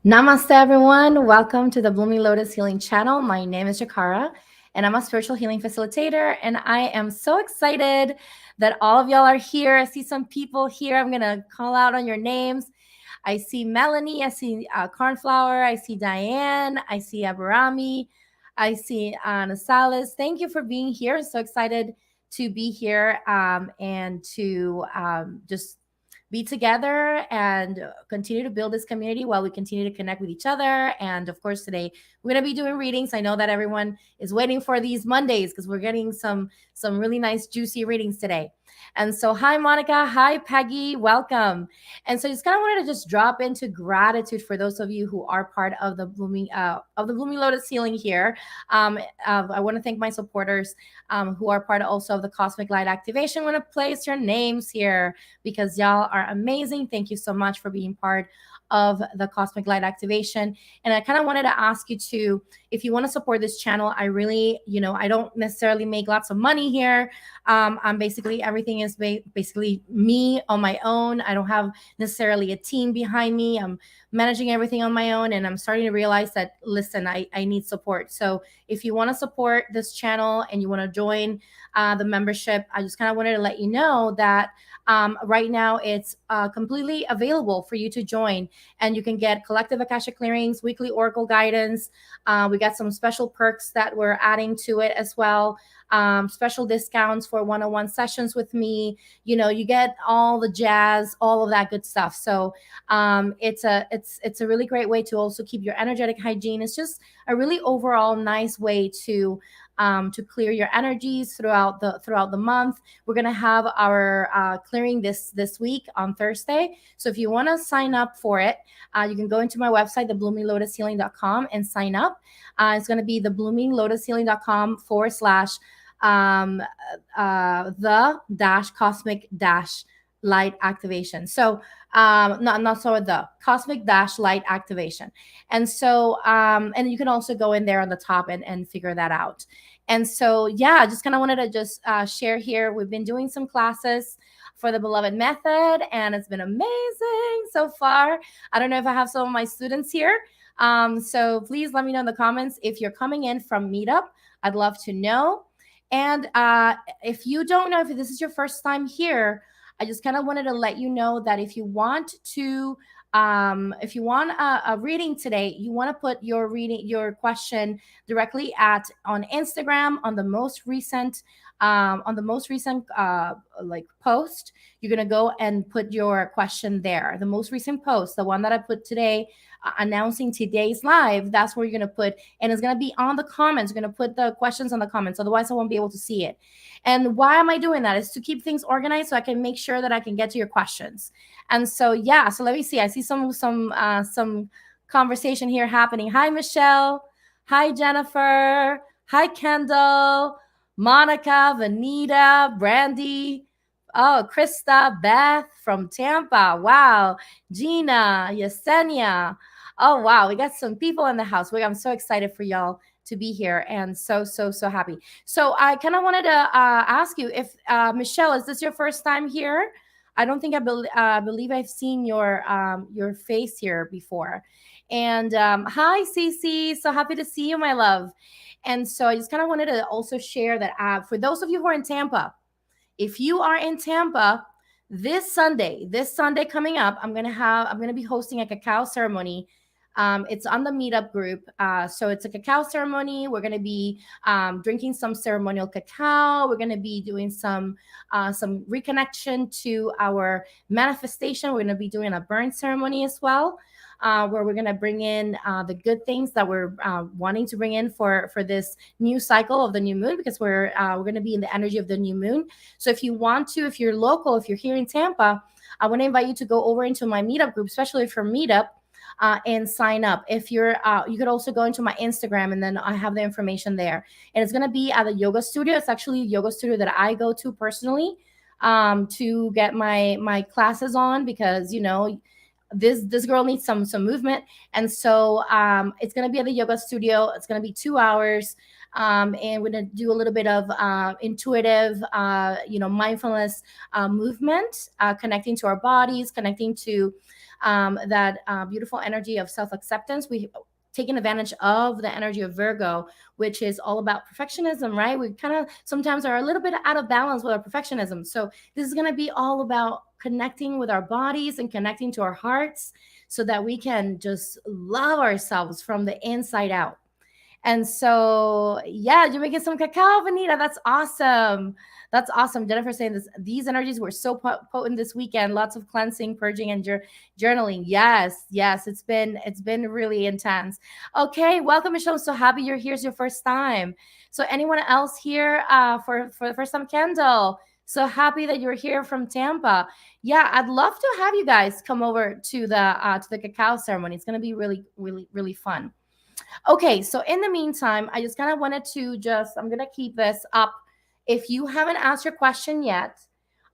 Namaste, everyone. Welcome to the Blooming Lotus Healing Channel. My name is Jikara, and I'm a spiritual healing facilitator. And I am so excited that all of y'all are here. I see some people here. I'm going to call out on your names. I see Melanie. I see Cornflower. I see Diane. I see Abarami. I see Nasalis. Thank you for being here. So excited to be here and to just be together and continue to build this community while we continue to connect with each other. And of course, today we're going to be doing readings. I know that everyone is waiting for these Mondays because we're getting some really nice juicy readings today. And so, hi Monica, hi Peggy, welcome. And so, just kind of wanted to just drop into gratitude for those of you who are part of the Blooming Lotus Healing here. I want to thank my supporters who are part also of the Cosmic Light Activation. I want to place your names here because y'all are amazing. Thank you so much for being part of the Cosmic Light Activation. And I kind of wanted to ask you to, if you want to support this channel, I really, I don't necessarily make lots of money here. I'm basically, everything is basically me on my own. I don't have necessarily a team behind me. I'm managing everything on my own. And I'm starting to realize that, listen, I need support. So if you want to support this channel and you want to join the membership, I just kind of wanted to let you know that right now it's completely available for you to join, and you can get collective Akashic clearings, weekly oracle guidance. We got some special perks that we're adding to it as well. Special discounts for one-on-one sessions with me. You get all the jazz, all of that good stuff. So it's a really great way to also keep your energetic hygiene. It's just a really overall nice way to clear your energies throughout the month. We're gonna have our clearing this week on Thursday. So if you want to sign up for it, you can go into my website, thebloominglotushealing.com, and sign up. It's gonna be thebloominglotushealing.com / the cosmic light activation. So not so the cosmic light activation. And so and you can also go in there on the top and figure that out. And so yeah, just kind of wanted to just share here. We've been doing some classes for the beloved method, and it's been amazing so far. I don't know if I have some of my students here, so please let me know in the comments if you're coming in from Meetup. I'd love to know. And if you don't know, if this is your first time here, I just kind of wanted to let you know that if you want a reading today, you want to put your question directly on Instagram on the most recent like post. You're gonna go and put your question there. The most recent post, the one that I put today, announcing today's live. That's where you're gonna put, and it's gonna be on the comments. You're gonna put the questions on the comments. Otherwise, I won't be able to see it. And why am I doing that? Is to keep things organized so I can make sure that I can get to your questions. And so yeah, so let me see. I see some conversation here happening. Hi Michelle. Hi Jennifer. Hi Kendall. Monica, Vanita, Brandy. Oh, Krista, Beth from Tampa. Wow. Gina, Yesenia. Oh, wow. We got some people in the house. I'm so excited for y'all to be here, and so happy. So I kind of wanted to ask you if Michelle, is this your first time here? I don't think I believe I've seen your face here before. And hi, Cece. So happy to see you, my love. And so I just kind of wanted to also share that for those of you who are in Tampa, if you are in Tampa, this Sunday coming up, I'm gonna be hosting a cacao ceremony. It's on the meetup group. So it's a cacao ceremony. We're going to be drinking some ceremonial cacao. We're going to be doing some reconnection to our manifestation. We're going to be doing a burn ceremony as well, where we're going to bring in the good things that we're wanting to bring in for this new cycle of the new moon, because we're going to be in the energy of the new moon. So if you're local, if you're here in Tampa, I want to invite you to go over into my meetup group, especially for meetup. And sign up. If you're, you could also go into my Instagram, and then I have the information there. And it's going to be at a yoga studio. It's actually a yoga studio that I go to personally to get my classes on, because this girl needs some movement. And so it's going to be at the yoga studio. It's going to be 2 hours. And we're going to do a little bit of intuitive, mindfulness movement, connecting to our bodies, connecting to that beautiful energy of self-acceptance. We taking advantage of the energy of Virgo, which is all about perfectionism, right? We kind of sometimes are a little bit out of balance with our perfectionism. So this is going to be all about connecting with our bodies and connecting to our hearts so that we can just love ourselves from the inside out. And so, yeah, you're making some cacao, Vanita. That's awesome. That's awesome. Jennifer saying this. These energies were so potent this weekend. Lots of cleansing, purging, and journaling. Yes, yes, it's been really intense. Okay, welcome, Michelle. I'm so happy you're here. It's your first time. So, anyone else here for the first time? Kendall. So happy that you're here from Tampa. Yeah, I'd love to have you guys come over to the cacao ceremony. It's gonna be really, really, really fun. Okay, so in the meantime, I just kind of wanted to I'm gonna keep this up. If you haven't asked your question yet,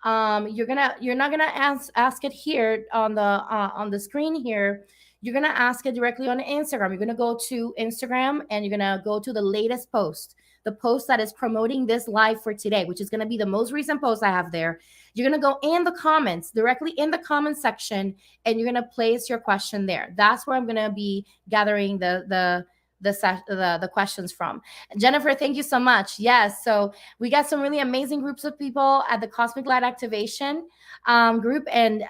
you're not gonna ask it here on the screen here. You're gonna ask it directly on Instagram. You're gonna go to Instagram and you're gonna go to the latest post, the post that is promoting this live for today, which is gonna be the most recent post I have there. You're gonna go in the comments, directly in the comment section, and you're gonna place your question there. That's where I'm gonna be gathering the questions from. Jennifer, thank you so much. Yes, so we got some really amazing groups of people at the Cosmic Light Activation group, and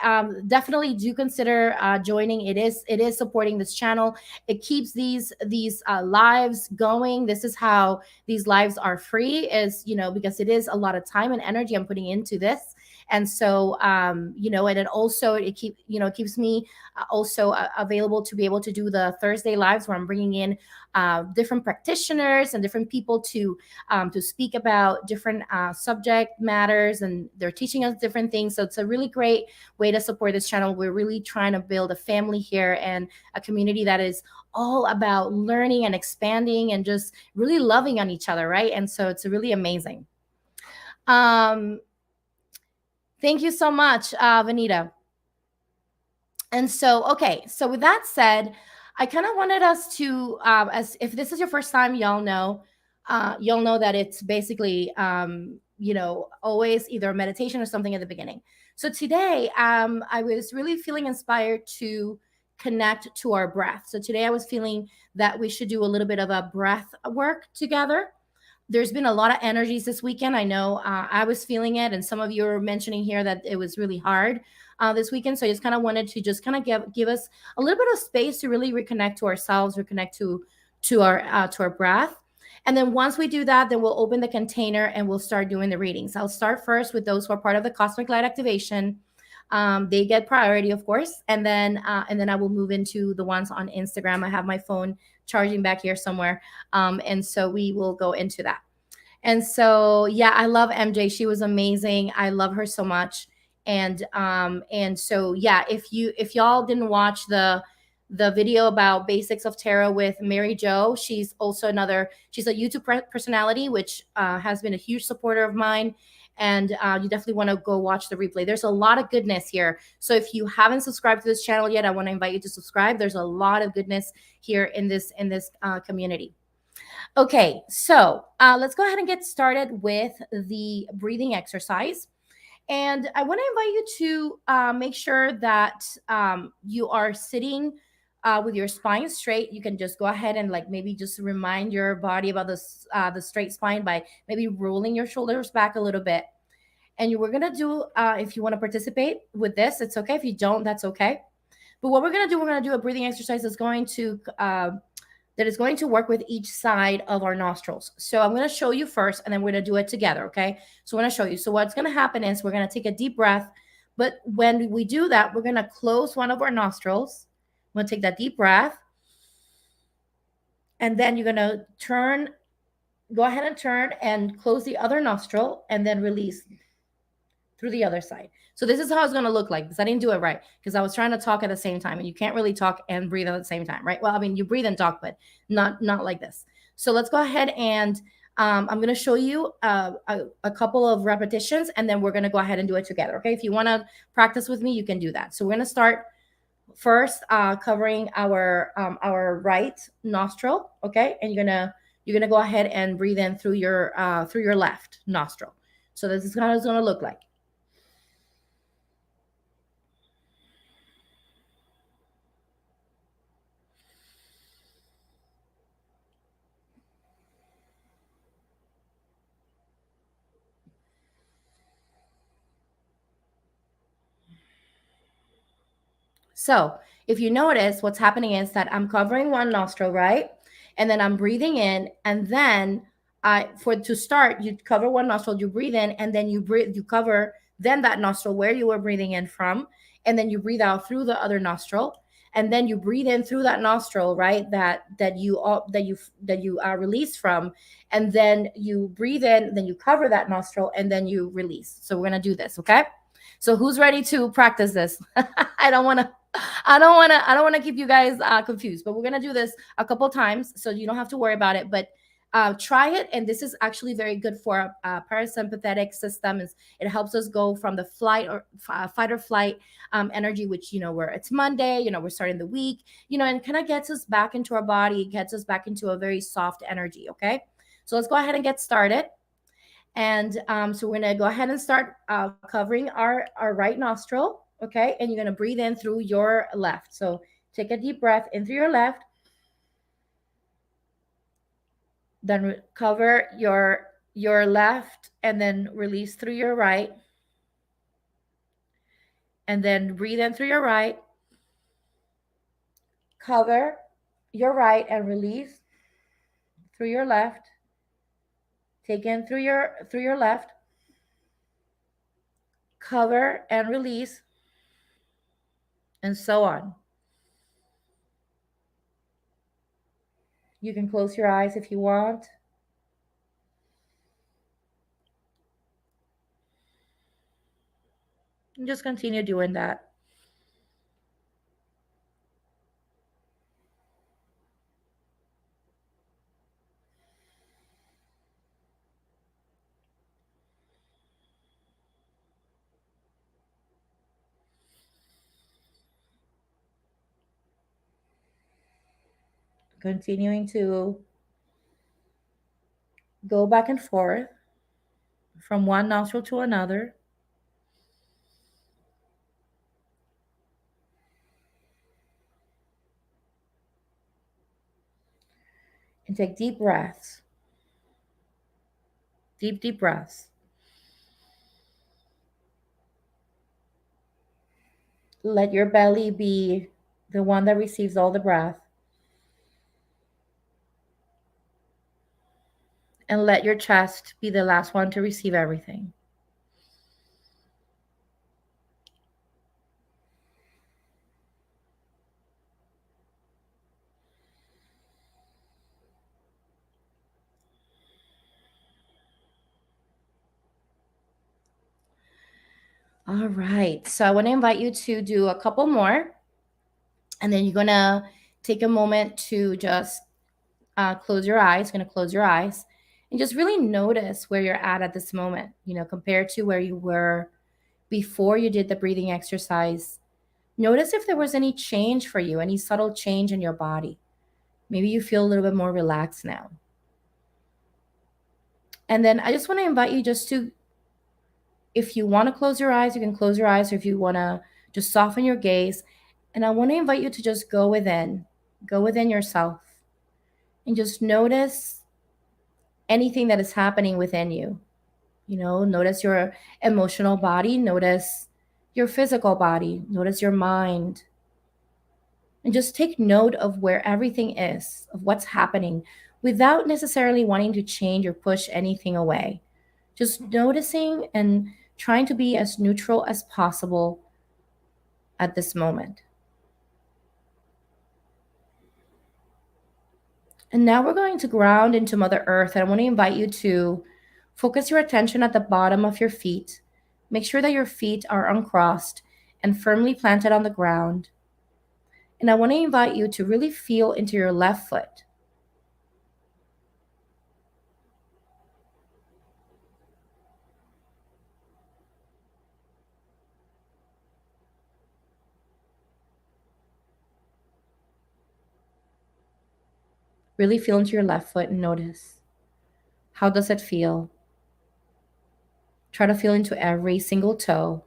definitely do consider joining. It is supporting this channel. It keeps these lives going. This is how these lives are free, is because it is a lot of time and energy I'm putting into this. And so and it keeps me also available to be able to do the Thursday lives where I'm bringing in different practitioners and different people to speak about different subject matters, and they're teaching us different things. So it's a really great way to support this channel. We're really trying to build a family here and a community that is all about learning and expanding and just really loving on each other, right? And so it's really amazing. Thank you so much, Vanita. And so, okay, so with that said, I kind of wanted us to, as if this is your first time, y'all know that it's basically, always either meditation or something at the beginning. So today, I was really feeling inspired to connect to our breath. So today, I was feeling that we should do a little bit of a breath work together. There's been a lot of energies this weekend. I know I was feeling it, and some of you are mentioning here that it was really hard this weekend. So I just kind of wanted to just kind of give us a little bit of space to really reconnect to ourselves, reconnect to our breath. And then once we do that, then we'll open the container and we'll start doing the readings. I'll start first with those who are part of the Cosmic Light Activation. They get priority, of course, and then I will move into the ones on Instagram. I have my phone charging back here somewhere, and so we will go into that. And so, yeah, I love MJ. She was amazing. I love her so much. And so, yeah, if y'all didn't watch the video about basics of tarot with Mary Jo, she's she's a YouTube personality, which has been a huge supporter of mine. And you definitely want to go watch the replay. There's a lot of goodness here. So if you haven't subscribed to this channel yet, I want to invite you to subscribe. There's a lot of goodness here in this community. Okay, so let's go ahead and get started with the breathing exercise. And I want to invite you to make sure that you are sitting with your spine straight. You can just go ahead and maybe just remind your body about the straight spine by maybe rolling your shoulders back a little bit. And we're going to do, if you want to participate with this, it's okay. If you don't, that's okay. But what we're going to do a breathing exercise that's going to work with each side of our nostrils. So I'm going to show you first, and then we're going to do it together, okay? So I'm going to show you. So what's going to happen is we're going to take a deep breath, but when we do that, we're going to close one of our nostrils. I'm going to take that deep breath, and then you're going to go ahead and turn and close the other nostril, and then release through the other side. So this is how it's going to look like, because I didn't do it right, because I was trying to talk at the same time, and you can't really talk and breathe at the same time, right? Well, I mean, you breathe and talk, but not like this. So let's go ahead and I'm going to show you a couple of repetitions, and then we're going to go ahead and do it together, okay? If you want to practice with me, you can do that. So we're going to start first covering our right nostril, okay? And you're you're going to go ahead and breathe in through your left nostril. So this is how it's going to look like. So if you notice, what's happening is that I'm covering one nostril, right? And then I'm breathing in, and then for to start, you cover one nostril, you breathe in, and then you cover then that nostril where you were breathing in from, and then you breathe out through the other nostril, and then you breathe in through that nostril, right? That you release from, and then you breathe in, then you cover that nostril, and then you release. So we're gonna do this, okay? So who's ready to practice this? I don't want to I don't want to keep you guys confused, but we're gonna do this a couple times, so you don't have to worry about it. But try it, and this is actually very good for parasympathetic system. It helps us go from the fight or flight energy, which where it's Monday, we're starting the week, and kind of gets us back into our body, gets us back into a very soft energy. Okay, so let's go ahead and get started. And so we're gonna go ahead and start covering our right nostril, okay? And you're gonna breathe in through your left. So take a deep breath in through your left, then cover your left, and then release through your right, and then breathe in through your right, cover your right, and release through your left. Take in through your left, cover and release, and so on. You can close your eyes if you want. And just continue doing that. Continuing to go back and forth from one nostril to another. And take deep breaths. Deep, deep breaths. Let your belly be the one that receives all the breath. And let your chest be the last one to receive everything. All right. So I want to invite you to do a couple more. And then you're going to take a moment to just close your eyes. Going to close your eyes and just really notice where you're at this moment, compared to where you were before you did the breathing exercise. Notice if there was any change for you, any subtle change in your body. Maybe you feel a little bit more relaxed now. And then I just want to invite you just to, if you want to close your eyes, you can close your eyes, or if you want to just soften your gaze. And I want to invite you to just go within yourself, and just notice anything that is happening within you. Notice your emotional body, notice your physical body, notice your mind, and just take note of where everything is, of what's happening, without necessarily wanting to change or push anything away. Just noticing and trying to be as neutral as possible at this moment. And now we're going to ground into Mother Earth. And I want to invite you to focus your attention at the bottom of your feet. Make sure that your feet are uncrossed and firmly planted on the ground. And I want to invite you to really feel into your left foot. Really feel into your left foot and notice. How does it feel? Try to feel into every single toe.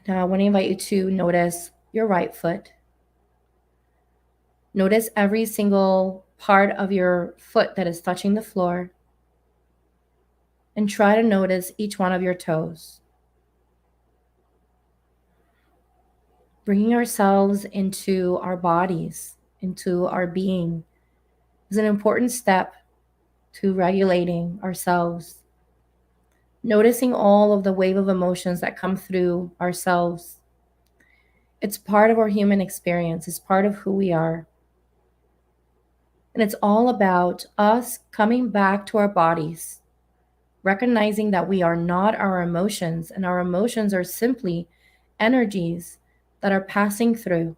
Now I want to invite you to notice your right foot. Notice every single part of your foot that is touching the floor. And try to notice each one of your toes. Bringing ourselves into our bodies, into our being, is an important step to regulating ourselves. Noticing all of the wave of emotions that come through ourselves. It's part of our human experience, it's part of who we are. And it's all about us coming back to our bodies, recognizing that we are not our emotions, and our emotions are simply energies that are passing through.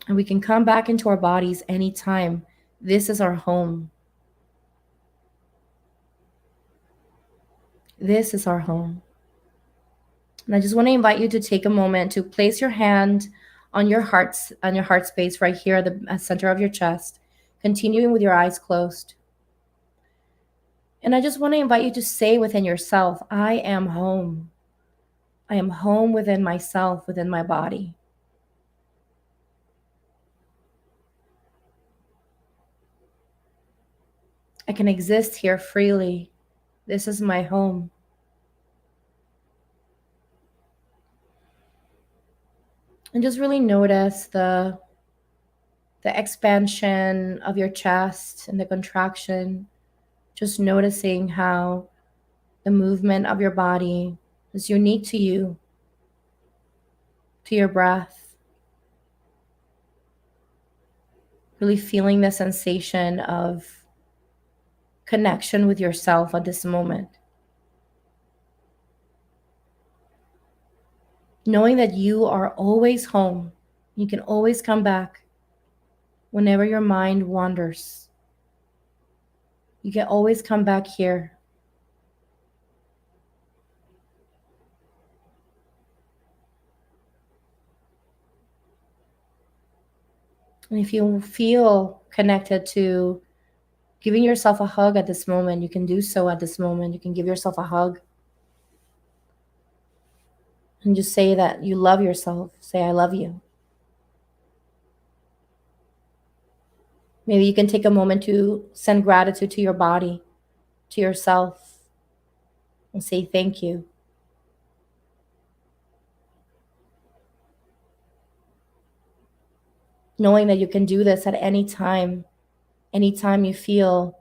And we can come back into our bodies anytime. This is our home. This is our home. And I just want to invite you to take a moment to place your hand on your heart space right here at the center of your chest, continuing with your eyes closed. And I just want to invite you to say within yourself, I am home. I am home within myself, within my body. I can exist here freely. This is my home. And just really notice the expansion of your chest and the contraction. Just noticing how the movement of your body is unique to you, to your breath. Really feeling the sensation of connection with yourself at this moment. Knowing that you are always home. You can always come back whenever your mind wanders. You can always come back here. And if you feel connected to giving yourself a hug at this moment, you can do so at this moment. You can give yourself a hug. And just say that you love yourself. Say, I love you. Maybe you can take a moment to send gratitude to your body, to yourself, and say thank you. Knowing that you can do this at any time you feel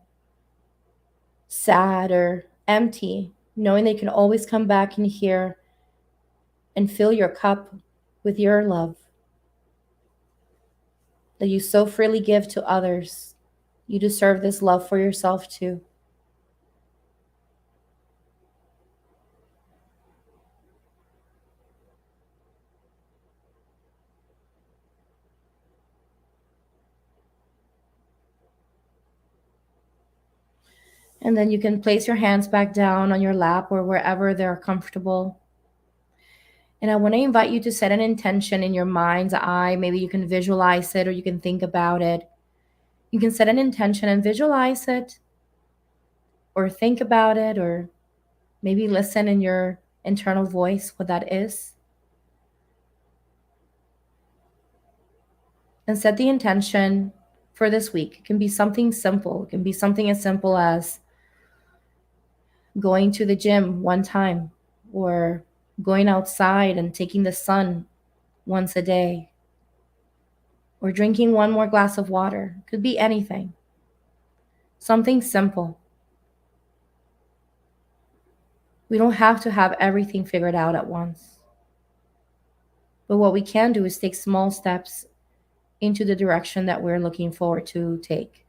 sad or empty, knowing that you can always come back in here and fill your cup with your love that you so freely give to others. You deserve this love for yourself too. And then you can place your hands back down on your lap or wherever they're comfortable. And I want to invite you to set an intention in your mind's eye. Maybe you can visualize it or you can think about it. You can set an intention and visualize it or think about it or maybe listen in your internal voice what that is. And set the intention for this week. It can be something simple. It can be something as simple as going to the gym one time or going outside and taking the sun once a day or drinking one more glass of water. It could be anything. Something simple. We don't have to have everything figured out at once. But what we can do is take small steps into the direction that we're looking forward to take.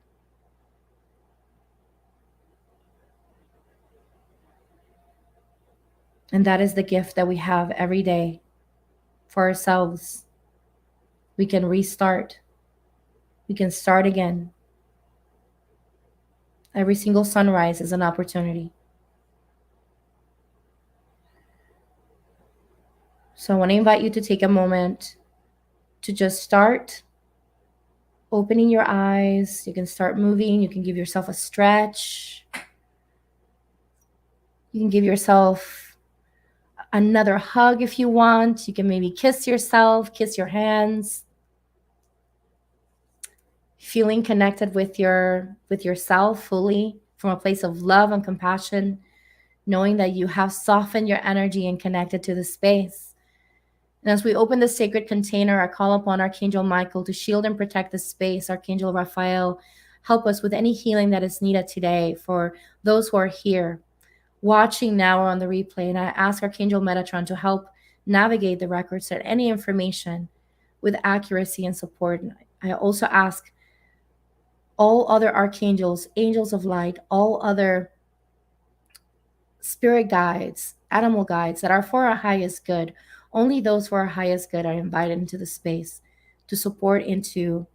And that is the gift that we have every day for ourselves. We can restart. We can start again. Every single sunrise is an opportunity. So I want to invite you to take a moment to just start opening your eyes. You can start moving. You can give yourself a stretch. You can give yourself another hug if you want. You can maybe kiss yourself, kiss your hands. Feeling connected with yourself fully from a place of love and compassion, knowing that you have softened your energy and connected to the space. And as we open the sacred container, I call upon Archangel Michael to shield and protect the space. Archangel Raphael, help us with any healing that is needed today for those who are here, watching now or on the replay. And I ask Archangel Metatron to help navigate the records and any information with accuracy and support. I also ask all other archangels, angels of light, all other spirit guides, animal guides that are for our highest good. Only those for our highest good are invited into the space to support into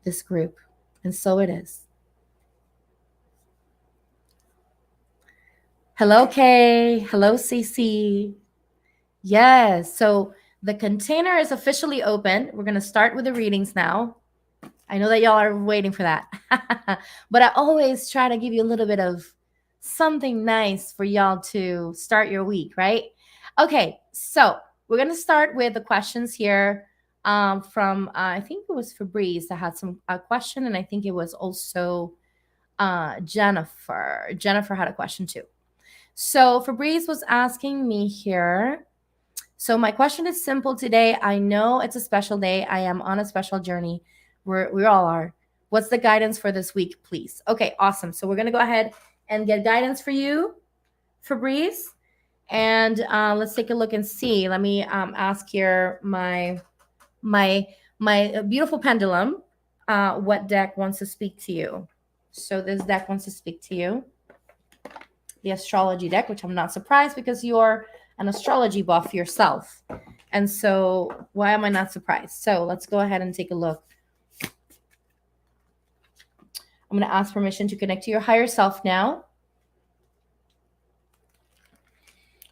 this group. And so it is. Hello, Kay. Hello, Cece. Yes. So the container is officially open. We're going to start with the readings now. I know that y'all are waiting for that. But I always try to give you a little bit of something nice for y'all to start your week, right? Okay, so we're going to start with the questions here from, I think it was Fabrice that had a question, and I think it was also Jennifer. Jennifer had a question too. So Fabrice was asking me here. So my question is simple today. I know it's a special day. I am on a special journey. We all are. What's the guidance for this week, please? Okay, awesome. So we're going to go ahead and get guidance for you, Fabrice. And let's take a look and see. Let me ask here my beautiful pendulum. What deck wants to speak to you? So this deck wants to speak to you. The astrology deck, which I'm not surprised because you're an astrology buff yourself. And so why am I not surprised? So let's go ahead and take a look. I'm going to ask permission to connect to your higher self now.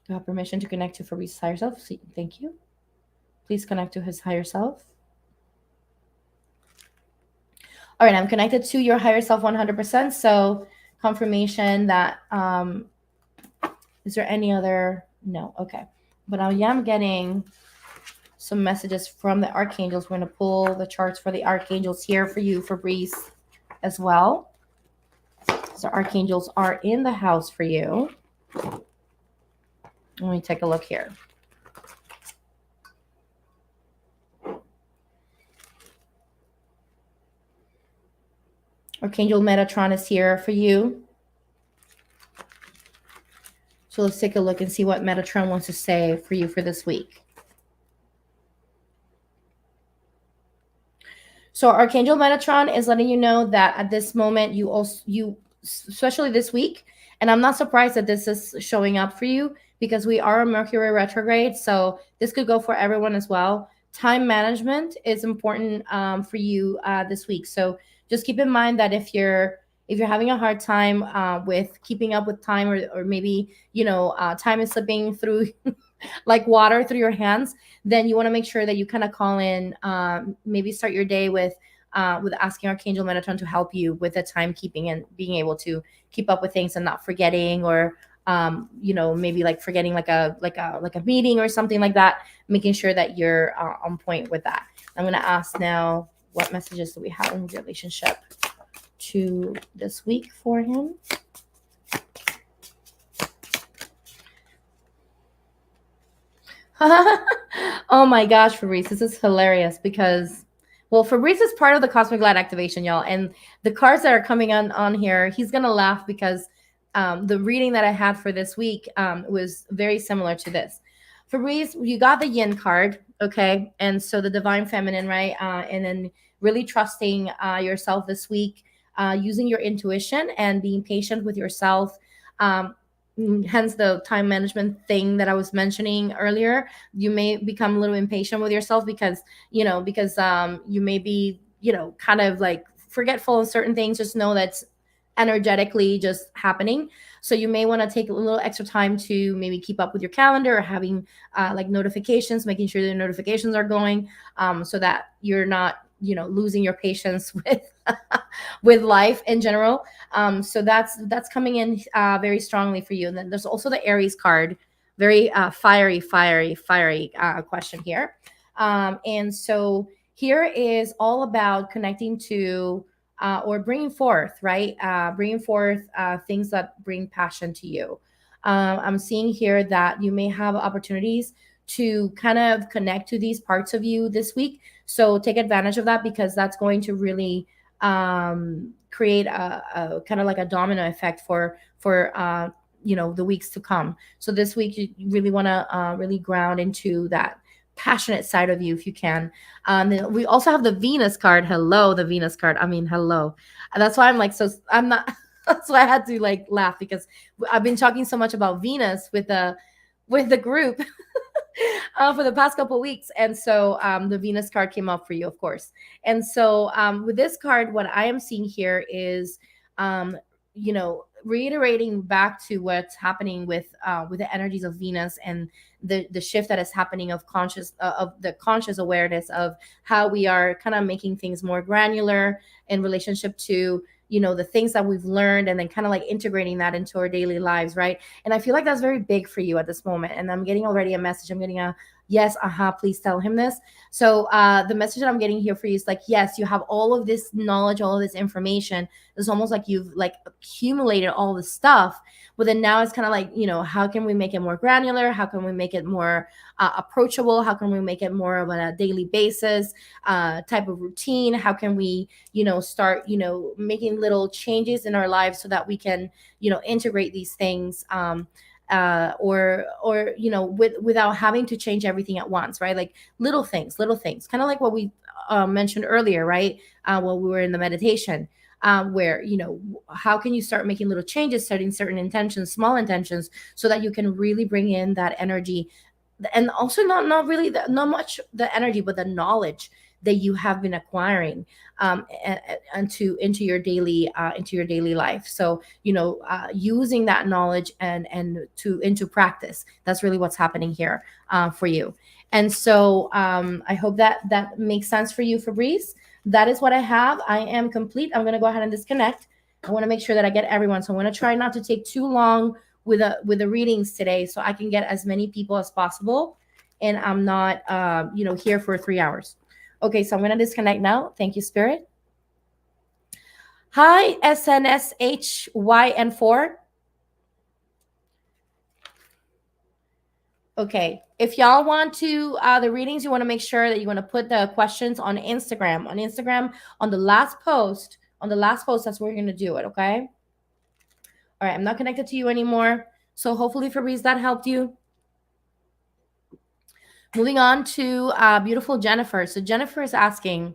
You have permission to connect to Fabrice's higher self. Thank you. Please connect to his higher self. All right, I'm connected to your higher self 100%. So confirmation that, is there any other? No, okay. But I am getting some messages from the archangels. We're going to pull the charts for the archangels here for you, Fabrice, as well. So archangels are in the house for you. Let me take a look here. Archangel Metatron is here for you. So let's take a look and see what Metatron wants to say for you for this week. So Archangel Metatron is letting you know that at this moment, you especially this week, and I'm not surprised that this is showing up for you because we are a Mercury retrograde. So this could go for everyone as well. Time management is important for you this week. So just keep in mind that if you're having a hard time with keeping up with time, or maybe time is slipping through like water through your hands, then you want to make sure that you kind of call in, maybe start your day with asking Archangel Metatron to help you with the timekeeping and being able to keep up with things and not forgetting, or maybe like forgetting like a meeting or something like that, making sure that you're on point with that. I'm going to ask now, what messages do we have in relationship to this week for him? Oh my gosh, Fabrice, this is hilarious because, well, Fabrice is part of the Cosmic Light activation, y'all. And the cards that are coming on here, he's going to laugh because the reading that I had for this week was very similar to this. Fabrice, you got the Yin card, okay? And so the Divine Feminine, right? And then really trusting yourself this week, using your intuition and being patient with yourself. Hence the time management thing that I was mentioning earlier. You may become a little impatient with yourself because you may be, kind of like forgetful of certain things. Just know that energetically just happening. So you may want to take a little extra time to maybe keep up with your calendar, or having like notifications, making sure the notifications are going, so that you're not, losing your patience with with life in general. So that's coming in very strongly for you. And then there's also the Aries card, very fiery question here. And so here is all about connecting to, or bringing forth, right? Bringing forth things that bring passion to you. I'm seeing here that you may have opportunities to kind of connect to these parts of you this week. So take advantage of that, because that's going to really create a kind of like a domino effect for the weeks to come. So this week you really want to really ground into that passionate side of you if you can. Then we also have the Venus card. Hello, the Venus card. I mean, hello. That's why I'm like, so I'm not. That's why I had to like laugh, because I've been talking so much about Venus with the group for the past couple of weeks. And so the Venus card came up for you, of course. And so with this card, what I am seeing here is, reiterating back to what's happening with the energies of Venus, and the shift that is happening of the conscious awareness of how we are kind of making things more granular in relationship to the things that we've learned, and then kind of like integrating that into our daily lives, right? And I feel like that's very big for you at this moment. And I'm getting already a message. I'm getting a yes, please tell him this. So the message that I'm getting here for you is like, yes, you have all of this knowledge, all of this information. It's almost like you've like accumulated all this stuff, but then now it's kind of like, how can we make it more granular? How can we make it more approachable? How can we make it more of a daily basis type of routine? How can we, start, making little changes in our lives so that we can, integrate these things, or without having to change everything at once, right? Like little things, kind of like what we mentioned earlier, right? While we were in the meditation, where how can you start making little changes, setting certain intentions, small intentions, so that you can really bring in that energy, and also not really not much the energy, but the knowledge that you have been acquiring into your daily life. So using that knowledge and to into practice. That's really what's happening here for you. And so I hope that makes sense for you, Fabrice. That is what I have. I am complete. I'm going to go ahead and disconnect. I want to make sure that I get everyone. So I'm going to try not to take too long with the readings today, so I can get as many people as possible, and I'm not here for 3 hours. Okay, so I'm going to disconnect now. Thank you, Spirit. Hi, SNSHYN4. Okay, if y'all want to the readings, you want to make sure that you want to put the questions on Instagram. On the last post, that's where you're going to do it, okay? All right, I'm not connected to you anymore. So hopefully, Fabrice, that helped you. Moving on to beautiful Jennifer. So Jennifer is asking,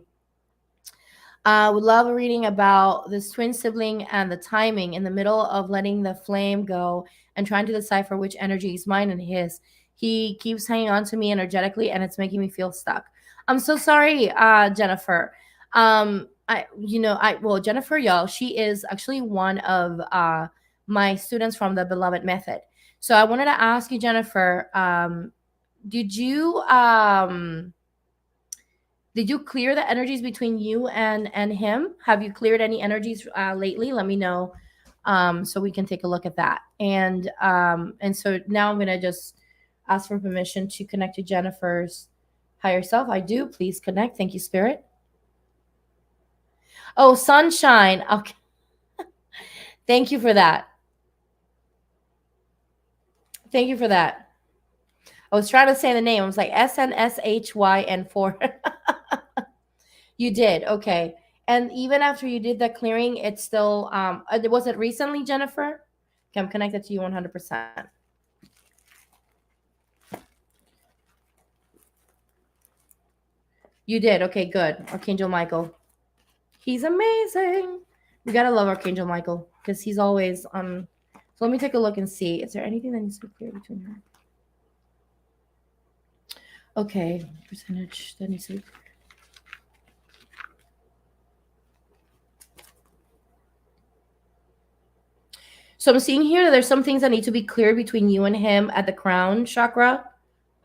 would love a reading about this twin sibling and the timing in the middle of letting the flame go and trying to decipher which energy is mine and his. He keeps hanging on to me energetically, and it's making me feel stuck. I'm so sorry, Jennifer. Jennifer, y'all, she is actually one of my students from the Beloved Method. So I wanted to ask you, Jennifer, did you clear the energies between you and him? Have you cleared any energies lately? Let me know, so we can take a look at that. And so now I'm gonna just ask for permission to connect to Jennifer's higher self. I do. Please connect. Thank you, Spirit. Oh, sunshine. Okay. Thank you for that. Thank you for that. I was trying to say the name. I was like SNSHYN4. You did. Okay. And even after you did the clearing, it's still was it recently, Jennifer? Okay, I'm connected to you 100%. You did. Okay, good. Archangel Michael. He's amazing. We gotta love Archangel Michael, because he's always on. So let me take a look and see. Is there anything that needs to be clear between her? Okay, percentage that needs to be clear. So I'm seeing here that there's some things that need to be clear between you and him at the crown chakra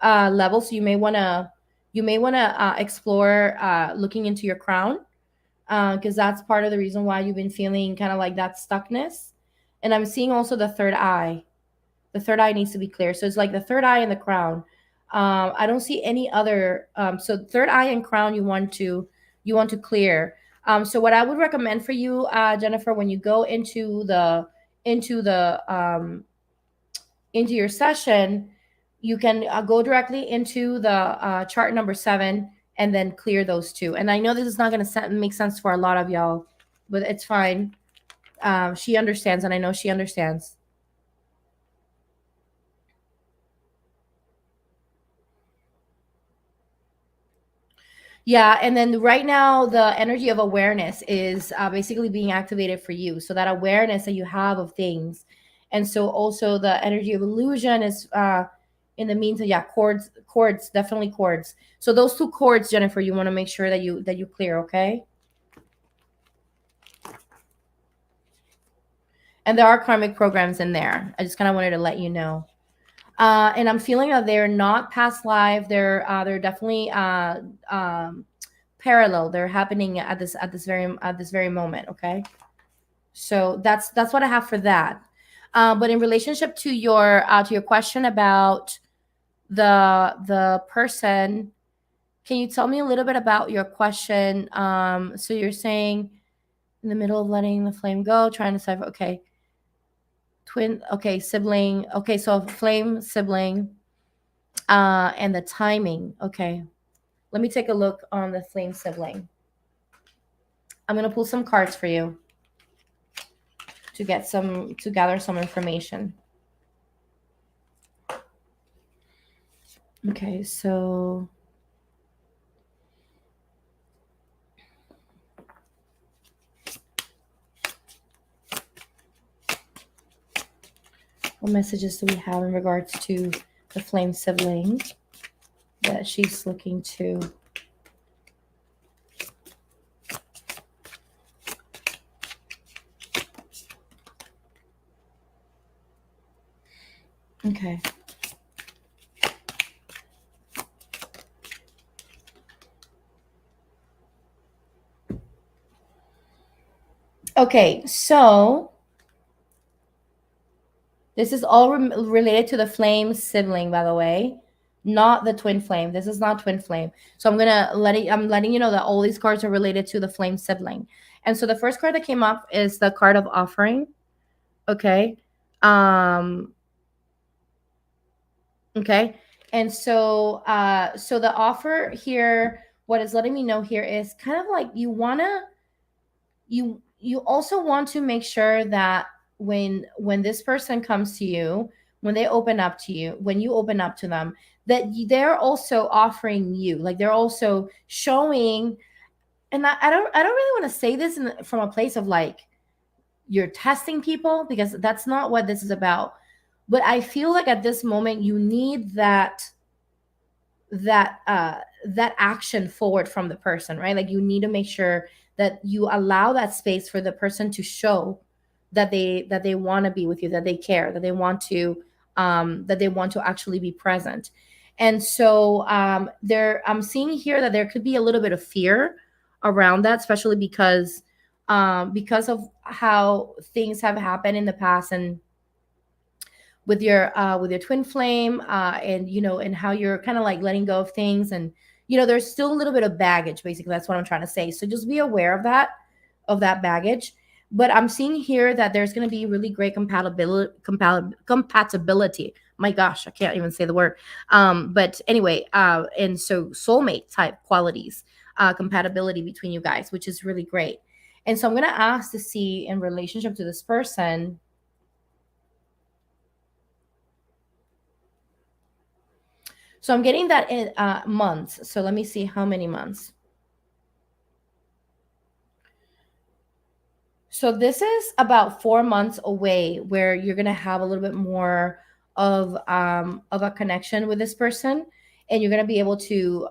level. So you may want to explore looking into your crown, because that's part of the reason why you've been feeling kind of like that stuckness. And I'm seeing also the third eye. The third eye needs to be clear. So it's like the third eye and the crown. I don't see any other. So third eye and crown, you want to clear. So what I would recommend for you, Jennifer, when you go into your session, you can go directly into the chart number 7 and then clear those two. And I know this is not going to make sense for a lot of y'all, but it's fine. She understands, and I know she understands. Yeah, and then right now the energy of awareness is basically being activated for you. So that awareness that you have of things, and so also the energy of illusion is in the means of, yeah, cords, definitely cords. So those two cords, Jennifer, you want to make sure that you clear, okay? And there are karmic programs in there. I just kind of wanted to let you know. And I'm feeling that they're not past life. They're definitely parallel. They're happening at this very moment. Okay, so that's what I have for that. But in relationship to your question about the person, can you tell me a little bit about your question? So you're saying in the middle of letting the flame go, trying to decipher. Okay, twin. Okay, sibling. Okay, so flame sibling. And the timing. Okay, let me take a look on the flame sibling. I'm gonna pull some cards for you to gather some information. Okay, so what messages do we have in regards to the flame sibling that she's looking to? Okay. Okay, so this is all related to the flame sibling, by the way, not the twin flame. This is not twin flame. So I'm letting you know that all these cards are related to the flame sibling. And so the first card that came up is the card of offering. Okay. Um, okay. And so the offer here, what is letting me know here is kind of like you also want to make sure that when this person comes to you, when they open up to you, when you open up to them, that they're also offering you, like they're also showing. And I don't really want to say this from a place of like you're testing people, because that's not what this is about. But I feel like at this moment you need that action forward from the person, right? Like you need to make sure that you allow that space for the person to show that they want to be with you, that they care, that they want to actually be present. And so I'm seeing here that there could be a little bit of fear around that, especially because of how things have happened in the past, and with your twin flame, and and how you're kind of like letting go of things, and there's still a little bit of baggage. Basically, that's what I'm trying to say. So just be aware of that baggage. But I'm seeing here that there's going to be really great compatibility. My gosh, I can't even say the word. But anyway, and so soulmate type qualities, compatibility between you guys, which is really great. And so I'm going to ask to see, in relationship to this person, so I'm getting that in months. So let me see how many months. So this is about 4 months away, where you're gonna have a little bit more of a connection with this person, and you're gonna be able to,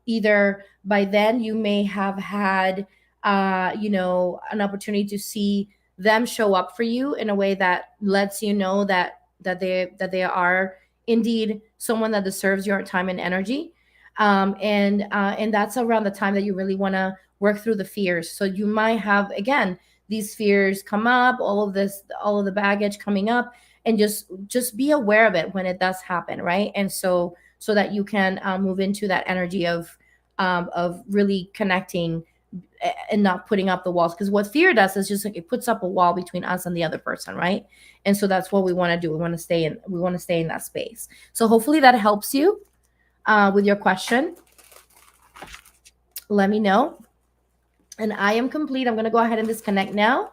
either by then you may have had an opportunity to see them show up for you in a way that lets you know that they are indeed someone that deserves your time and energy. And that's around the time that you really want to work through the fears. So you might have, again, these fears come up, all of the baggage coming up, and just be aware of it when it does happen, right? And so that you can move into that energy of really connecting and not putting up the walls, because what fear does is just like it puts up a wall between us and the other person, right? And so that's what we want to do. We want to stay in that space. So hopefully that helps you with your question. Let me know. And I am complete. I'm going to go ahead and disconnect now.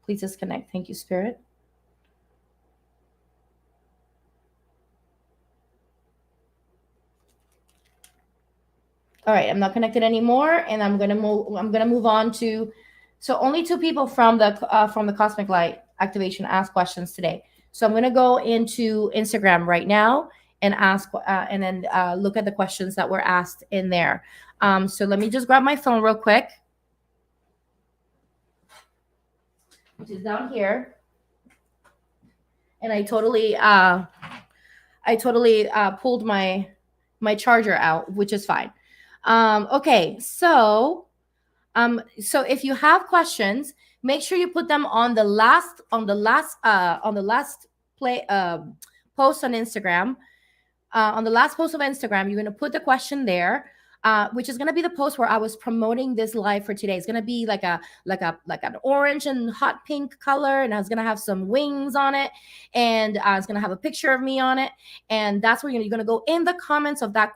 Please disconnect. Thank you, Spirit. All right, I'm not connected anymore, and I'm gonna move on to. So only two people from the Cosmic Light activation asked questions today. So I'm gonna go into Instagram right now and ask, and then look at the questions that were asked in there. So let me just grab my phone real quick, which is down here, and I totally pulled my charger out, which is fine. Okay, so if you have questions, make sure you put them on the last play post on Instagram. On the last post of Instagram, you're gonna put the question there, which is gonna be the post where I was promoting this live for today. It's gonna be like an orange and hot pink color, and I was gonna have some wings on it, and it's gonna have a picture of me on it, and that's where you're gonna go in the comments of that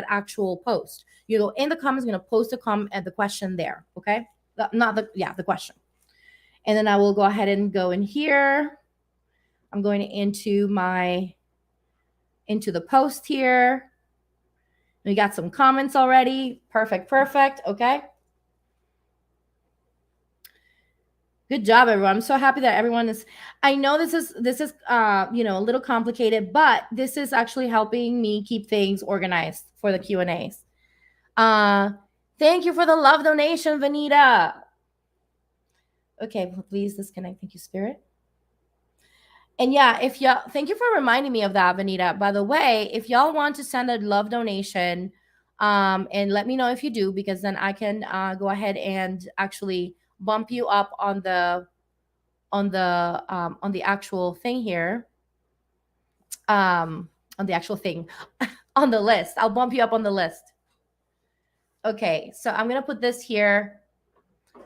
actual post. You go in the comments, you're gonna post the question there, okay? Not the yeah the question, and then I will go ahead and go in here. I'm going into the post here. We got some comments already. Perfect. Okay. Good job, everyone. I'm so happy that everyone is. I know this is a little complicated, but this is actually helping me keep things organized for the Q&As. Thank you for the love donation, Vanita. Okay, please disconnect. Thank you, Spirit. And yeah, if y'all, thank you for reminding me of that, Vanita. By the way, if y'all want to send a love donation, and let me know if you do, because then I can go ahead and actually bump you up on the actual thing here. On the actual thing, on the list. I'll bump you up on the list. Okay, so I'm gonna put this here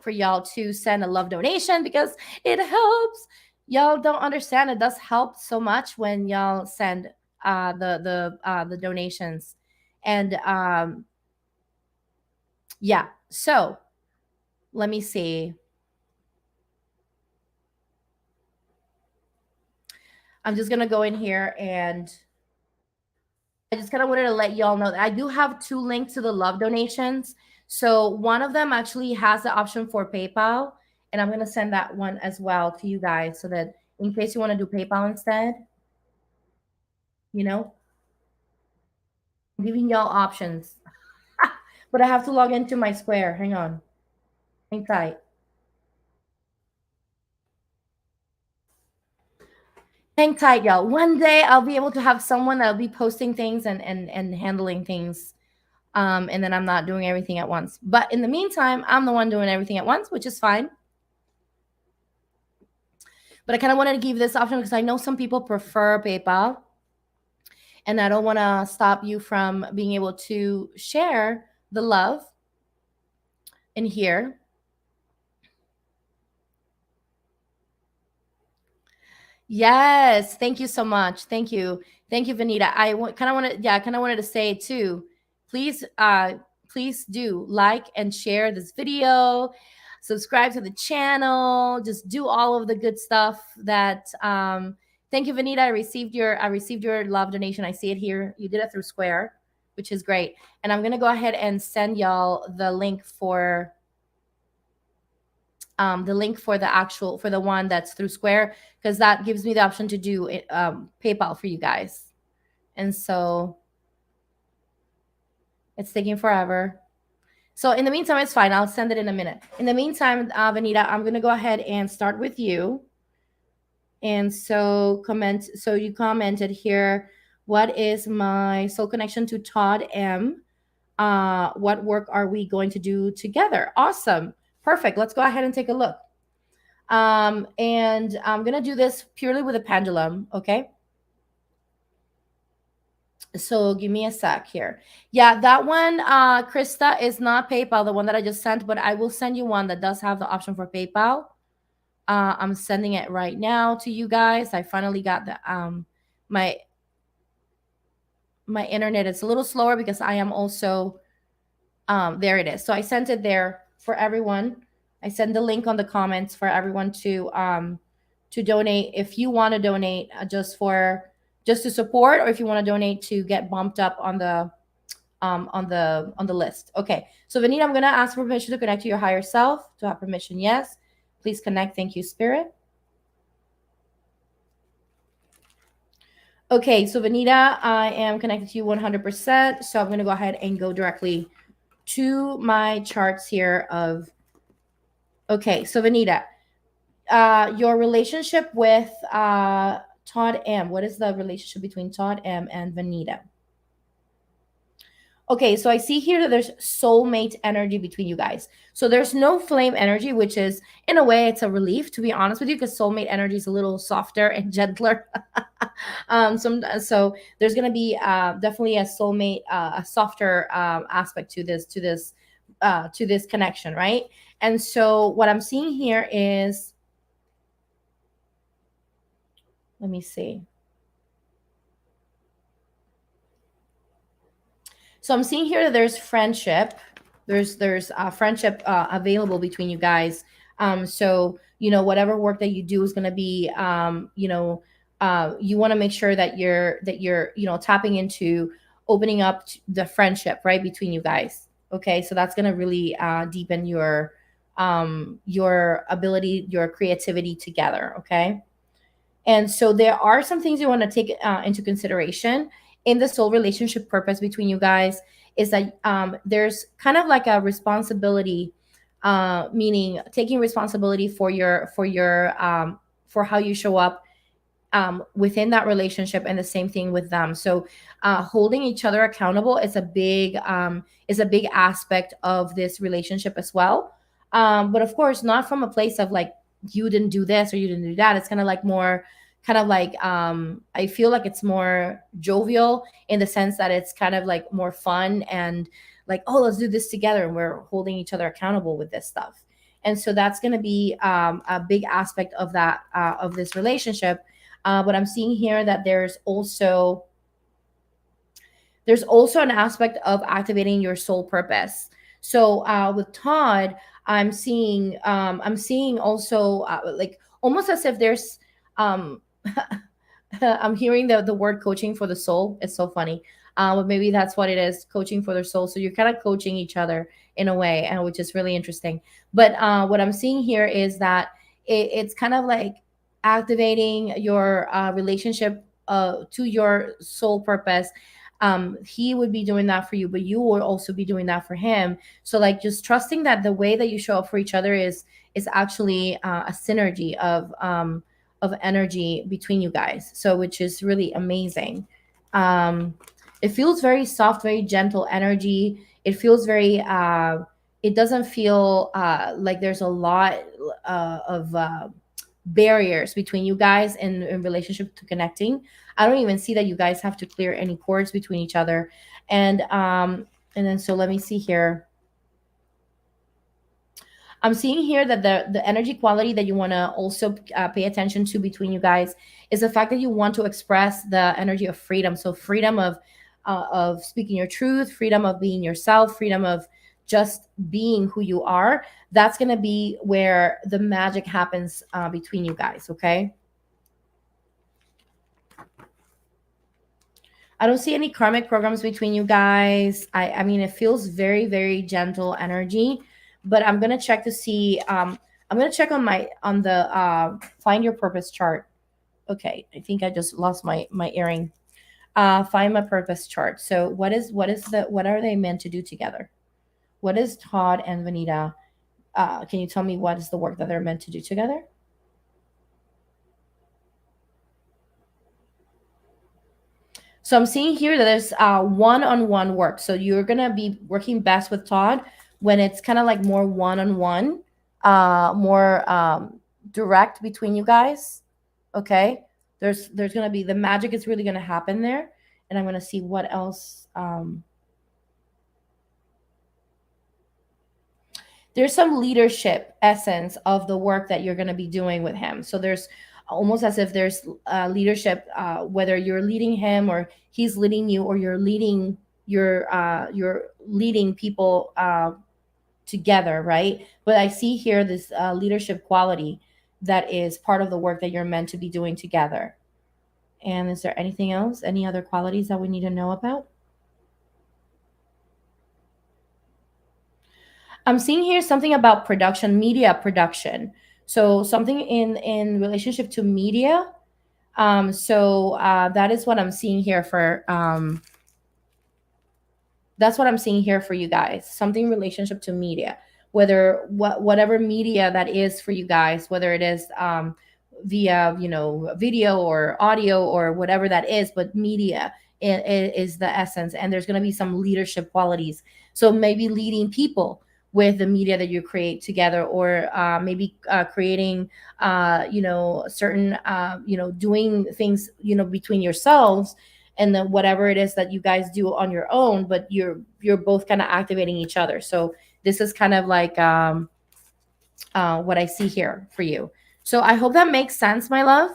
for y'all to send a love donation because it helps. Y'all don't understand. It does help so much when y'all send the donations, and yeah. So let me see. I'm just gonna go in here, and I just kind of wanted to let y'all know that I do have two links to the love donations. So one of them actually has the option for PayPal, and I'm gonna send that one as well to you guys, so that in case you want to do PayPal instead, you know, I'm giving y'all options. But I have to log into my Square. Hang on. Hang tight. Hang tight, y'all. One day I'll be able to have someone that'll be posting things and handling things. And then I'm not doing everything at once. But in the meantime, I'm the one doing everything at once, which is fine. But I kind of wanted to give this option because I know some people prefer PayPal. And I don't want to stop you from being able to share the love in here. Yes, thank you so much. Thank you, Vanita. Kind of wanted, yeah, I kind of wanted to say too. Please, please do like and share this video. Subscribe to the channel. Just do all of the good stuff. Thank you, Vanita. I received your love donation. I see it here. You did it through Square, which is great. And I'm gonna go ahead and send y'all the link for the one that's through Square, because that gives me the option to do PayPal for you guys. And so it's taking forever. So in the meantime, it's fine. I'll send it in a minute. In the meantime, Vanita, I'm gonna go ahead and start with you. And so you commented here, what is my soul connection to Todd M? What work are we going to do together? Awesome. Perfect. Let's go ahead and take a look. And I'm gonna do this purely with a pendulum, okay? So give me a sec here. Yeah, that one, Krista, is not PayPal, the one that I just sent, but I will send you one that does have the option for PayPal. I'm sending it right now to you guys. I finally got the my my internet is a little slower because I am also there it is. So I sent it there for everyone. I sent the link on the comments for everyone to donate if you want to donate just to support, or if you want to donate to get bumped up on the list. Okay. So Vanita, I'm gonna ask for permission to connect to your higher self. To have permission, yes. Please connect. Thank you, Spirit. Okay, so Vanita, I am connected to you 100%. So I'm going to go ahead and go directly to my charts here of. Okay, so Vanita, your relationship with Todd M. What is the relationship between Todd M and Vanita? Okay, so I see here that there's soulmate energy between you guys. So there's no flame energy, which is, in a way, it's a relief, to be honest with you, because soulmate energy is a little softer and gentler. So there's going to be definitely a soulmate, a softer aspect to this connection, right? And so what I'm seeing here is, let me see. So I'm seeing here that there's friendship. There's friendship available between you guys. So whatever work that you do is going to be you want to make sure that you're tapping into opening up the friendship right between you guys. Okay, so that's going to really deepen your ability, your creativity together. Okay. And so there are some things you want to take into consideration in the soul relationship purpose between you guys is that there's kind of like a responsibility, meaning taking responsibility for how you show up within that relationship, and the same thing with them. So holding each other accountable is a big aspect of this relationship as well. But of course, not from a place of like you didn't do this or you didn't do that. It's kind of like more kind of like I feel like it's more jovial in the sense that it's kind of like more fun and like, oh, let's do this together, and we're holding each other accountable with this stuff. And so that's going to be a big aspect of that of this relationship. But I'm seeing here that there's also an aspect of activating your soul purpose. So with Todd, I'm seeing also like almost as if there's um, I'm hearing the word coaching for the soul. It's so funny. But maybe that's what it is, coaching for their soul. So you're kind of coaching each other in a way, and which is really interesting. But what I'm seeing here is that it's kind of like activating your relationship to your soul purpose. He would be doing that for you, but you will also be doing that for him. So like just trusting that the way that you show up for each other is actually a synergy of energy between you guys. So which is really amazing. It feels very soft, very gentle energy. It feels very it doesn't feel like there's a lot of barriers between you guys in relationship to connecting. I don't even see that you guys have to clear any cords between each other. And then so let me see here. I'm seeing here that the energy quality that you want to also pay attention to between you guys is the fact that you want to express the energy of freedom. So freedom of speaking your truth, freedom of being yourself, freedom of just being who you are. That's going to be where the magic happens between you guys. Okay. I don't see any karmic programs between you guys. I mean, it feels very, very gentle energy, but I'm gonna check to see. I'm gonna check on the find your purpose chart. Okay, I think I just lost my earring. Find my purpose chart. So what are they meant to do together? What is Todd and Vanita? Can you tell me what is the work that they're meant to do together? So I'm seeing here that there's one-on-one work. So you're gonna be working best with Todd when it's kind of like more one-on-one, more direct between you guys. Okay. There's gonna be the magic is really gonna happen there, and I'm gonna see what else. There's some leadership essence of the work that you're going to be doing with him. So there's almost as if there's leadership, whether you're leading him or he's leading you, or you're leading people together, right? But I see here this leadership quality that is part of the work that you're meant to be doing together. And is there anything else? Any other qualities that we need to know about? I'm seeing here something about production, media production. So something in relationship to media. That is what I'm seeing here for. That's what I'm seeing here for you guys. Something in relationship to media, whatever media that is for you guys, whether it is via video or audio or whatever that is, but media is the essence, and there's going to be some leadership qualities. So maybe leading people with the media that you create together, or maybe creating certain doing things between yourselves, and then whatever it is that you guys do on your own, but you're both kind of activating each other. So this is kind of like what I see here for you. So I hope that makes sense, my love.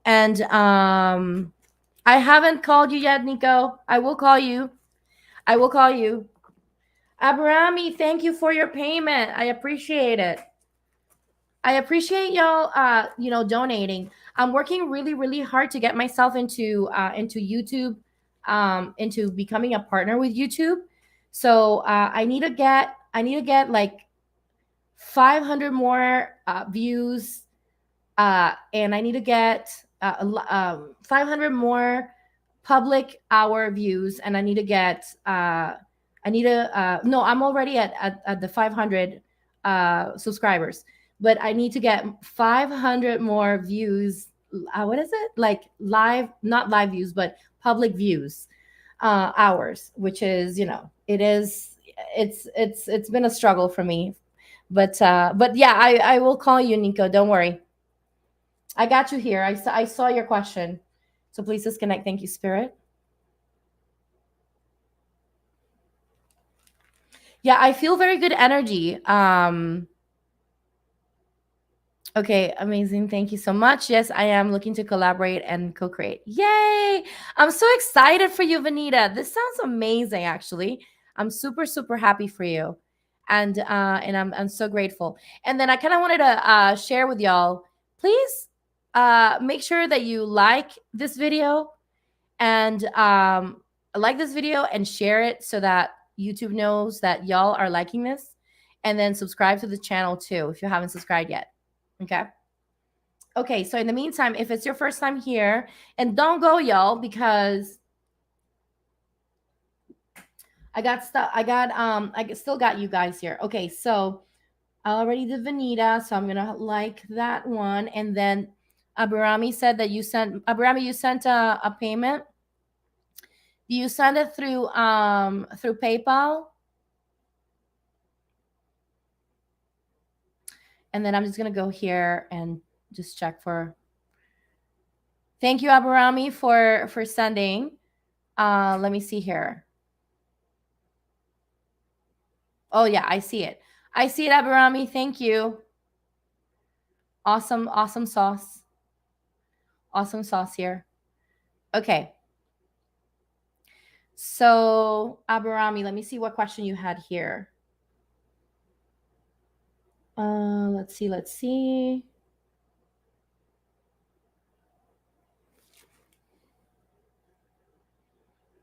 And I haven't called you yet, Nico. I will call you. I will call you. Abrami, thank you for your payment. I appreciate it. I appreciate y'all donating. I'm working really really hard to get myself into YouTube, into becoming a partner with YouTube. So I need to get like 500 more views, and I need to get 500 more public hour views, and I need to get I need to no, I'm already at the 500 subscribers, but I need to get 500 more views. What is it, like live, not live views, but public views, hours, which is, it's been a struggle for me. But yeah, I will call you, Nico, don't worry. I got you here. I saw your question. So please disconnect. Thank you, Spirit. Yeah, I feel very good energy. Okay, amazing. Thank you so much. Yes, I am looking to collaborate and co-create. Yay! I'm so excited for you, Vanita. This sounds amazing, actually. I'm super, super happy for you. And I'm so grateful. And then I kind of wanted to share with y'all, please make sure that you like this video and share it so that YouTube knows that y'all are liking this. And then subscribe to the channel too if you haven't subscribed yet. Okay. Okay. So in the meantime, if it's your first time here, and don't go, y'all, because I got stuff. I still got you guys here. Okay. So I already did Vanita, so I'm gonna like that one. And then Abirami said that you sent a payment. Do you send it through PayPal? And then I'm just gonna go here and just check for. Thank you, Aburami, for sending. Let me see here. Oh yeah, I see it. I see it, Aburami. Thank you. Awesome, awesome sauce. Awesome sauce here. Okay. So Aburami, let me see what question you had here. Let's see. Let's see.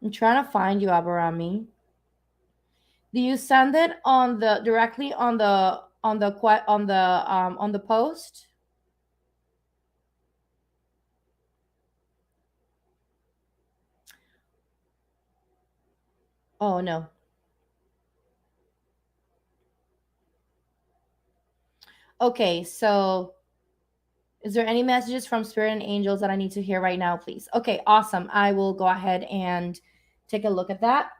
I'm trying to find you, Aburami. Do you send it on the directly on the post? Oh no. Okay, so is there any messages from spirit and angels that I need to hear right now, please? Okay, awesome. I will go ahead and take a look at that.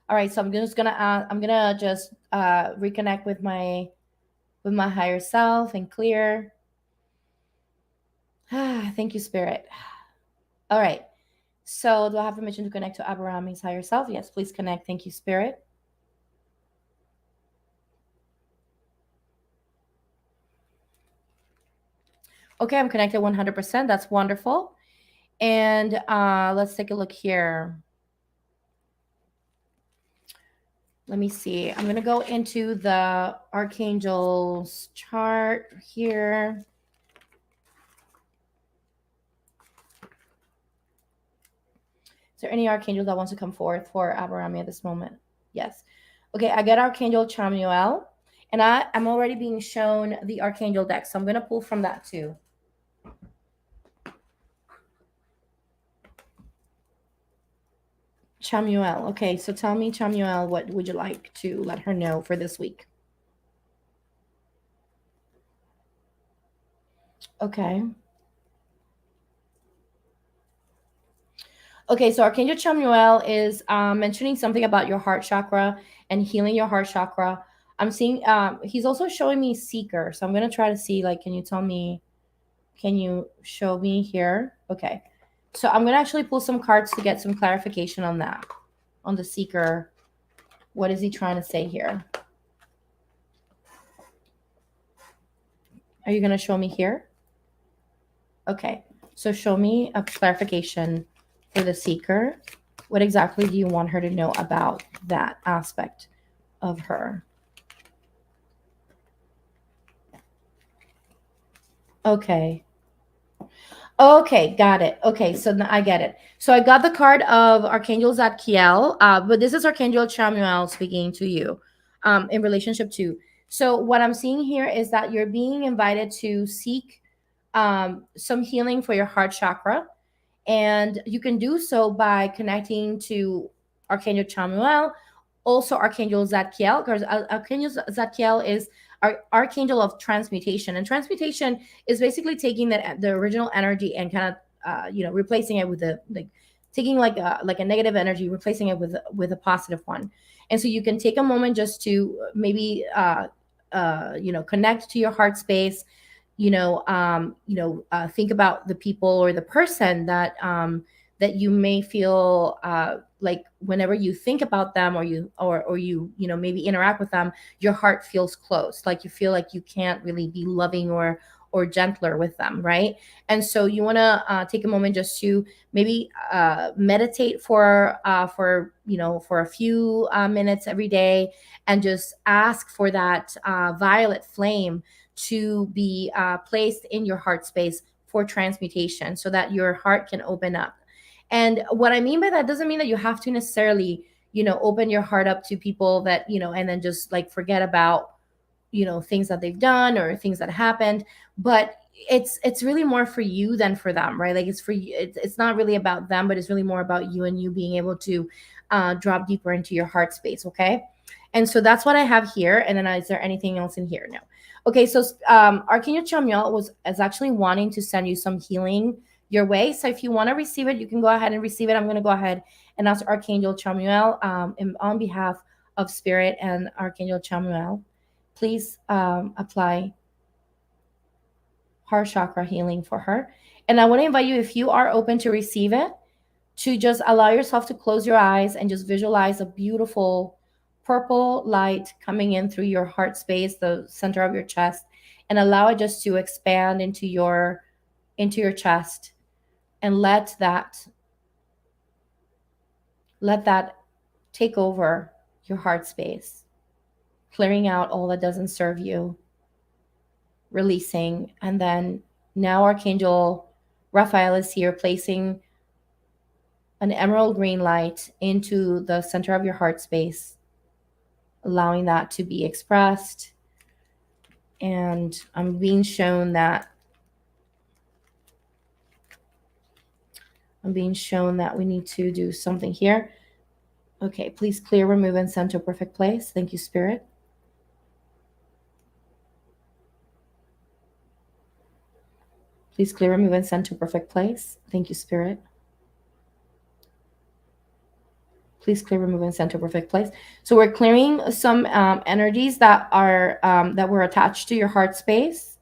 All right, so I'm gonna just reconnect with my higher self and clear. Thank you, spirit. All right. So do I have permission to connect to Abrahami's higher self? Yes, please connect. Thank you, spirit. Okay, I'm connected 100%. That's wonderful. And let's take a look here. Let me see. I'm going to go into the Archangels chart here. Is there any Archangel that wants to come forth for Abrahami at this moment? Yes. Okay, I get Archangel Chamuel. And I'm already being shown the Archangel deck. So I'm going to pull from that too. Chamuel. Okay, so tell me, Chamuel, what would you like to let her know for this week? Okay. Okay, so Archangel Chamuel is mentioning something about your heart chakra and healing your heart chakra. I'm seeing he's also showing me seeker. So I'm gonna try to see, like, can you show me here? Okay. So I'm gonna actually pull some cards to get some clarification on that. On the seeker. What is he trying to say here? Are you gonna show me here? Okay. So show me a clarification for the seeker. What exactly do you want her to know about that aspect of her? Okay. Okay, got it. Okay, so now I get it. So I got the card of Archangel Zadkiel, but this is Archangel Chamuel speaking to you in relationship to. So what I'm seeing here is that you're being invited to seek some healing for your heart chakra. And you can do so by connecting to Archangel Chamuel, also Archangel Zadkiel, because Archangel Zadkiel is our archangel of transmutation. And transmutation is basically taking the original energy and kind of replacing it with taking like a negative energy, replacing it with a positive one. And so you can take a moment just to maybe connect to your heart space, think about the people or the person that you may feel like whenever you think about them, or maybe interact with them, your heart feels closed, like you feel like you can't really be loving or gentler with them, right? And so you want to take a moment just to maybe meditate for a few minutes every day, and just ask for that violet flame to be placed in your heart space for transmutation, so that your heart can open up. And what I mean by that doesn't mean that you have to necessarily, open your heart up to people that, and then just like forget about, things that they've done or things that happened. But it's really more for you than for them, right? Like it's for you. It's not really about them, but it's really more about you, and you being able to drop deeper into your heart space. Okay. And so that's what I have here. And then is there anything else in here? No. Okay, so Archangel Chamuel is actually wanting to send you some healing your way. So if you want to receive it, you can go ahead and receive it. I'm going to go ahead and ask Archangel Chamuel on behalf of Spirit and Archangel Chamuel. Please apply heart chakra healing for her. And I want to invite you, if you are open to receive it, to just allow yourself to close your eyes and just visualize a beautiful purple light coming in through your heart space, the center of your chest, and allow it just to expand into your chest, and let that take over your heart space, clearing out all that doesn't serve you, releasing. And then now Archangel Raphael is here, placing an emerald green light into the center of your heart space, allowing that to be expressed. And I'm being shown that we need to do something here. Okay, please clear, remove, and send to a perfect place. Thank you, Spirit. Please clear, remove, and send to perfect place. Thank you, Spirit. Please clear, remove, and send to perfect place. So we're clearing some energies that are that were attached to your heart space,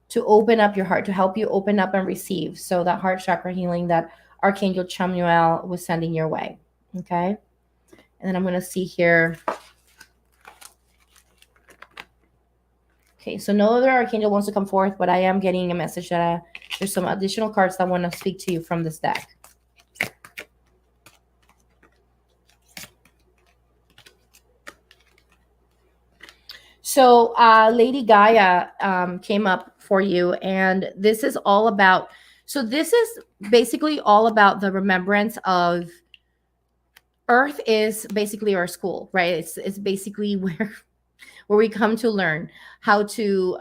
to open up your heart, to help you open up and receive. So that heart chakra healing that Archangel Chamuel was sending your way. Okay. And then I'm going to see here. Okay, so no other archangel wants to come forth, but I am getting a message that there's some additional cards that want to speak to you from this deck. So Lady Gaia came up for you, and this is all about. So this is basically all about the remembrance of Earth is basically our school, right? It's basically where we come to learn how to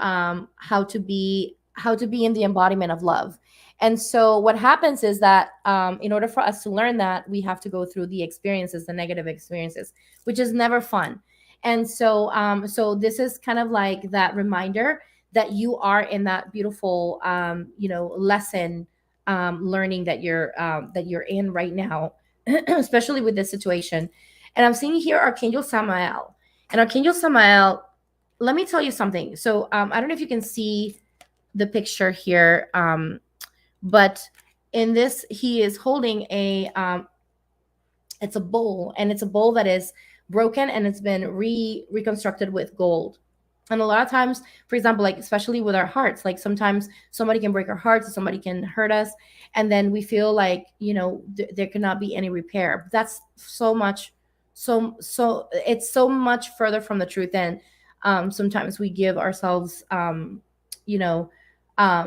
be in the embodiment of love. And so what happens is that in order for us to learn that, we have to go through the experiences, the negative experiences, which is never fun. And so so this is kind of like that reminder that you are in that beautiful lesson learning that you're in right now, especially with this situation. And I'm seeing here Archangel Samael. And Archangel Samael, let me tell you something. So I don't know if you can see the picture here, but in this, he is holding it's a bowl, and it's a bowl that is broken, and it's been reconstructed with gold. And a lot of times, for example, like especially with our hearts, like sometimes somebody can break our hearts, somebody can hurt us, and then we feel like there cannot be any repair. That's so much, so it's so much further from the truth. And sometimes we give ourselves you know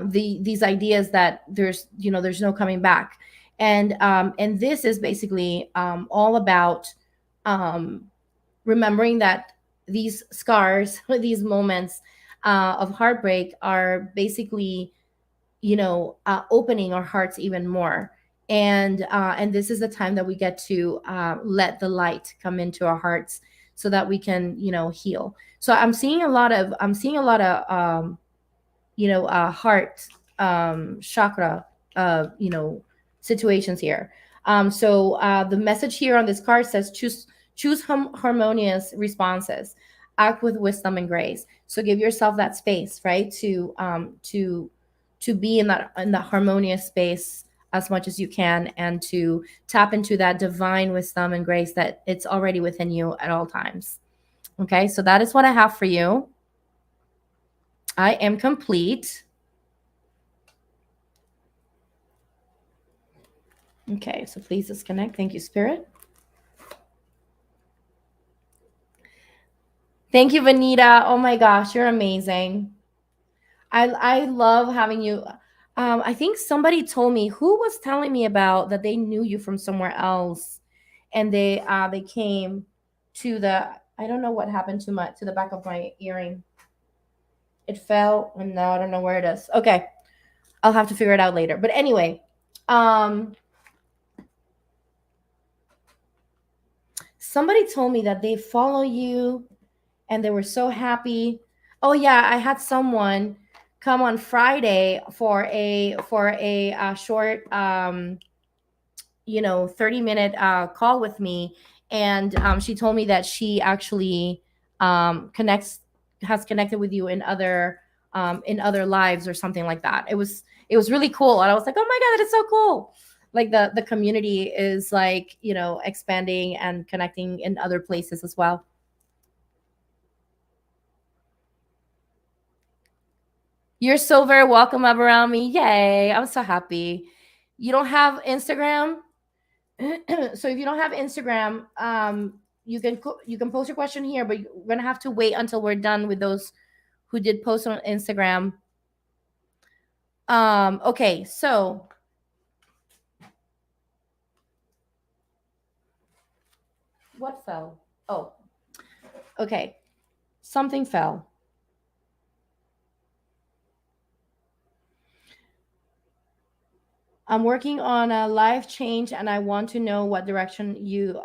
these ideas that there's no coming back. And this is basically all about um remembering that these scars, these moments of heartbreak are basically, opening our hearts even more. And this is the time that we get to let the light come into our hearts so that we can, heal. So I'm seeing a lot of heart chakra, situations here. So the message here on this card says choose harmonious responses, act with wisdom and grace. So give yourself that space, right, to be in that harmonious space as much as you can, and to tap into that divine wisdom and grace that it's already within you at all times. Okay, so that is what I have for you. I am complete. Okay, so please disconnect. Thank you, Spirit. Thank you, Vanita. Oh my gosh, you're amazing. I love having you. I think somebody told me, who was telling me about that they knew you from somewhere else, and they came to the, I don't know what happened to the back of my earring. It fell, and now I don't know where it is. Okay, I'll have to figure it out later. But anyway, um, somebody told me that they follow you and they were so happy. Oh yeah, I had someone come on Friday for a short 30-minute call with me, and she told me that she actually connects has connected with you in other lives or something like that. It was really cool, and I was like, oh my god, that is so cool. Like the community is like expanding and connecting in other places as well. You're so very welcome up around me. Yay. I'm so happy. You don't have Instagram? So if you don't have Instagram, you can post your question here, but you're gonna have to wait until we're done with those who did post on Instagram. Okay, so what fell? Oh, okay. Something fell. I'm working on a life change, and I want to know what direction you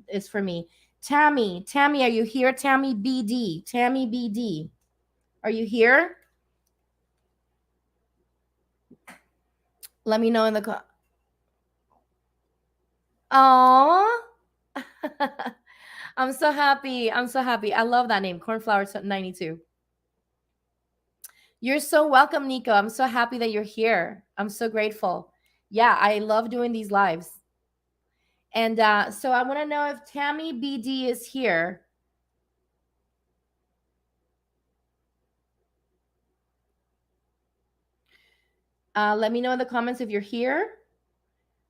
is for me. Tammy, are you here? Tammy BD, are you here? Let me know in the Oh, I'm so happy. I'm so happy. I love that name, Cornflower 92. You're so welcome, Nico. I'm so happy that you're here. I'm so grateful. Yeah, I love doing these lives. And so I want to know if Tammy BD is here. Let me know in the comments if you're here.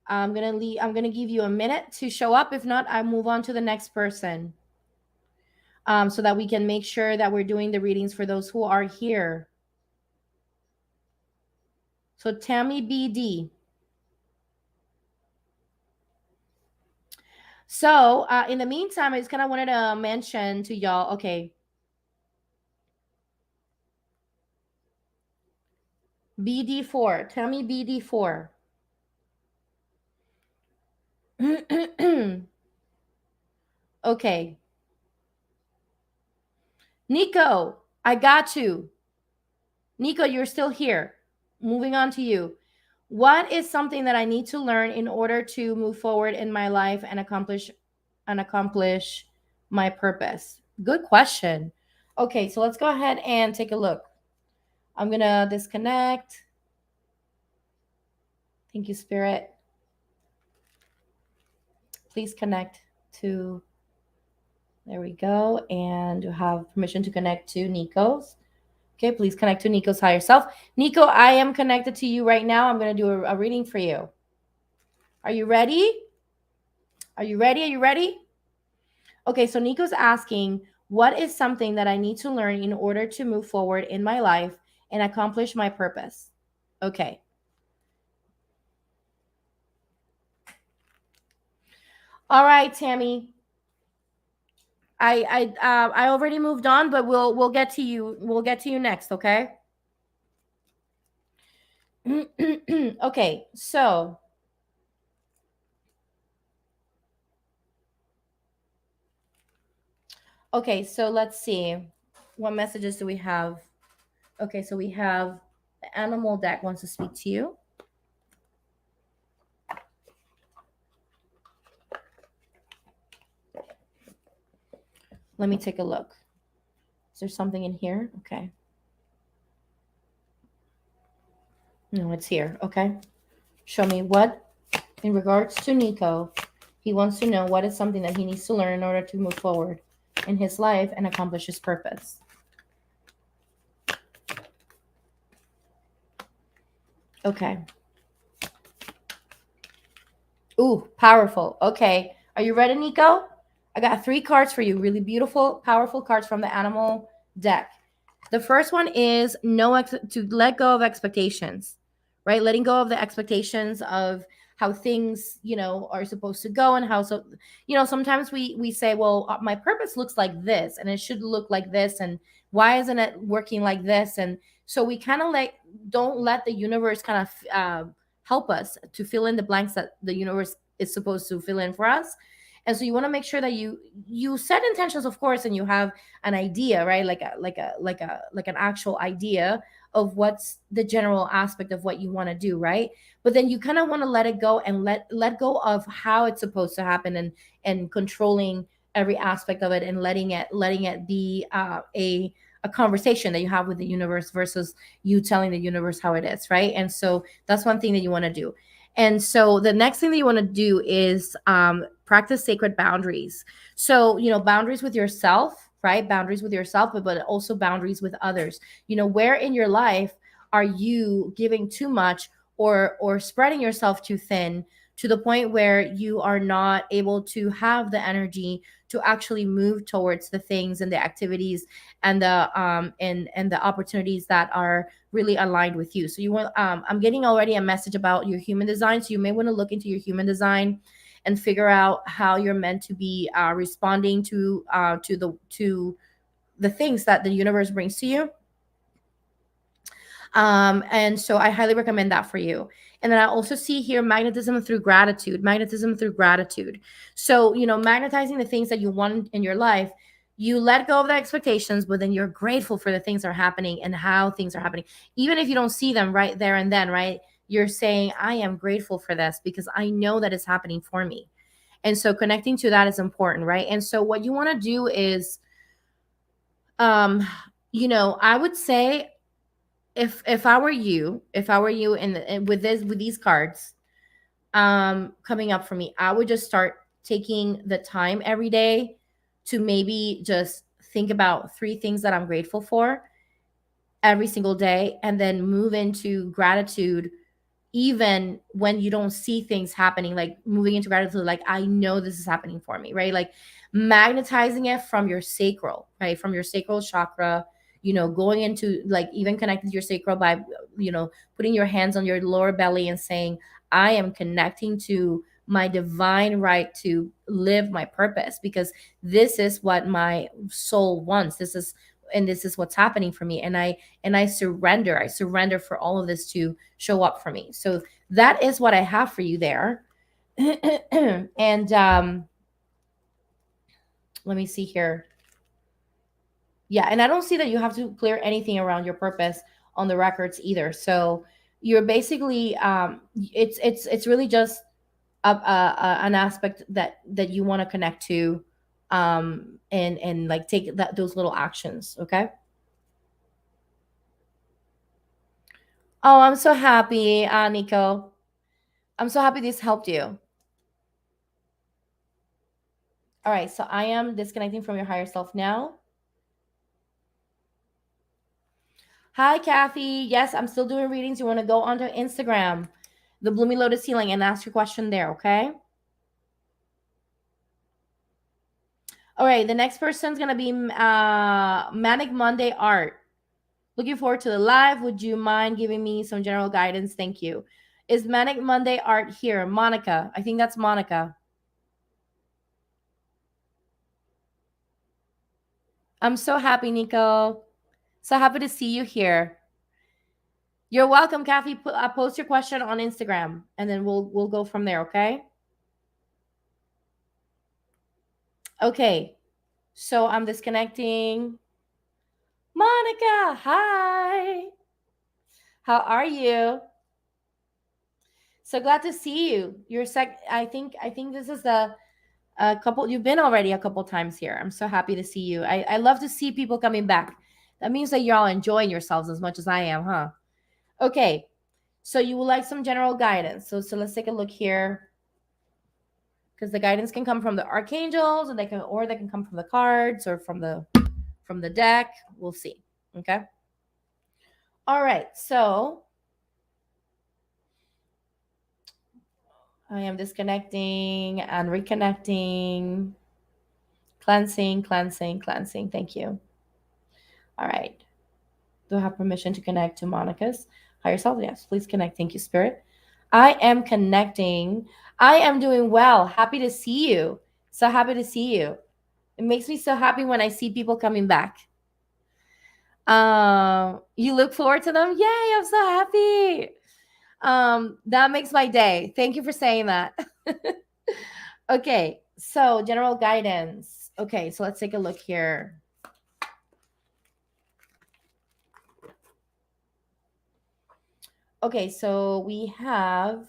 I'm gonna give you a minute to show up. If not, I move on to the next person. So that we can make sure that we're doing the readings for those who are here. So Tammy BD. So in the meantime, I just kind of wanted to mention to y'all, okay, BD4, Tammy BD4. Okay. Nico, I got you. Nico, you're still here. Moving on to you. What is something that I need to learn in order to move forward in my life and accomplish my purpose? Good question. Okay, so let's go ahead and take a look. I'm going to disconnect. Thank you, Spirit. Please connect to, there we go. And you have permission to connect to Nico's. Okay, please connect to Nico's higher self. Nico, I am connected to you right now. I'm going to do a reading for you. Are you ready? Are you ready? Are you ready? Okay, so Nico's asking, what is something that I need to learn in order to move forward in my life and accomplish my purpose? Okay. All right, Tammy. I already moved on, but we'll get to you. We'll get to you next, okay? Okay, so let's see. What messages do we have? Okay, so we have the animal deck wants to speak to you. Let me take a look. Is there something in here? Okay. No, it's here. Okay. Show me what, in regards to Nico, he wants to know what is something that he needs to learn in order to move forward in his life and accomplish his purpose. Okay. Ooh, powerful. Okay. Are you ready, Nico? I got 3 cards for you. Really beautiful, powerful cards from the animal deck. The first one is to let go of expectations, right? Letting go of the expectations of how things, are supposed to go, and how, so, sometimes we say, well, my purpose looks like this and it should look like this, and why isn't it working like this? And so we kind of don't let the universe kind of help us to fill in the blanks that the universe is supposed to fill in for us. And so you want to make sure that you set intentions, of course, and you have an idea, right? Like an actual idea of what's the general aspect of what you want to do, right? But then you kind of want to let it go and let go of how it's supposed to happen, and controlling every aspect of it, and letting it be a conversation that you have with the universe versus you telling the universe how it is, right? And so that's one thing that you want to do. And so the next thing that you want to do is practice sacred boundaries. So, boundaries with yourself, right? Boundaries with yourself, but also boundaries with others. Where in your life are you giving too much, or spreading yourself too thin, to the point where you are not able to have the energy to actually move towards the things and the activities and the opportunities that are really aligned with you. So you want I'm getting already a message about your human design, so you may want to look into your human design and figure out how you're meant to be responding to the things that the universe brings to you. And so I highly recommend that for you. And then I also see here magnetism through gratitude. So, magnetizing the things that you want in your life, you let go of the expectations, but then you're grateful for the things that are happening and how things are happening. Even if you don't see them right there and then, right? you're saying, I am grateful for this because I know that it's happening for me. And so connecting to that is important, right? And so what you want to do is, um, I would say, if I were you, with these cards coming up for me, I would just start taking the time every day to maybe just think about three things that I'm grateful for every single day, and then move into gratitude even when you don't see things happening, like moving into gratitude, like I know this is happening for me, right? Like magnetizing it from your sacral, right? From your sacral chakra, going into, like, even connecting to your sacral by, putting your hands on your lower belly and saying, I am connecting to my divine right to live my purpose, because this is what my soul wants. This is what's happening for me, and I surrender for all of this to show up for me. So that is what I have for you there. And let me see here. Yeah, and I don't see that you have to clear anything around your purpose on the records either. So you're basically, it's really just an aspect that you want to connect to, and like take those little actions. Okay. Oh, I'm so happy, Nico. I'm so happy this helped you. All right, so I am disconnecting from your higher self now. Hi, Kathy. Yes, I'm still doing readings. You want to go onto Instagram, the Blooming Lotus Healing, and ask your question there, okay? All right, the next person's going to be Manic Monday Art. Looking forward to the live. Would you mind giving me some general guidance? Thank you. Is Manic Monday Art here? Monica. I think that's Monica. I'm so happy, Nico. So happy to see you here. You're welcome, Kathy. Post your question on Instagram, and then we'll go from there. Okay. Okay. So I'm disconnecting. Monica, hi. How are you? So glad to see you. I think this is the a couple. You've been already a couple times here. I'm so happy to see you. I love to see people coming back. That means that you're all enjoying yourselves as much as I am, huh? Okay. So you would like some general guidance. So let's take a look here, because the guidance can come from the archangels, and they can come from the cards or from the deck. We'll see. Okay. All right. So I am disconnecting and reconnecting, cleansing, cleansing, cleansing. Thank you. All right. Do I have permission to connect to Monica's higher self? Yes, please connect. Thank you, Spirit. I am connecting. I am doing well. Happy to see you. So happy to see you. It makes me so happy when I see people coming back. You look forward to them? Yay, I'm so happy. That makes my day. Thank you for saying that. Okay, so general guidance. Okay, so let's take a look here. Okay, so we have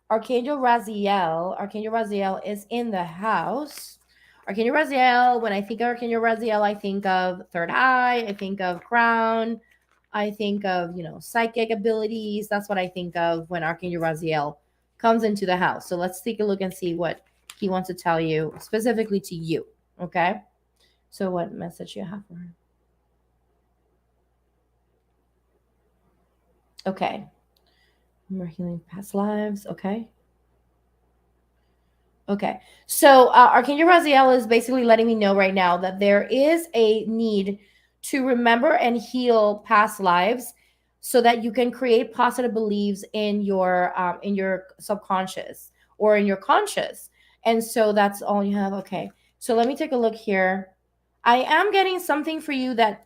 Archangel Raziel. Archangel Raziel is in the house. Archangel Raziel, when I think of Archangel Raziel, I think of third eye, I think of crown, I think of, psychic abilities. That's what I think of when Archangel Raziel comes into the house. So let's take a look and see what he wants to tell you, specifically to you. Okay. So what message you have for her? Okay. We're healing past lives. Okay. Okay. So Archangel Raziel is basically letting me know right now that there is a need to remember and heal past lives, so that you can create positive beliefs in your subconscious or in your conscious. And so that's all you have. Okay. So let me take a look here. I am getting something for you that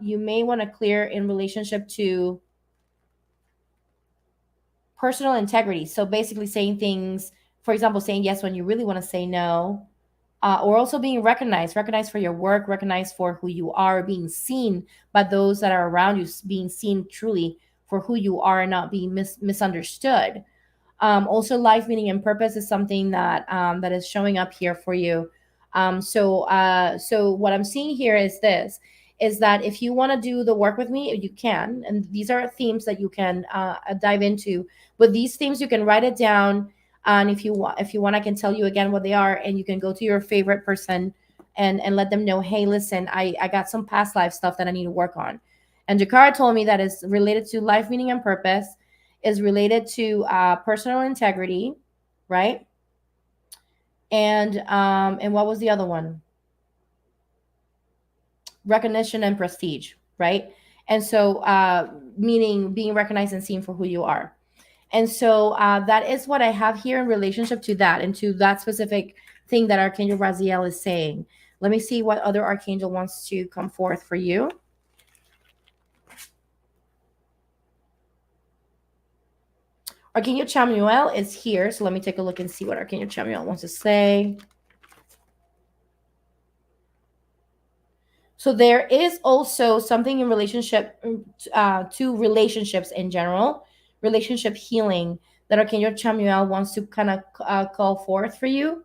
you may want to clear in relationship to personal integrity. So basically saying things, for example, saying yes when you really want to say no, or also being recognized for your work, recognized for who you are, being seen by those that are around you, being seen truly for who you are and not be misunderstood. Also, life meaning and purpose is something that that is showing up here for you. So what I'm seeing here is this: is that if you want to do the work with me, you can, and these are themes that you can dive into. But these themes you can write it down, and if you want, I can tell you again what they are, and you can go to your favorite person and let them know, hey, listen, I got some past life stuff that I need to work on. And Jikara told me that is related to life meaning and purpose, is related to personal integrity, right? And what was the other one? Recognition and prestige, right? And so meaning being recognized and seen for who you are. And so that is what I have here in relationship to that and to that specific thing that Archangel Raziel is saying. Let me see what other archangel wants to come forth for you. Archangel Chamuel is here, so let me take a look and see what Archangel Chamuel wants to say. So there is also something in relationship to relationships in general, relationship healing that Archangel Chamuel wants to kind of call forth for you,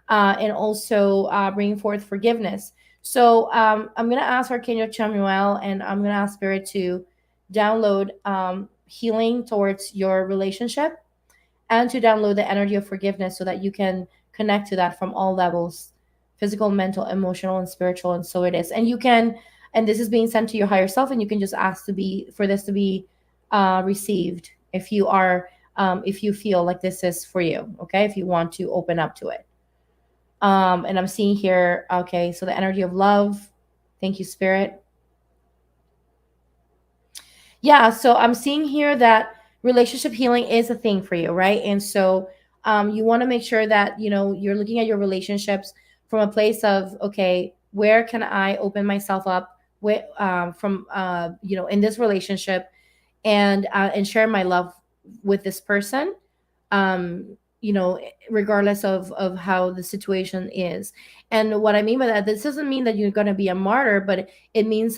and also bring forth forgiveness. So I'm going to ask Archangel Chamuel and I'm going to ask Spirit to download healing towards your relationship and to download the energy of forgiveness so that you can connect to that from all levels: physical, mental, emotional, and spiritual. And so it is. And you can, and this is being sent to your higher self, and you can just ask to be, for this to be received if you are, if you feel like this is for you, okay? If you want to open up to it. And I'm seeing here, okay, so the energy of love. Thank you, Spirit. Yeah, so I'm seeing here that relationship healing is a thing for you, right? And so you want to make sure that you're looking at your relationships from a place of, okay, where can I open myself up with from in this relationship, and share my love with this person, um regardless of how the situation is. And what I mean by that, this doesn't mean that you're going to be a martyr, but it means,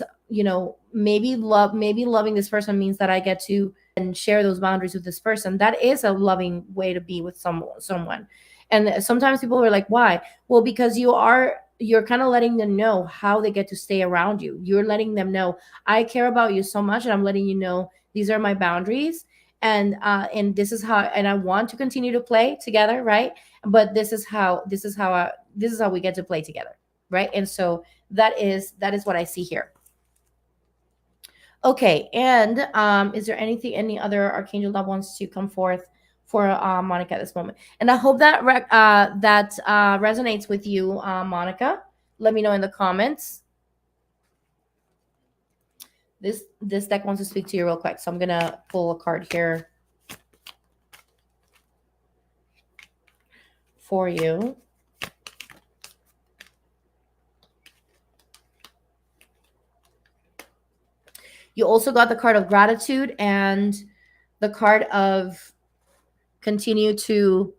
maybe loving this person means that I get to and share those boundaries with this person. That is a loving way to be with someone. And sometimes people are like, why? Well, because you're kind of letting them know how they get to stay around you. You're letting them know, I care about you so much, and I'm letting you know these are my boundaries, and this is how, and I want to continue to play together, right? But this is how we get to play together, right? And so that is what I see here. Okay, and is there any other archangel that wants to come forth for Monica at this moment? And I hope that resonates with you, Monica. Let me know in the comments. This deck wants to speak to you real quick, so I'm gonna pull a card here for you. You also got the card of gratitude and the card of continue to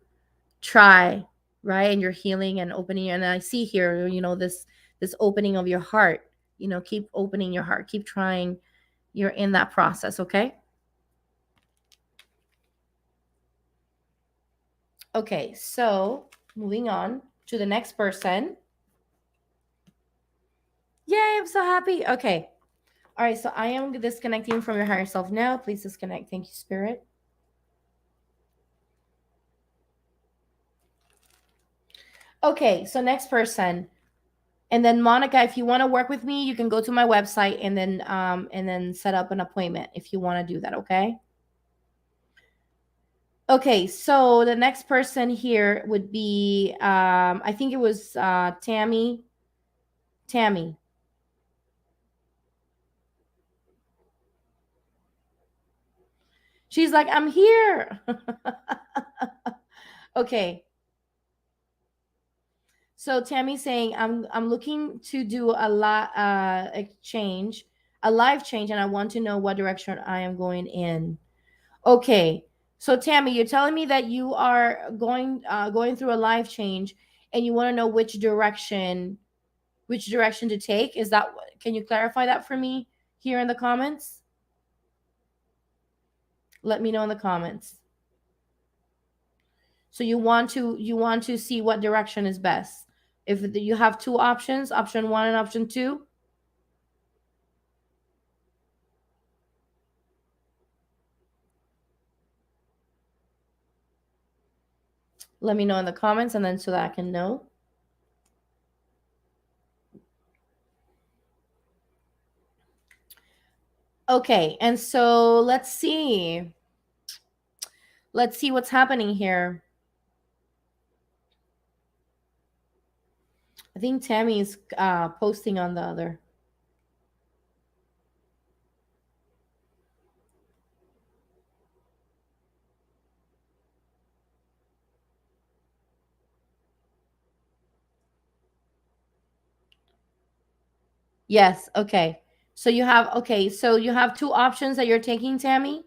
try, right? And you're healing and opening. And I see here, this opening of your heart. Keep opening your heart. Keep trying. You're in that process, okay? Okay, so moving on to the next person. Yay, I'm so happy. Okay. All right, so I am disconnecting from your higher self now. Please disconnect. Thank you, Spirit. Okay, so next person. And then Monica, if you want to work with me, you can go to my website and then set up an appointment if you want to do that, okay? Okay, so the next person here would be I think it was Tammy. Tammy. She's like, I'm here. Okay. So Tammy's saying, I'm looking to do a lot exchange, a life change, and I want to know what direction I am going in. Okay. So Tammy, you're telling me that you are going through a life change, and you want to know which direction to take. Is that, can you clarify that for me here in the comments? Let me know in the comments. So you want to see what direction is best. If you have two options, option 1 and option 2. Let me know in the comments, and then so that I can know. Okay, and so let's see. Let's see what's happening here. I think Tammy is posting on the other. Yes, okay. So you have two options that you're taking, Tammy.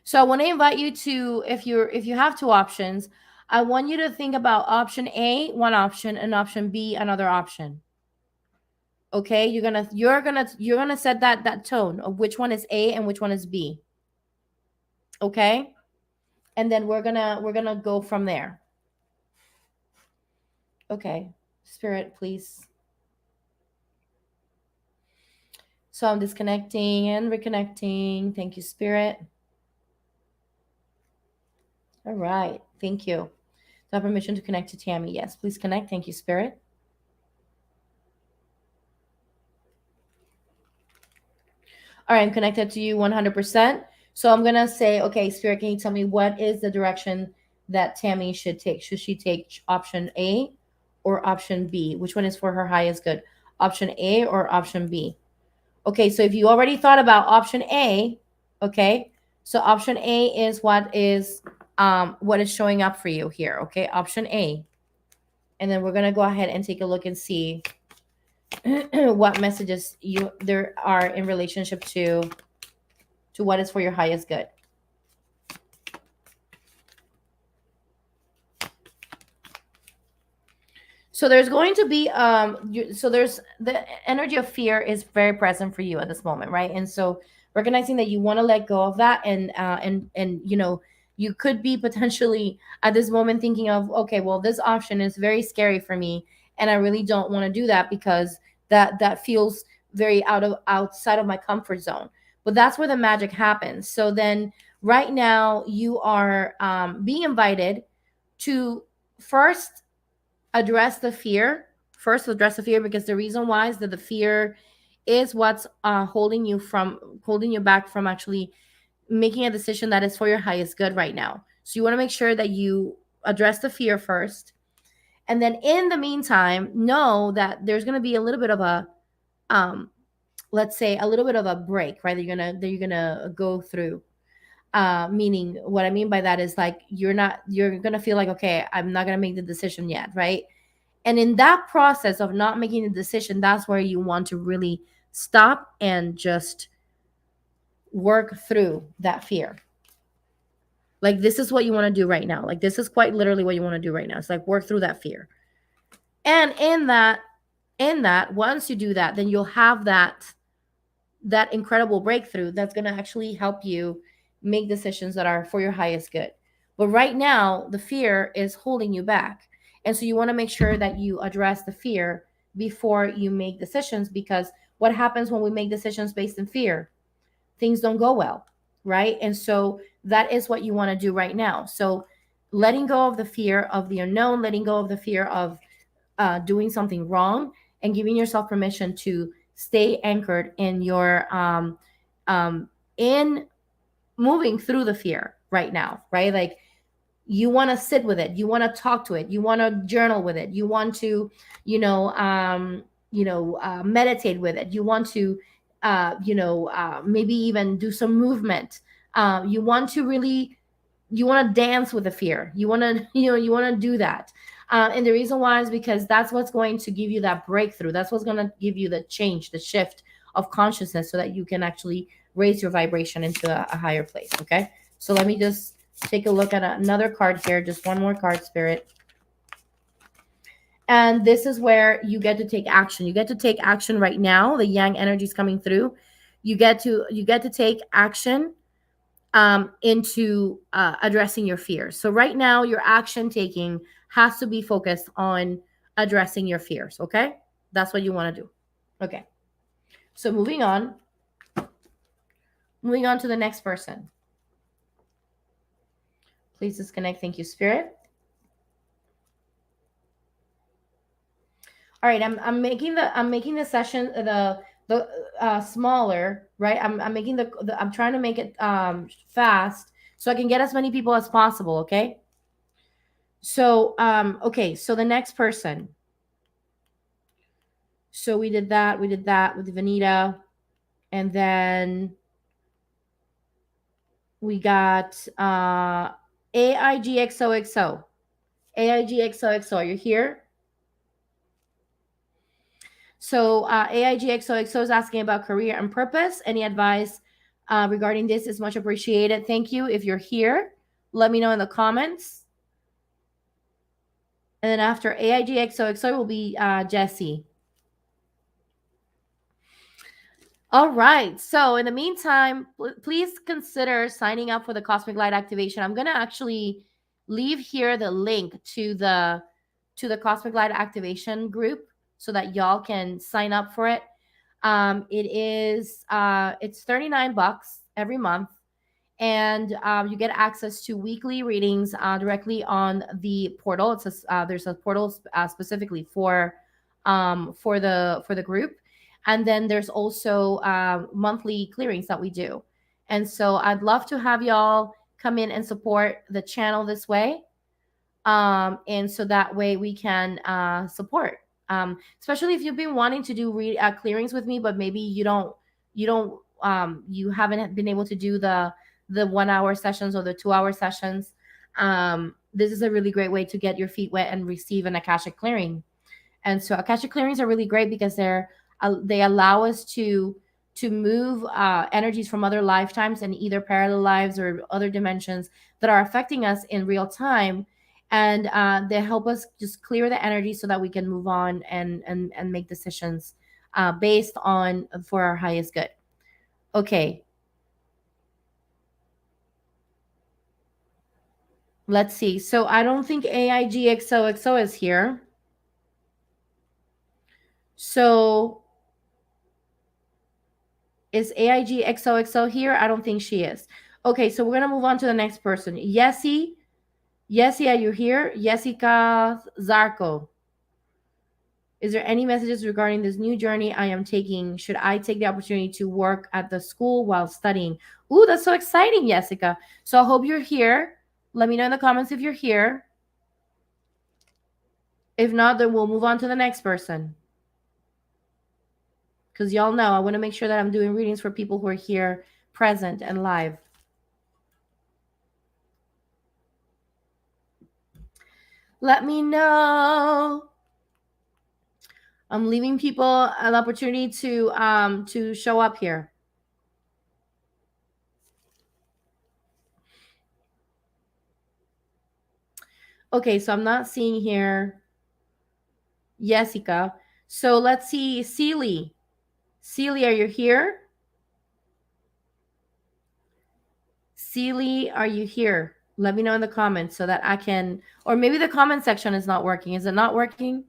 So I want to invite you to, if you have two options, I want you to think about option A, one option, and option B, another option. Okay, you're gonna set that tone of which one is A and which one is B. Okay, and then we're gonna go from there. Okay, Spirit, please. So I'm disconnecting and reconnecting. Thank you, Spirit. All right, thank you. Do I have permission to connect to Tammy? Yes, please connect. Thank you, Spirit. All right, I'm connected to you 100%. So I'm going to say, okay, Spirit, can you tell me what is the direction that Tammy should take? Should she take option A or option B? Which one is for her highest good? Option A or option B? Okay, so if you already thought about option A, okay, so option A is what is showing up for you here, okay? Option A. And then we're going to go ahead and take a look and see what messages there are in relationship to what is for your highest good. So there's going to be so there's the energy of fear is very present for you at this moment, right? And so recognizing that you want to let go of that, and you could be potentially at this moment thinking of, okay, well, this option is very scary for me, and I really don't want to do that because that feels very outside of my comfort zone. But that's where the magic happens. So then right now you are being invited to first address the fear. First address the fear, because the reason why is that the fear is what's holding you back from actually making a decision that is for your highest good right now. So you want to make sure that you address the fear first, and then in the meantime know that there's going to be a little bit of a let's say a little bit of a break, right, that you're gonna go through. Meaning, what I mean by that is, like, you're gonna feel like, okay, I'm not gonna make the decision yet, right? And in that process of not making the decision, that's where you want to really stop and just work through that fear. Like, this is what you want to do right now. Like, this is quite literally what you want to do right now. It's like, work through that fear. And in that, once you do that, then you'll have that incredible breakthrough that's going to actually help you make decisions that are for your highest good. But right now, the fear is holding you back. And so you want to make sure that you address the fear before you make decisions, because what happens when we make decisions based in fear? Things don't go well, right? And so that is what you want to do right now. So letting go of the fear of the unknown, letting go of the fear of doing something wrong, and giving yourself permission to stay anchored in your in moving through the fear right now, right? Like, you want to sit with it, you want to talk to it, you want to journal with it, you want to meditate with it, you want to maybe even do some movement. You want to dance with the fear, you want to you want to do that. And the reason why is because that's what's going to give you that breakthrough. That's what's going to give you the change, the shift of consciousness, so that you can actually raise your vibration into a higher place. Okay. So let me just take a look at another card here. Just one more card, Spirit. And this is where you get to take action. You get to take action right now. The yang energy is coming through. You get to take action into addressing your fears. So right now, your action taking has to be focused on addressing your fears. Okay, that's what you want to do. Okay, so moving on to the next person. Please disconnect. Thank you, Spirit. All right, I'm making the session the smaller, right? I'm making the I'm trying to make it fast so I can get as many people as possible. Okay. So okay, so the next person. So we did that with Vanita, and then we got AIGXOXO. AIGXOXO, are you here? So AIGXOXO is asking about career and purpose. Any advice regarding this is much appreciated. Thank you. If you're here, let me know in the comments. And then after AIGXOXO will be Jesse. All right. So in the meantime, please consider signing up for the Cosmic Light Activation. I'm going to actually leave here the link to the Cosmic Light Activation group so that y'all can sign up for it. It's $39 every month, and you get access to weekly readings directly on the portal. There's a portal specifically for the group, and then there's also monthly clearings that we do. And so I'd love to have y'all come in and support the channel this way, and so that way we can support. Especially if you've been wanting to do clearings with me, but maybe you haven't been able to do the 1 hour sessions or the 2 hour sessions. This is a really great way to get your feet wet and receive an Akashic clearing. And so Akashic clearings are really great because they allow us to move energies from other lifetimes and either parallel lives or other dimensions that are affecting us in real time, and they help us just clear the energy so that we can move on and make decisions based on for our highest good. Okay, let's see. So I don't think AIGXOXO is here. So is AIGXOXO here? I don't think she is. Okay, so we're gonna move on to the next person. Yessie, are you here? Jessica Zarko. Is there any messages regarding this new journey I am taking? Should I take the opportunity to work at the school while studying? Ooh, that's so exciting, Jessica. So I hope you're here. Let me know in the comments if you're here. If not, then we'll move on to the next person. Because y'all know I want to make sure that I'm doing readings for people who are here, present, and live. Let me know. I'm leaving people an opportunity to show up here. Okay, so I'm not seeing here Jessica. So let's see, Celie. Celie, are you here? Celie, are you here? Let me know in the comments so that I can, or maybe the comment section is not working. Is it not working?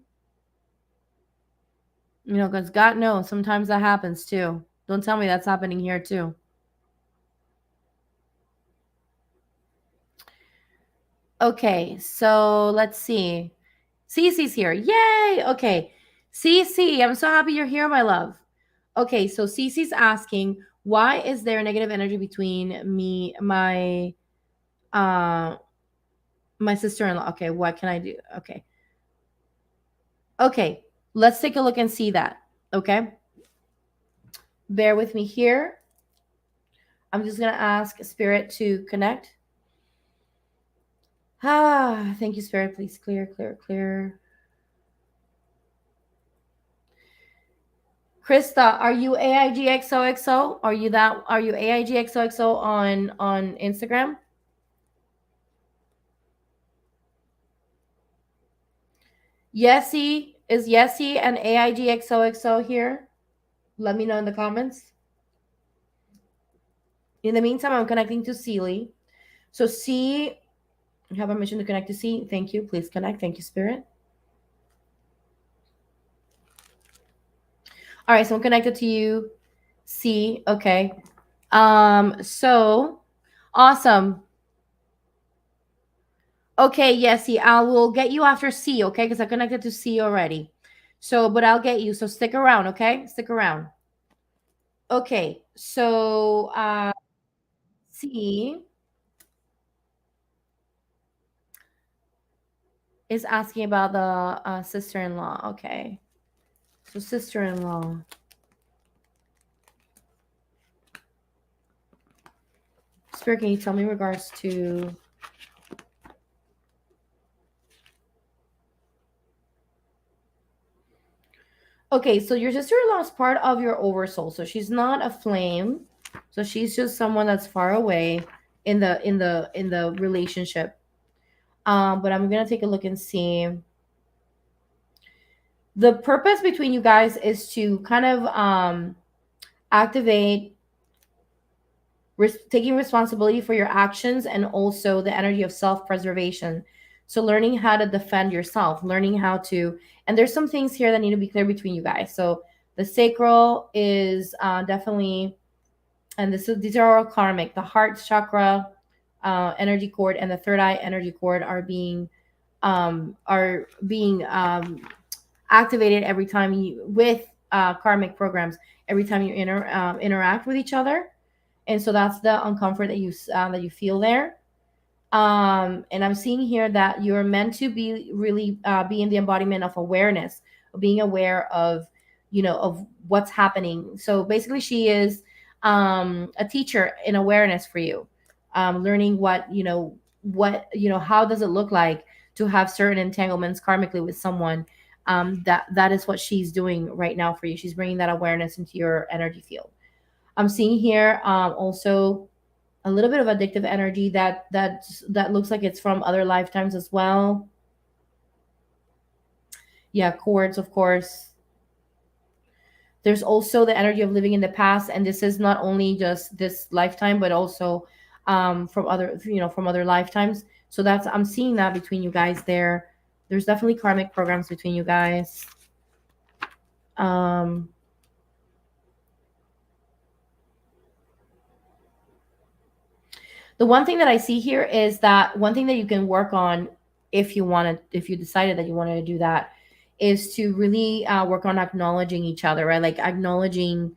You know, because God knows sometimes that happens too. Don't tell me that's happening here too. Okay, so let's see. Cece's here. Yay! Okay. Cece, I'm so happy you're here, my love. Okay, so Cece's asking, why is there negative energy between me, my sister-in-law? Okay, what can I do? Okay. Okay, let's take a look and see that. Okay. Bear with me here. I'm just going to ask Spirit to connect. Thank you, Spirit. Please clear, clear, clear. Krista, are you AIGXOXO? Are you AIGXOXO on Instagram? Yesy, is Yesy and AIGXOXO here? Let me know in the comments. In the meantime, I'm connecting to Seely. So C, have I mentioned to connect to C? Thank you. Please connect. Thank you, Spirit. All right, so I'm connected to you. C. Okay. So awesome. Okay, yes, C. I will get you after C, okay? Because I connected to C already. So, but I'll get you. So stick around, okay? Stick around. Okay, so C is asking about the sister-in-law. Okay, so sister-in-law. Spirit, can you tell me in regards to? Okay, so your sister-in-law is part of your oversoul, so she's not a flame. So she's just someone that's far away in the relationship. But I'm gonna take a look and see. The purpose between you guys is to kind of activate taking responsibility for your actions and also the energy of self-preservation. So learning how to defend yourself, learning how to, and there's some things here that need to be clear between you guys. So the sacral is definitely, and these are all karmic. The heart chakra, energy cord, and the third eye energy cord are being activated every time you with karmic programs every time you interact with each other, and so that's the uncomfort that you feel there. And I'm seeing here that you're meant to be really being the embodiment of awareness, of being aware of, of what's happening. So basically, she is a teacher in awareness for you, learning how does it look like to have certain entanglements karmically with someone. That is what she's doing right now for you. She's bringing that awareness into your energy field. I'm seeing here also a little bit of addictive energy that looks like it's from other lifetimes as well. Yeah, cords, of course. There's also the energy of living in the past, and this is not only just this lifetime, but also from other lifetimes. So that's I'm seeing that between you guys there. There's definitely karmic programs between you guys. Um, the one thing that I see here is that one thing that you can work on if you decided that you wanted to do that, is to really work on acknowledging each other, right? Like acknowledging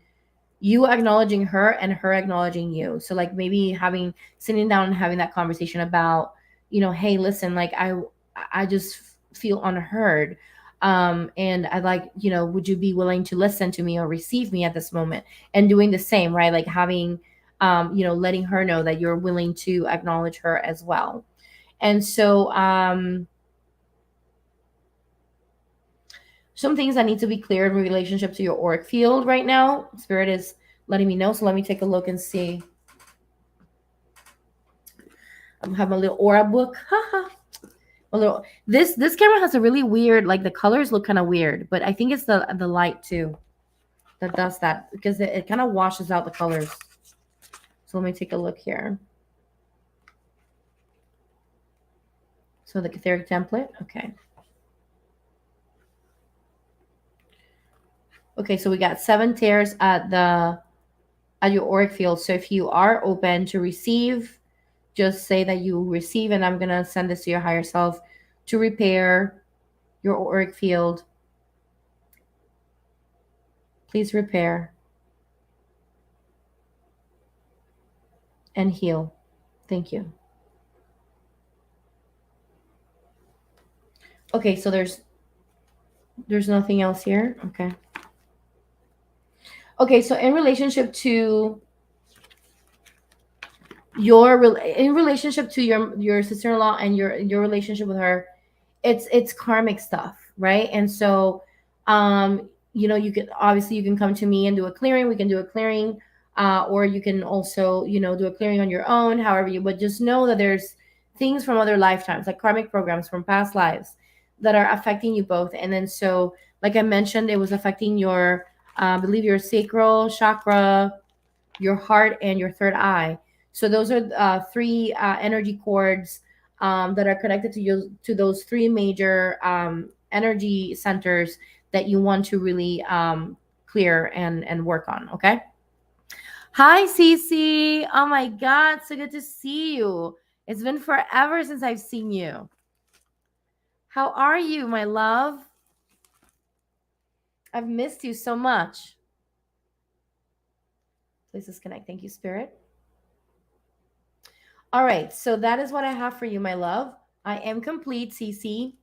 her and her acknowledging you. So like maybe sitting down and having that conversation about, hey, listen, like I just feel unheard. And I'd like, would you be willing to listen to me or receive me at this moment? And doing the same, right? Like having, letting her know that you're willing to acknowledge her as well. And so, some things that need to be clear in relationship to your auric field right now. Spirit is letting me know. So let me take a look and see. I'm having a little aura book. A little. This camera has a really weird, like the colors look kind of weird, but I think it's the light too that does that, because it kind of washes out the colors. So let me take a look here. So the etheric template. Okay. Okay, so we got 7 tears at your auric field. So if you are open to receive, just say that you receive, and I'm gonna send this to your higher self to repair your auric field. Please repair and heal. Thank you. Okay, so there's nothing else here. Okay. Okay, so in relationship to in relationship to your sister-in-law and your relationship with her, it's karmic stuff, right? And so you can come to me and do a clearing. We can do a clearing, or you can also do a clearing on your own, however you. But just know that there's things from other lifetimes, like karmic programs from past lives, that are affecting you both. And then so, like I mentioned, it was affecting your, I believe your sacral chakra, your heart, and your third eye. So those are three energy cords that are connected to you, to those three major energy centers that you want to really clear and work on. Okay. Hi, Cece. Oh my God, so good to see you. It's been forever since I've seen you. How are you, my love? I've missed you so much. Please disconnect. Thank you, Spirit. All right, so that is what I have for you, my love. I am complete, Cece.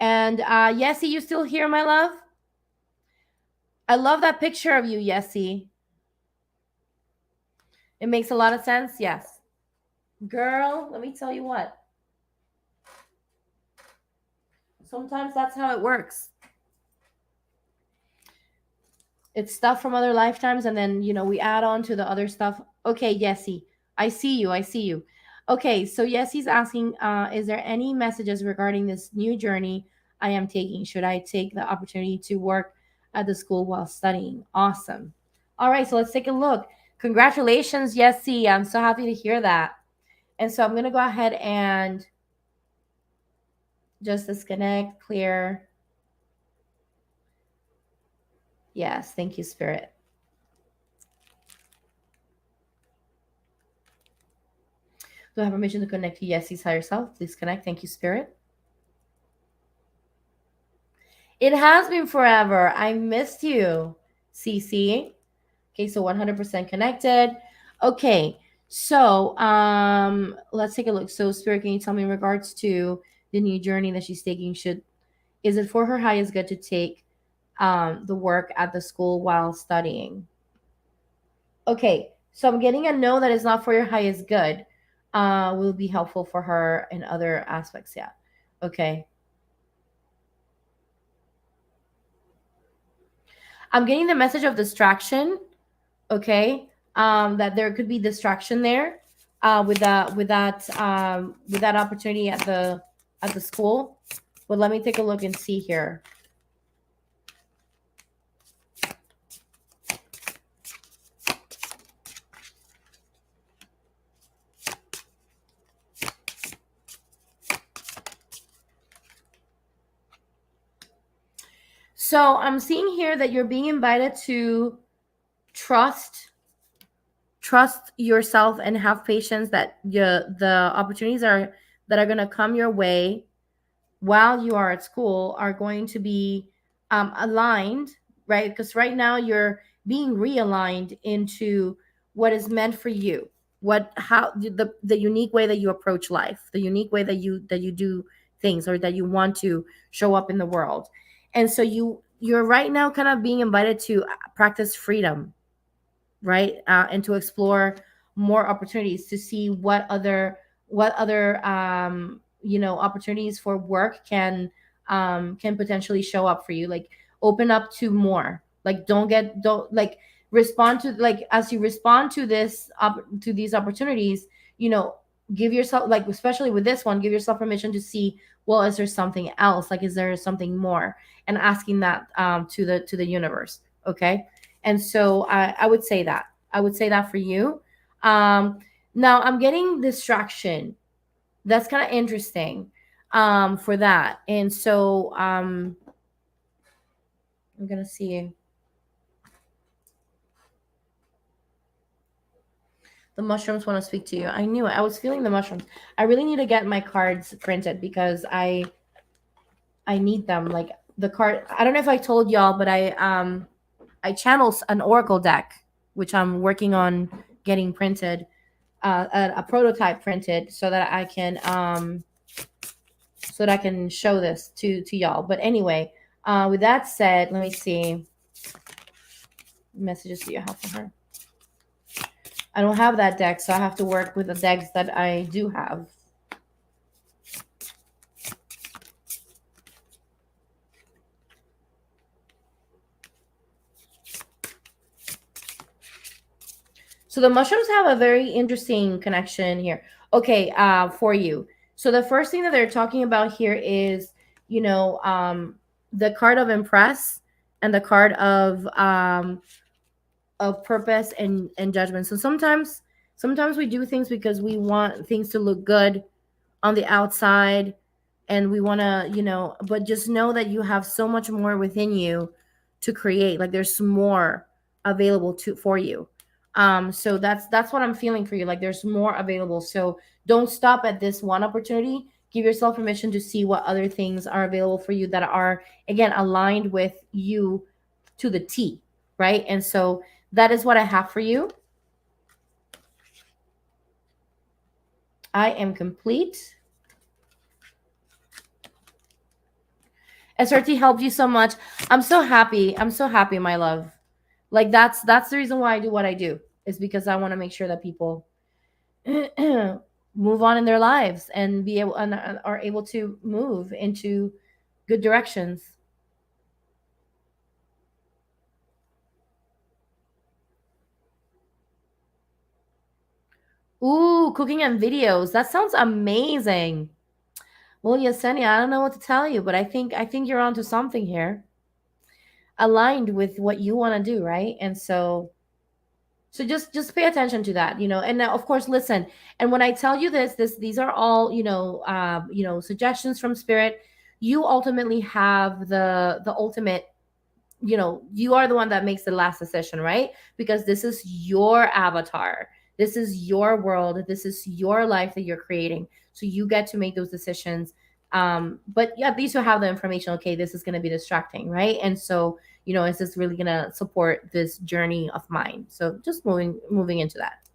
And Yessie, you still here, my love? I love that picture of you, Yessie. It makes a lot of sense. Yes. Girl, let me tell you what. Sometimes that's how it works. It's stuff from other lifetimes, and then we add on to the other stuff. Okay, Yessie, I see you. I see you. Okay, so Yessie's asking, is there any messages regarding this new journey I am taking? Should I take the opportunity to work at the school while studying? Awesome. All right, so let's take a look. Congratulations, Yessie. I'm so happy to hear that. And so I'm going to go ahead and just disconnect, clear. Yes, thank you, Spirit. Do I have permission to connect to Yessie's higher self? Please connect. Thank you, Spirit. It has been forever. I missed you, Cece. Okay, so 100% connected. Okay, so let's take a look. So, Spirit, can you tell me in regards to the new journey that she's taking? Is it for her highest good to take the work at the school while studying? Okay, so I'm getting a no that is not for your highest good. Will be helpful for her in other aspects. Yeah. Okay. I'm getting the message of distraction. Okay. That there could be distraction there with that opportunity at the school. But let me take a look and see here. So I'm seeing here that you're being invited to trust yourself and have patience that the opportunities that are going to come your way while you are at school are going to be aligned, right? Because right now you're being realigned into what is meant for you, how the unique way that you approach life, the unique way that you do things, or that you want to show up in the world. And so you're right now kind of being invited to practice freedom, right? And to explore more opportunities, to see what other opportunities for work can potentially show up for you. Like, open up to more. Like, don't like respond to, like, as you respond to to these opportunities, give yourself, like, especially with this one, give yourself permission to see, well, is there something else? Like, is there something more? And asking that to the universe. Okay. And so I would say that. I would say that for you. Now I'm getting distraction. That's kind of interesting for that. And so I'm going to see. The mushrooms want to speak to you. I knew it. I was feeling the mushrooms. I really need to get my cards printed because I need them. Like, the card, I don't know if I told y'all, but I channeled an oracle deck, which I'm working on getting printed, a prototype printed, so that I can show this to y'all. But anyway, with that said, let me see messages that you have for her. I don't have that deck, so I have to work with the decks that I do have. So the mushrooms have a very interesting connection here. Okay, for you. So the first thing that they're talking about here is you know, the card of impress and the card of purpose and judgment. So sometimes we do things because we want things to look good on the outside, and we want to, but just know that you have so much more within you to create. Like there's more available to for you. So that's what I'm feeling for you. Like there's more available. So don't stop at this one opportunity. Give yourself permission to see what other things are available for you that are, again, aligned with you to the T, right? And so that is what I have for you. I am complete. SRT helped you so much. I'm so happy. I'm so happy, my love. Like that's the reason why I do what I do, is because I want to make sure that people move on in their lives and be able and are able to move into good directions. Ooh, cooking and videos. That sounds amazing. Well, Yesenia, I don't know what to tell you, but I think you're onto something here, aligned with what you want to do, right? And so just pay attention to that, and now, of course, listen. And when I tell you these are all, suggestions from spirit. You ultimately have the ultimate, you are the one that makes the last decision, right? Because this is your avatar, this is your world, this is your life that you're creating. So you get to make those decisions. But yeah, at least you have the information. Okay, this is going to be distracting, right? And so, is this really going to support this journey of mine? So just moving into that.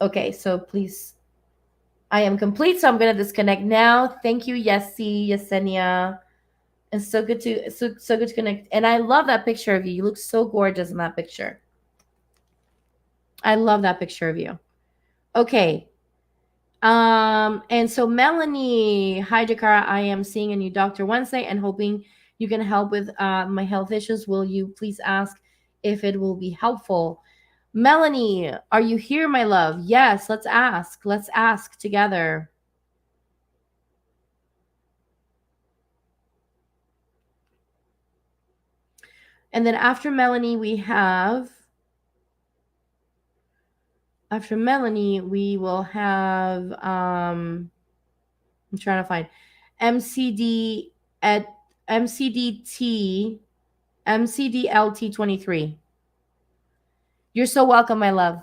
Okay, so please, I am complete, so I'm going to disconnect now. Thank you, Yessi, Yesenia. It's so good to connect. And I love that picture of you. You look so gorgeous in that picture. I love that picture of you. Okay. And so Melanie, hi Jikara, I am seeing a new doctor Wednesday and hoping you can help with my health issues. Will you please ask if it will be helpful? Melanie, are you here, my love? Yes, let's ask. Let's ask together. And then after Melanie, we will have I'm trying to find MCD at MCDT MCDLT 23. You're so welcome, my love.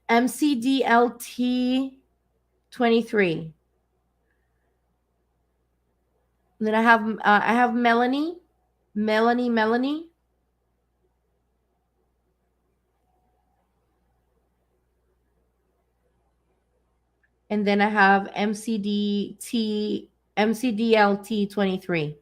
MCDLT 23. Then I have Melanie. And then I have MCDLT 23.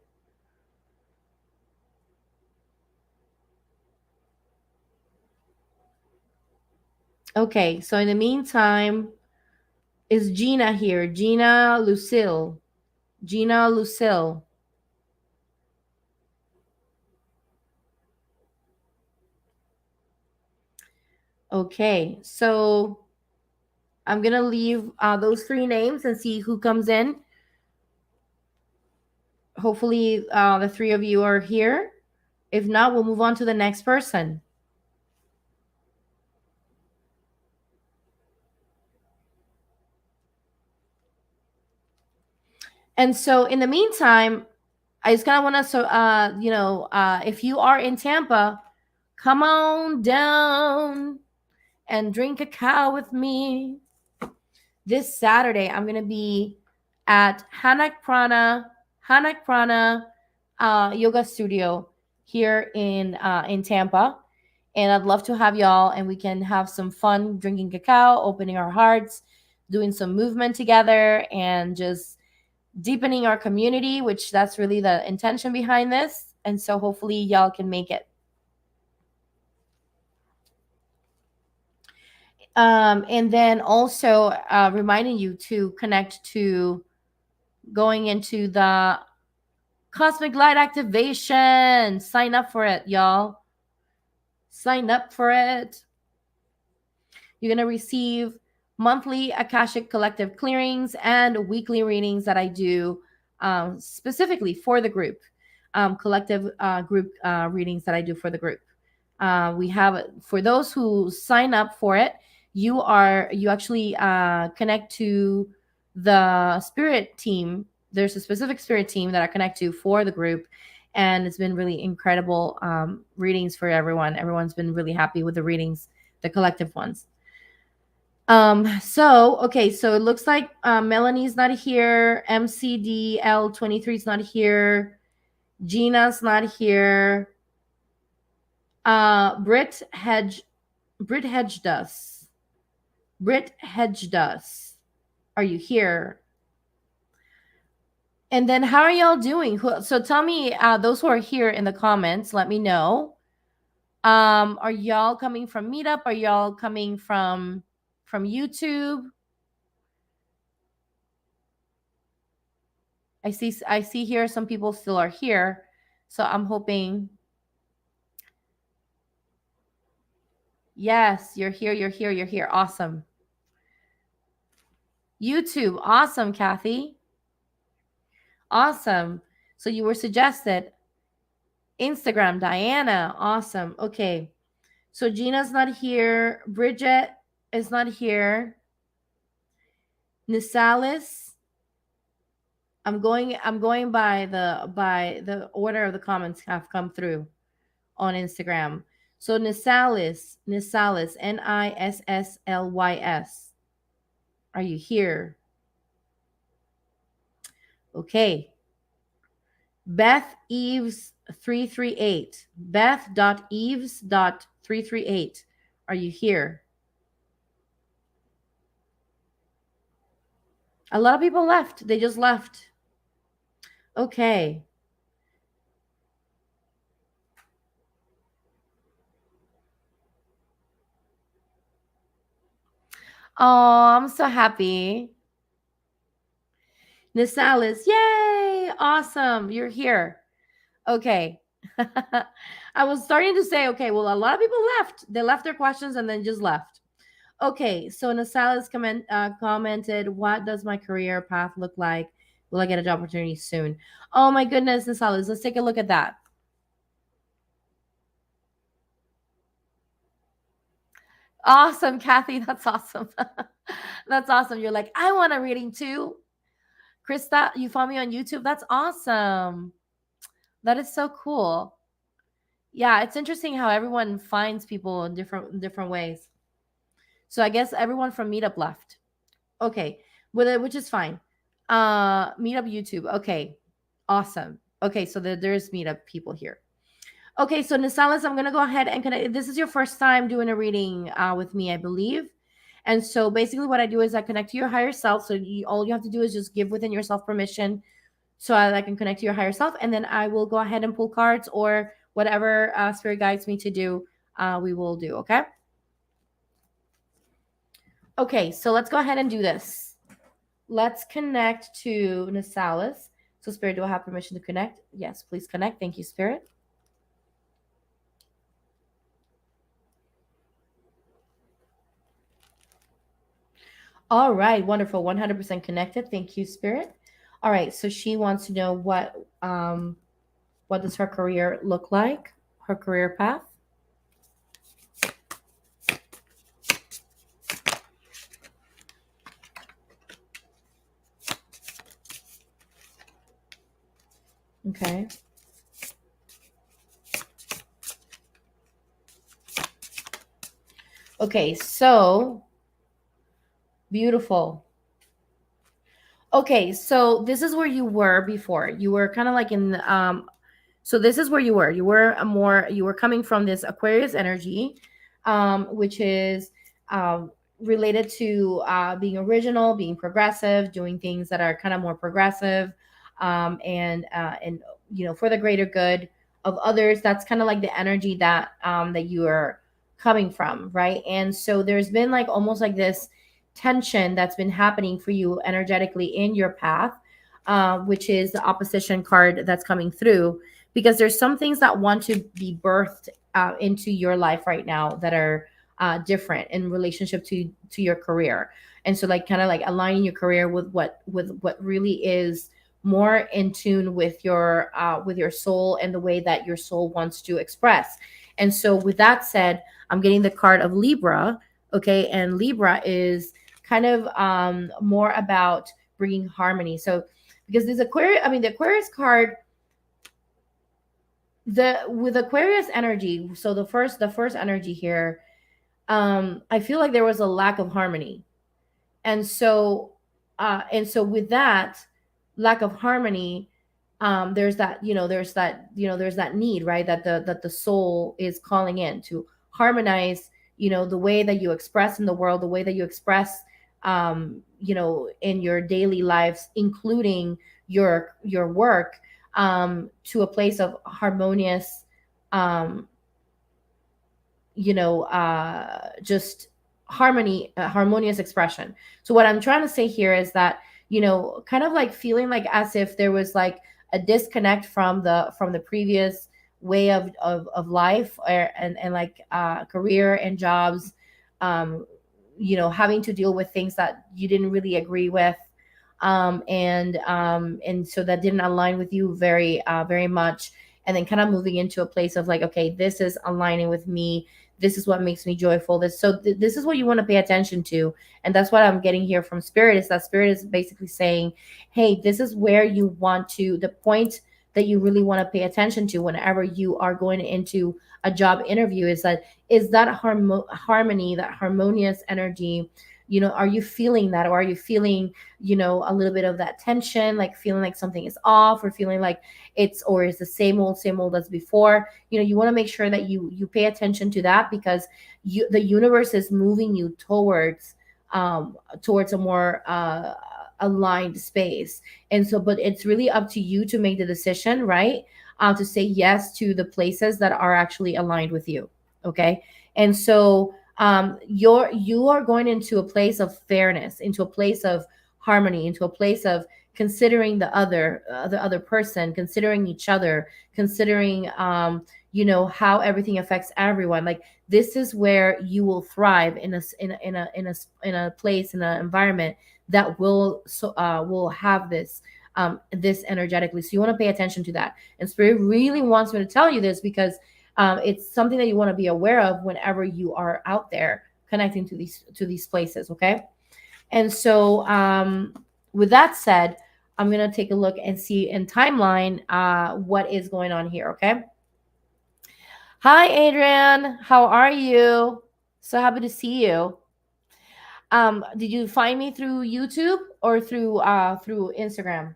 Okay, so in the meantime, is Gina here? Gina Lucille. Gina Lucille. Okay, so I'm gonna leave those three names and see who comes in. Hopefully, the three of you are here. If not, we'll move on to the next person. And so, in the meantime, I just kind of want to, if you are in Tampa, come on down and drink a cow with me. This Saturday, I'm going to be at Hanak Prana Yoga Studio here in Tampa. And I'd love to have y'all, and we can have some fun drinking cacao, opening our hearts, doing some movement together, and just deepening our community, which that's really the intention behind this. And so hopefully y'all can make it. And then also reminding you to connect to going into the cosmic light activation. Sign up for it, y'all. Sign up for it. You're going to receive monthly Akashic Collective clearings, and weekly readings that I do specifically for the group, collective group readings that I do for the group. We have, for those who sign up for it, you actually connect to the spirit team. There's a specific spirit team that I connect to for the group, and it's been really incredible readings for everyone. Everyone's been really happy with the readings, the collective ones. Okay, so it looks like Melanie's not here, MCDL23 is not here, Gina's not here, Britt Hedge does. Are you here? And then how are y'all doing? So tell me, those who are here in the comments, let me know. Are y'all coming from Meetup? Are y'all coming from YouTube? I see here some people still are here. So I'm hoping. Yes, you're here. Awesome. YouTube, awesome, Kathy. Awesome. So you were suggested. Instagram, Diana, awesome. Okay. So Gina's not here. Bridget is not here. Nisalis. I'm going by the order of the comments have come through on Instagram. So Nisalis, Nisslys. Are you here? Okay. Beth Eves 338. Beth.eves.338. Are you here? A lot of people left. They just left. Okay. Oh, I'm so happy. Nisalis, yay! Awesome. You're here. Okay. I was starting to say, okay, well, a lot of people left. They left their questions and then just left. Okay, so Nisalis commented, what does my career path look like? Will I get a job opportunity soon? Oh my goodness, Nisalis, let's take a look at that. Awesome, Kathy. That's awesome. That's awesome. You're like, I want a reading too. Krista, you found me on YouTube. That's awesome. That is so cool. Yeah, it's interesting how everyone finds people in different ways. So I guess everyone from Meetup left. Okay, which is fine. Meetup YouTube. Okay, awesome. Okay, so there's Meetup people here. Okay, so Nisalis, I'm gonna go ahead and connect. This is your first time doing a reading with me, I believe. And so basically, what I do is I connect to your higher self. So all you have to do is just give within yourself permission, so I can connect to your higher self, and then I will go ahead and pull cards or whatever spirit guides me to do. We will do. Okay. Okay, so let's go ahead and do this. Let's connect to Nisalis. So, Spirit, do I have permission to connect? Yes, please connect. Thank you, Spirit. All right, wonderful. 100% connected. Thank you, Spirit. All right, so she wants to know what does her career look like, her career path. Okay. Okay, so beautiful. Okay, so this is where you were before. You were kind of like in so this is where you were. You were coming from this Aquarius energy, which is related to being original, being progressive, doing things that are kind of more progressive, and for the greater good of others. That's kind of like the energy that that you are coming from, right? And so there's been like almost like this tension that's been happening for you energetically in your path, which is the opposition card that's coming through, because there's some things that want to be birthed into your life right now that are different in relationship to your career. And so like kind of like aligning your career with what really is more in tune with your soul and the way that your soul wants to express. And so with that said, I'm getting the card of Libra. Okay, and Libra is kind of more about bringing harmony. So because this Aquarius, I mean the Aquarius card, the with Aquarius energy, so the first energy here, I feel like there was a lack of harmony. And so with that lack of harmony, there's that, there's that need, right, that the soul is calling in to harmonize, the way that you express in the world, the way that you express, in your daily lives, including your work, to a place of harmonious, um just harmonious expression. So what I'm trying to say here is that, kind of like feeling like as if there was like a disconnect from the previous way of life, and like career and jobs, um having to deal with things that you didn't really agree with, and so that didn't align with you very much, and then kind of moving into a place of like, okay, this is aligning with me, this is what makes me joyful, this is what you want to pay attention to. And that's what I'm getting here from spirit, is that spirit is basically saying, hey, this is where you want to, the point that you really want to pay attention to whenever you are going into a job interview, is that harmony, that harmonious energy. Are you feeling that, or are you feeling, a little bit of that tension, like feeling like something is off, or feeling like it's the same old as before. You want to make sure that you pay attention to that, because the universe is moving you towards a more aligned space. And so, but it's really up to you to make the decision, right, to say yes to the places that are actually aligned with you. Okay. And so, you are going into a place of fairness, into a place of harmony, into a place of considering the other person, considering each other, considering, how everything affects everyone. Like, this is where you will thrive in a place, in an environment that will have this energetically. So you want to pay attention to that. And spirit really wants me to tell you this, because it's something that you want to be aware of whenever you are out there connecting to these places. Okay. And so, with that said, I'm gonna take a look and see in timeline what is going on here. Okay. Hi, Adrian. How are you? So happy to see you. Did you find me through YouTube, or through Instagram,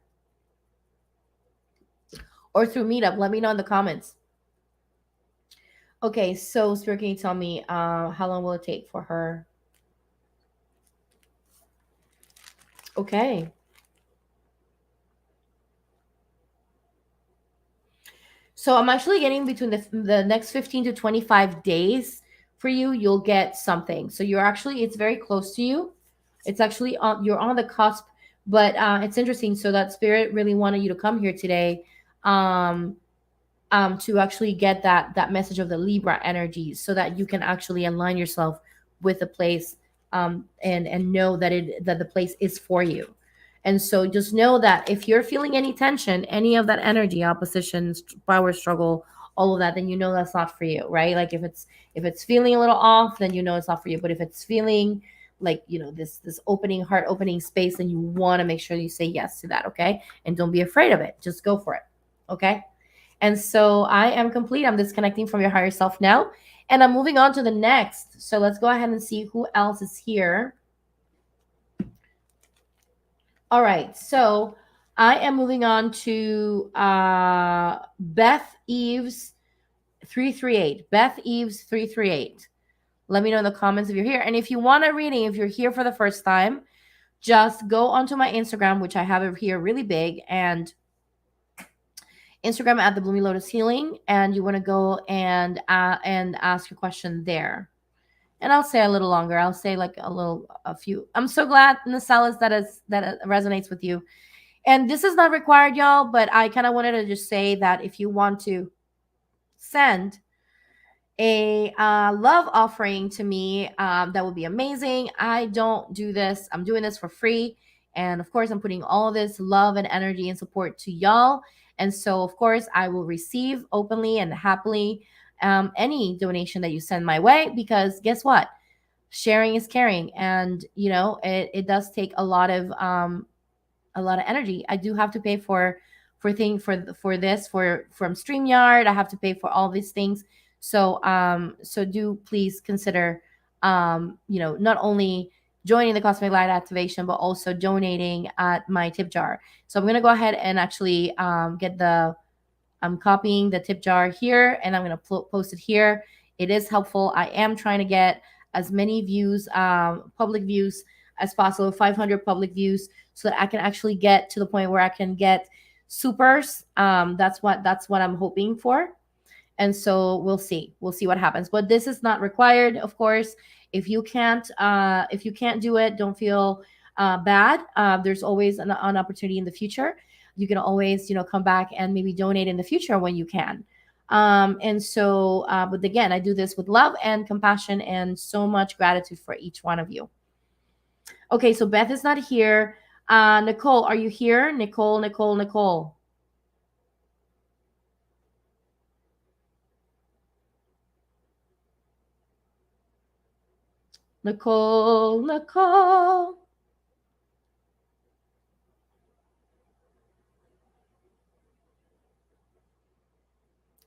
or through Meetup? Let me know in the comments. Okay, so Spirit, can you tell me how long will it take for her? Okay. So I'm actually getting between the next 15 to 25 days for you, you'll get something. So it's very close to you. It's actually you're on the cusp, but it's interesting. So that spirit really wanted you to come here today, um, to actually get that message of the Libra energy, so that you can actually align yourself with the place, and know that the place is for you. And so just know that if you're feeling any tension, any of that energy, opposition, power struggle, all of that, then you know that's not for you, right? Like if it's feeling a little off, then you know it's not for you. But if it's feeling like, this opening, heart opening space, then you want to make sure you say yes to that. Okay. And don't be afraid of it. Just go for it. Okay. And so I am complete. I'm disconnecting from your higher self now. And I'm moving on to the next. So let's go ahead and see who else is here. All right. So I am moving on to Beth Eves 338. Beth Eves 338. Let me know in the comments if you're here. And if you want a reading, if you're here for the first time, just go onto my Instagram, which I have over here really big, and Instagram at the Blooming Lotus Healing, and you want to go and ask your question there. And I'll say a little longer. I'll say like a few. I'm so glad, Nacelis, that resonates with you. And this is not required, y'all, but I kind of wanted to just say that if you want to send, a love offering to me, that would be amazing. I don't do this. I'm doing this for free. And of course, I'm putting all this love and energy and support to y'all. And so, of course, I will receive openly and happily any donation that you send my way, because guess what? Sharing is caring. And, it does take a lot of energy. I do have to pay for this for from StreamYard. I have to pay for all these things. So do please consider not only joining the Cosmic Light Activation, but also donating at my tip jar. So I'm gonna go ahead and actually get the I'm copying the tip jar here, and I'm going to post it here. It is helpful. I am trying to get as many views, public views as possible, 500 public views, so that I can actually get to the point where I can get supers. That's what I'm hoping for. And so we'll see what happens, but this is not required, of course. If you can't do it, don't feel bad. There's always an opportunity in the future. You can always come back and maybe donate in the future when you can. But again, I do this with love and compassion and so much gratitude for each one of you. Okay, so Beth is not here. Nicole, are you here? Nicole. Nicole.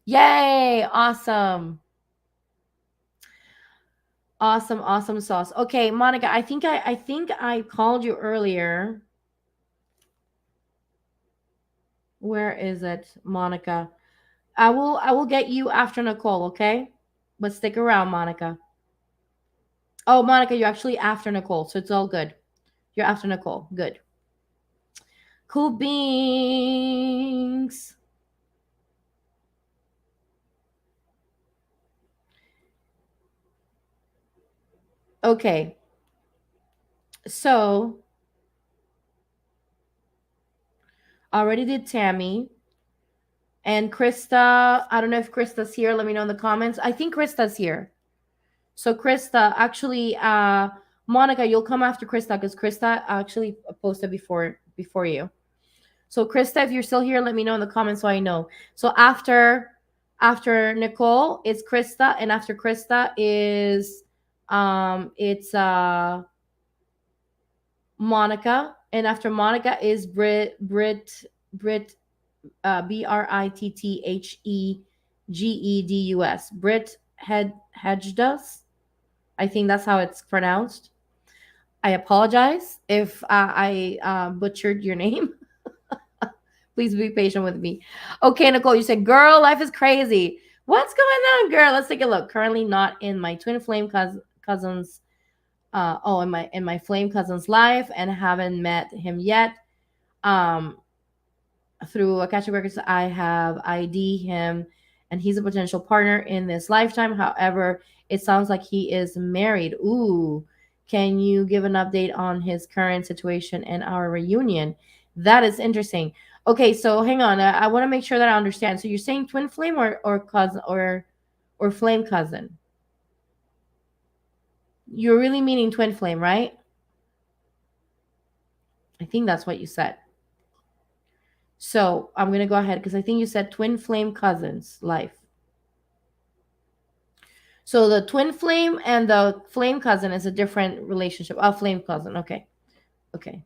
Yay, awesome. Awesome sauce. Okay, Monica, I think I called you earlier. Where is it, Monica? I will get you after Nicole, okay? But stick around, Monica. Oh, Monica, you're actually after Nicole, so it's all good. You're after Nicole. Good. Cool beans. Okay. So, already did Tammy. And Krista, I don't know if Krista's here. Let me know in the comments. I think Krista's here. So Krista, actually, Monica, you'll come after Krista because Krista actually posted before you. So Krista, if you're still here, let me know in the comments so I know. So after Nicole, it's Krista, and after Krista is it's Monica, and after Monica is Brit Britthetgedus. Brit Hedgedus. I think that's how it's pronounced. I apologize if I butchered your name. Please be patient with me. Okay, Nicole, you said, girl, life is crazy. What's going on, girl? Let's take a look. Currently not in my twin flame cousin's in my flame cousin's life, and haven't met him yet. Um Through Akashic Records, I have ID him, and he's a potential partner in this lifetime. However, it sounds like he is married. Ooh, can you give an update on his current situation and our reunion? That is interesting. Okay, so hang on. I want to make sure that I understand. So you're saying twin flame or cousin or flame cousin? You're really meaning twin flame, right? I think that's what you said. So I'm gonna go ahead because I think you said twin flame cousins life. So the twin flame and the flame cousin is a different relationship. Oh, flame cousin. Okay. Okay.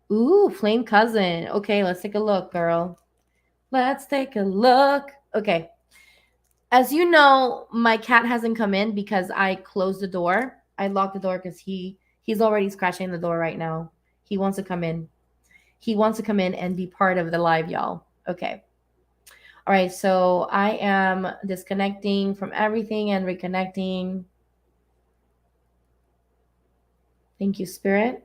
Ooh, flame cousin. Okay, let's take a look, girl. Let's take a look. Okay. As you know, my cat hasn't come in because I closed the door. I locked the door because he's already scratching the door right now. He wants to come in. He wants to come in and be part of the live, y'all. Okay. All right, so I am disconnecting from everything and reconnecting. Thank you, Spirit.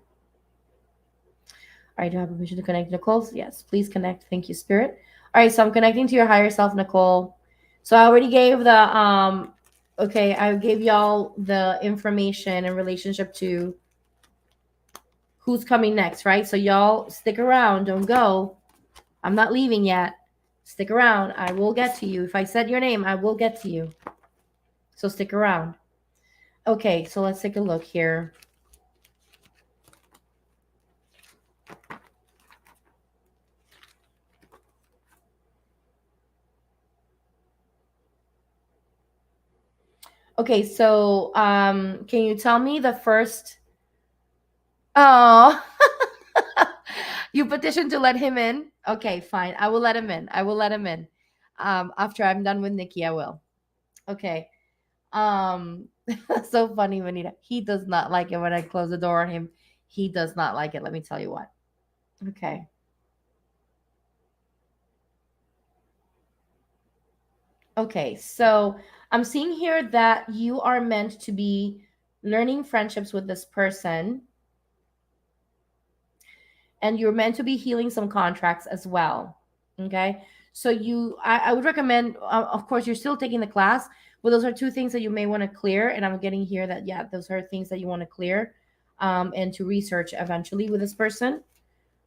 All right, do I have permission to connect, Nicole? Yes, please connect. Thank you, Spirit. All right, so I'm connecting to your higher self, Nicole. So I already gave okay, I gave y'all the information in relationship to who's coming next, right? So y'all stick around, don't go. I'm not leaving yet. Stick around. I will get to you. If I said your name, I will get to you. So stick around. Okay, so let's take a look here. Okay, so can you tell me the first? Oh, you petitioned to let him in. Okay, fine. I will let him in. I will let him in. After I'm done with Nikki, I will. Okay. So funny, Vanita. He does not like it when I close the door on him. He does not like it. Let me tell you what. Okay. Okay, so I'm seeing here that you are meant to be learning friendships with this person, and you're meant to be healing some contracts as well. Okay, so I would recommend, of course, you're still taking the class, but those are two things that you may want to clear. And I'm getting here that, yeah, those are things that you want to clear and to research eventually with this person.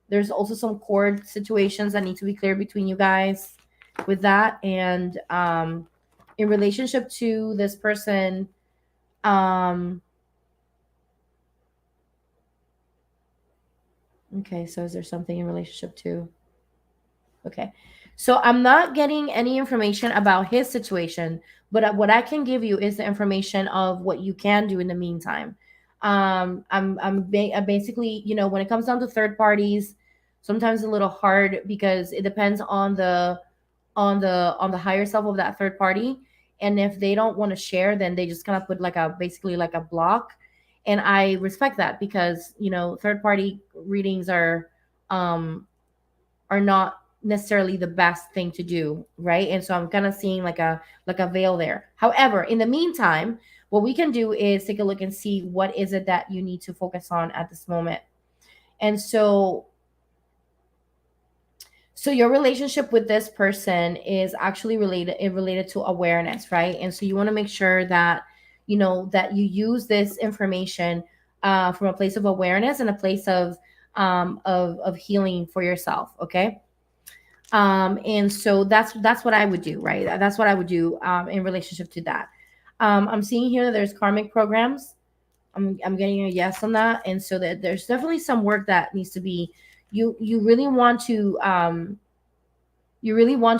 There's also some cord situations that need to be cleared between you guys with that. And in relationship to this person, um, okay, so is there something in relationship to? Okay. So I'm not getting any information about his situation, but what I can give you is the information of what you can do in the meantime. Basically, when it comes down to third parties, sometimes a little hard because it depends on the higher self of that third party. And if they don't want to share, then they just kind of put like a basically like a block. And I respect that because third party readings um are not necessarily the best thing to do, right? And so I'm kind of seeing like a veil there. However, in the meantime, what we can do is take a look and see what is it that you need to focus on at this moment. And so your relationship with this person is actually related to awareness, right? And so you want to make sure that that you use this information from a place of awareness and a place of healing for yourself. Okay. And so that's what I would do, right? That's what I would do in relationship to that. I'm seeing here that there's karmic programs. I'm getting a yes on that. And so that there's definitely some work that needs to be, you really want to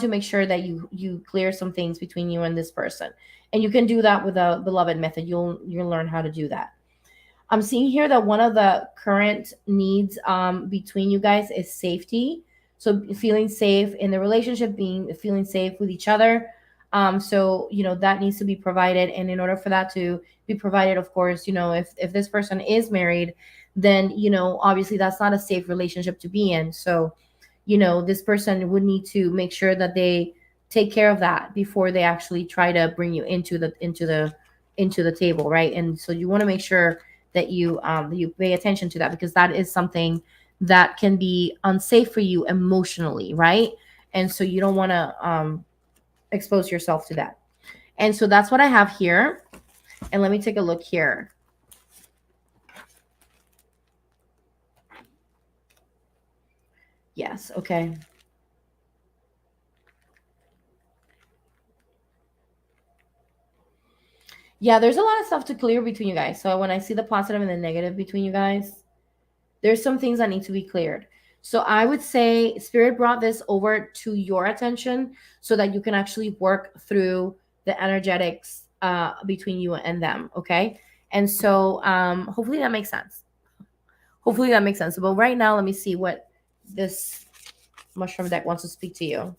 make sure that you clear some things between you and this person. And you can do that with a beloved method. You'll learn how to do that. I'm seeing here that one of the current needs between you guys is safety. So feeling safe in the relationship, feeling safe with each other. So that needs to be provided, and in order for that to be provided, of course, if this person is married, then obviously that's not a safe relationship to be in. So this person would need to make sure that they take care of that before they actually try to bring you into the table, right? And so you want to make sure that you pay attention to that, because that is something that can be unsafe for you emotionally, right? And so you don't want to expose yourself to that. And so that's what I have here. And let me take a look here. Yes, okay. Yeah, there's a lot of stuff to clear between you guys. So when I see the positive and the negative between you guys, there's some things that need to be cleared. So I would say Spirit brought this over to your attention so that you can actually work through the energetics between you and them. Okay. And so hopefully that makes sense. Hopefully that makes sense. But right now, let me see what this mushroom deck wants to speak to you.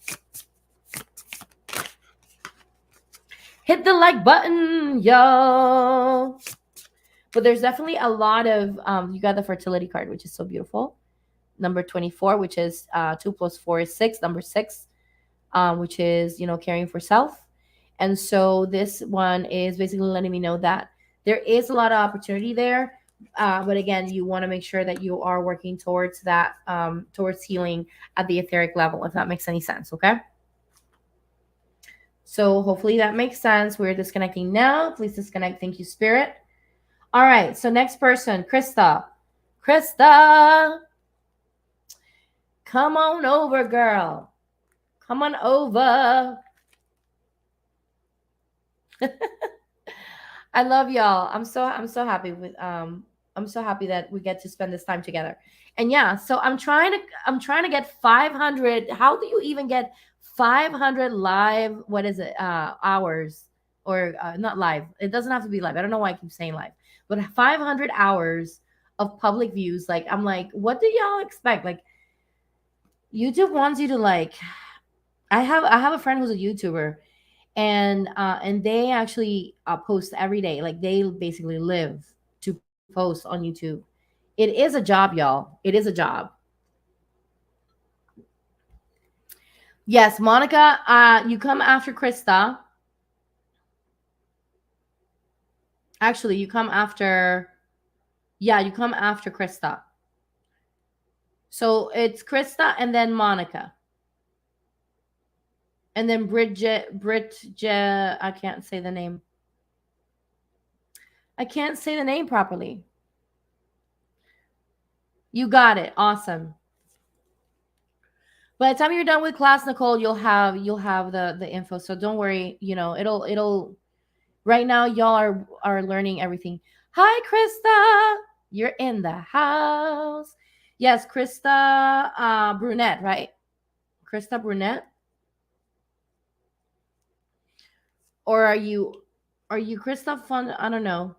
Hit the like button, yo. But there's definitely a lot of, you got the fertility card, which is so beautiful. Number 24, which is 2 + 4 is 6. Number 6, which is, caring for self. And so this one is basically letting me know that there is a lot of opportunity there. But again, you want to make sure that you are working towards that, towards healing at the etheric level, if that makes any sense. Okay. So hopefully that makes sense. We're disconnecting now. Please disconnect. Thank you, Spirit. All right. So next person, Krista. Krista, come on over, girl. Come on over. I love y'all. I'm so happy with I'm so happy that we get to spend this time together. And yeah, so I'm trying to get 500. How do you even get 500 live, what is it? Hours, or not live. It doesn't have to be live. I don't know why I keep saying live. But 500 hours of public views. Like, I'm like, what do y'all expect? Like, YouTube wants you to like, I have a friend who's a YouTuber, and they actually post every day. Like, they basically live to post on YouTube. It is a job, y'all. It is a job. Yes, Monica, you come after Krista. Actually, you come after. Yeah, you come after Krista. So it's Krista and then Monica. And then Bridget, I can't say the name. I can't say the name properly. You got it. Awesome. By the time you're done with class, Nicole, you'll have the info. So don't worry. It'll right now y'all are learning everything. Hi, Krista. You're in the house. Yes, Krista Brunette, right? Krista Brunette. Or are you Krista Fun? I don't know.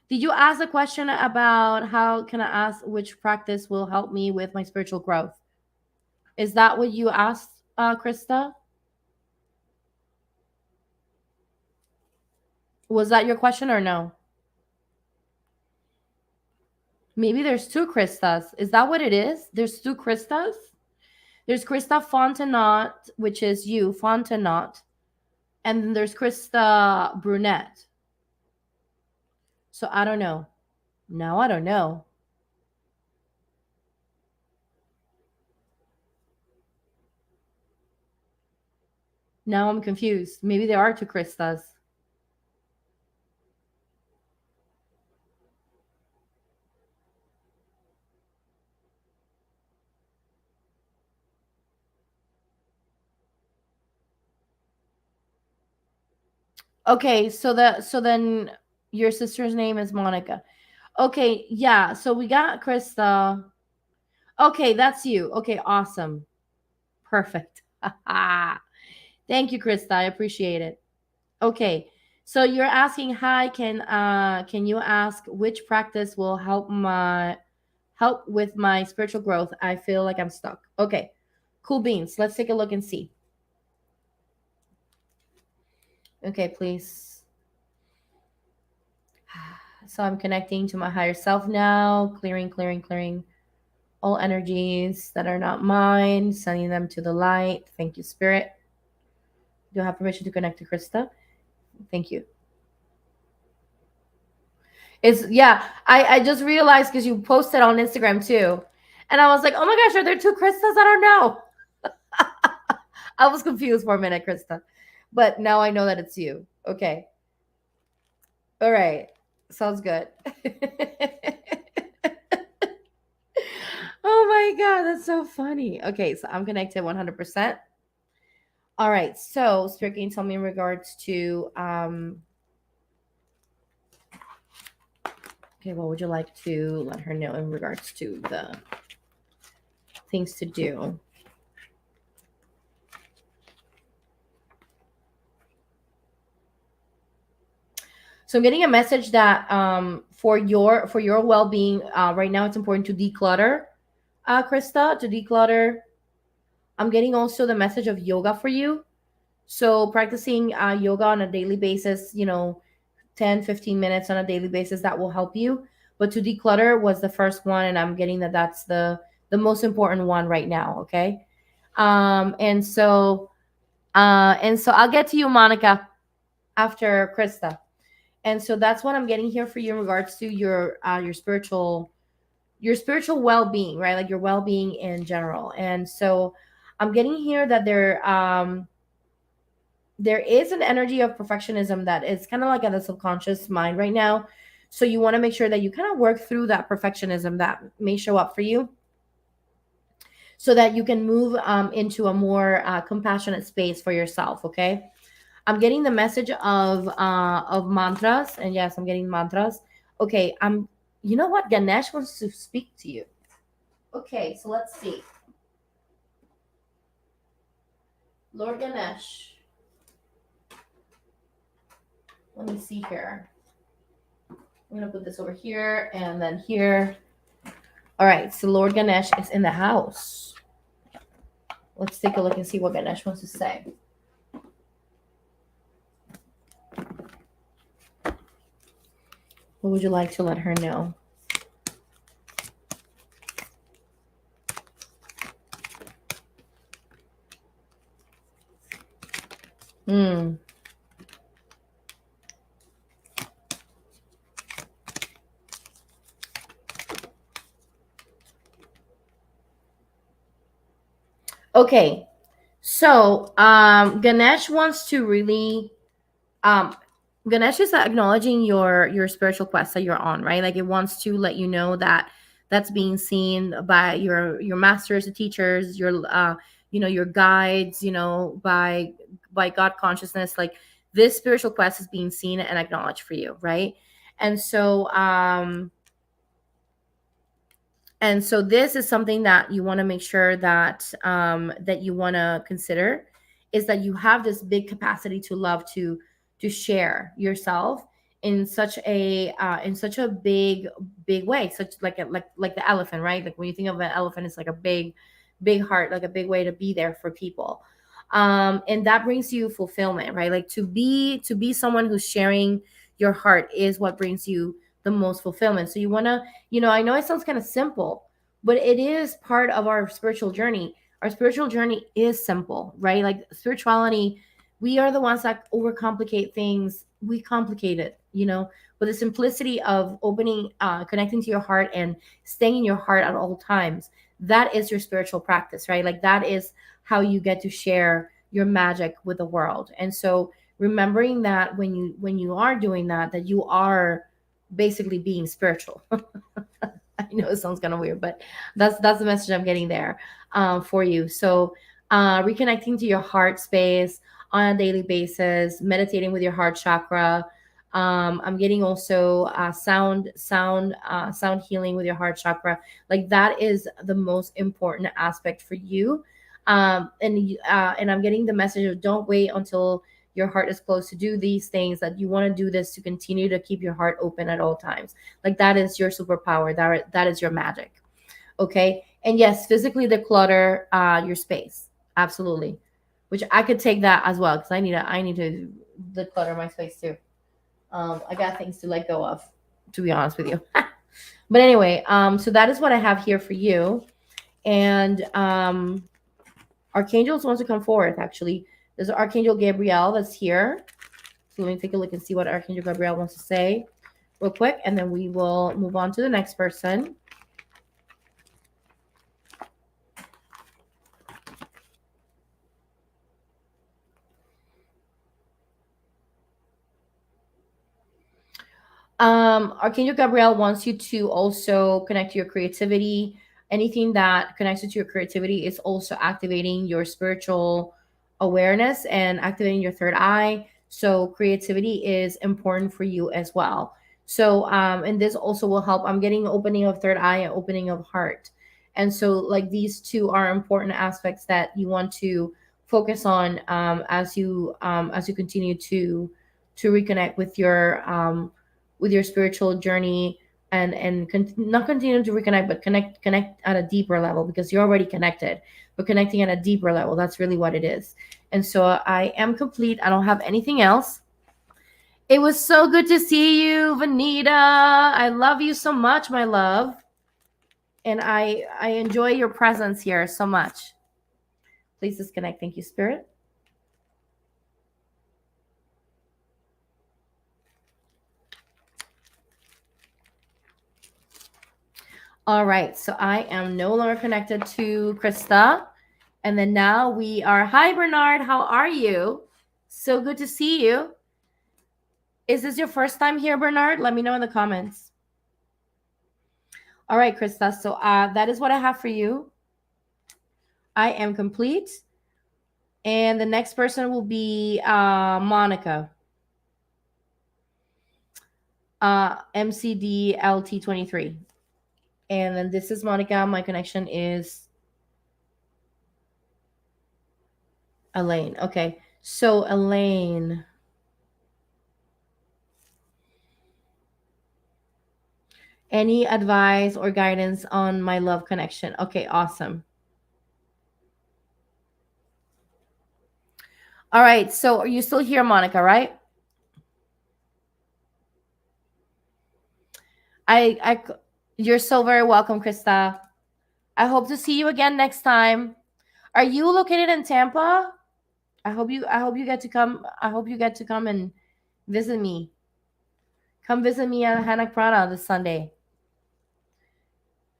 Did you ask a question about how can I ask which practice will help me with my spiritual growth? Is that what you asked, Krista? Was that your question or no? Maybe there's two Kristas. Is that what it is? There's two Kristas? There's Krista Fontenot, which is you, Fontenot, and then there's Krista Brunette. So I don't know. Now I don't know. Now I'm confused. Maybe there are two Kristas. Okay, so then your sister's name is Monica. Okay, yeah. So we got Krista. Okay, that's you. Okay, awesome. Perfect. Thank you, Krista. I appreciate it. Okay. So you're asking, hi, can you ask which practice will help with my spiritual growth? I feel like I'm stuck. Okay. Cool beans. Let's take a look and see. Okay, please. So I'm connecting to my higher self now, clearing all energies that are not mine, sending them to the light. Thank you, Spirit. Do I have permission to connect to Krista? Thank you. It's yeah. I just realized because you posted on Instagram too, and I was like, oh my gosh, are there two Kristas? I don't know. I was confused for a minute, Krista, but now I know that it's you. Okay. All right. Sounds good. Oh my god, that's so funny. Okay, so I'm connected 100%. All right. So Spirit can you tell me in regards to okay, what would you like to let her know in regards to the things to do? So I'm getting a message that for your well-being right now it's important to declutter, Krista, to declutter. I'm getting also the message of yoga for you. So practicing yoga on a daily basis, 10, 15 minutes on a daily basis, that will help you. But to declutter was the first one, and I'm getting that that's the most important one right now. Okay. And so I'll get to you, Monica, after Krista. And so that's what I'm getting here for you in regards to your spiritual well-being, right? Like your well-being in general. And so I'm getting here that there is an energy of perfectionism that is kind of like at the subconscious mind right now. So you want to make sure that you kind of work through that perfectionism that may show up for you. so that you can move into a more compassionate space for yourself. Okay, I'm getting the message of mantras, and yes, I'm getting mantras. Okay, you know what? Ganesh wants to speak to you. Okay, so let's see. Lord Ganesh. Let me see here. I'm gonna put this over here and then here. All right, so Lord Ganesh is in the house. Let's take a look and see what Ganesh wants to say. What would you like to let her know? Hmm. Okay, so Ganesh wants to really um Ganesh is acknowledging your spiritual quest that you're on, right? Like it wants to let you know that that's being seen by your masters, the teachers, your your guides, by God consciousness. Like this spiritual quest is being seen and acknowledged for you, right? And so this is something that you want to make sure that you want to consider, is that you have this big capacity to love, to share yourself in such a big way, such like like the elephant, right? Like when you think of an elephant, it's like a big heart, like a big way to be there for people. And that brings you fulfillment, right? Like to be someone who's sharing your heart is what brings you the most fulfillment. So you want to, I know it sounds kind of simple, but it is part of our spiritual journey. Our spiritual journey is simple, right? Like spirituality, we are the ones that overcomplicate things. We complicate it, but the simplicity of opening, connecting to your heart and staying in your heart at all times, that is your spiritual practice, right? Like that is how you get to share your magic with the world. And so remembering that when you are doing that, that you are basically being spiritual. I know it sounds kind of weird, but that's the message I'm getting there for you. So reconnecting to your heart space on a daily basis, meditating with your heart chakra. I'm getting also sound healing with your heart chakra. Like that is the most important aspect for you. And I'm getting the message of don't wait until your heart is closed to do these things, that you want to do this to continue to keep your heart open at all times. Like that is your superpower, that is your magic. Okay, and yes, physically declutter your space, absolutely, which I could take that as well, because I need to declutter my space too. I got things to let go of, to be honest with you. But anyway, so that is what I have here for you. And Archangels wants to come forth, actually. There's Archangel Gabriel that's here. So let me take a look and see what Archangel Gabriel wants to say real quick, and then we will move on to the next person. Archangel Gabriel wants you to also connect to your creativity. Anything that connects you to your creativity is also activating your spiritual awareness and activating your third eye. So creativity is important for you as well. So and this also will help. I'm getting opening of third eye and opening of heart. And so like these two are important aspects that you want to focus on as you continue to reconnect with your spiritual journey, and not continue to reconnect, but connect at a deeper level, because you're already connected, but connecting at a deeper level, that's really what it is. And so I am complete. I don't have anything else. It was so good to see you, Vanita. I love you so much, my love, and I enjoy your presence here so much. Please disconnect. Thank you, Spirit. All right, so I am no longer connected to Krista. And then now we are. Hi, Bernard. How are you? So good to see you. Is this your first time here, Bernard? Let me know in the comments. All right, Krista. So that is what I have for you. I am complete. And the next person will be Monica. MCDLT23. And then this is Monica. My connection is Elaine. Okay. So, Elaine. Any advice or guidance on my love connection? Okay, awesome. All right. So, are you still here, Monica, right? I, you're so very welcome, Krista. I hope to see you again next time. Are you located in Tampa? I hope you get to come. I hope you get to come and visit me. Come visit me at Hanak Prana this Sunday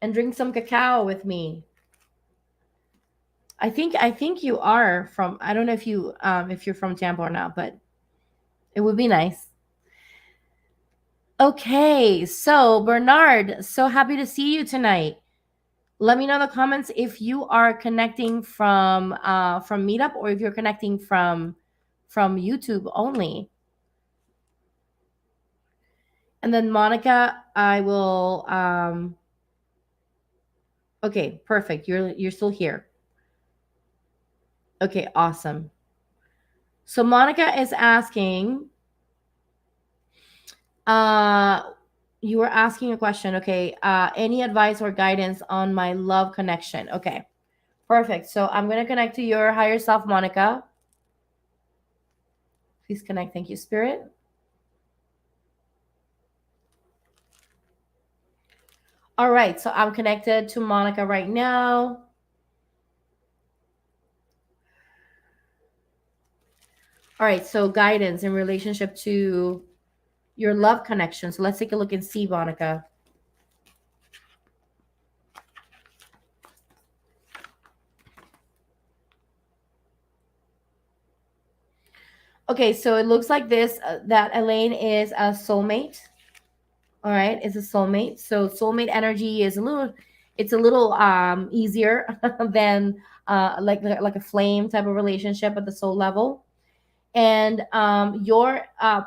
and drink some cacao with me. I think you are from. I don't know if you're from Tampa or not, but it would be nice. Okay, so Bernard, so happy to see you tonight. Let me know in the comments if you are connecting from Meetup or if you're connecting from YouTube only. And then Monica, I will okay, perfect. You're still here. Okay, awesome. So Monica is asking uh you were asking a question. Okay, any advice or guidance on my love connection? Okay. Perfect. So I'm going to connect to your higher self, Monica. Please connect. Thank you, Spirit. All right. So I'm connected to Monica right now. All right. So guidance in relationship to your love connection. So let's take a look and see, Monica. Okay. So it looks like this that Elaine is a soulmate. All right. Is a soulmate. So soulmate energy is it's a little easier than like a flame type of relationship at the soul level. And your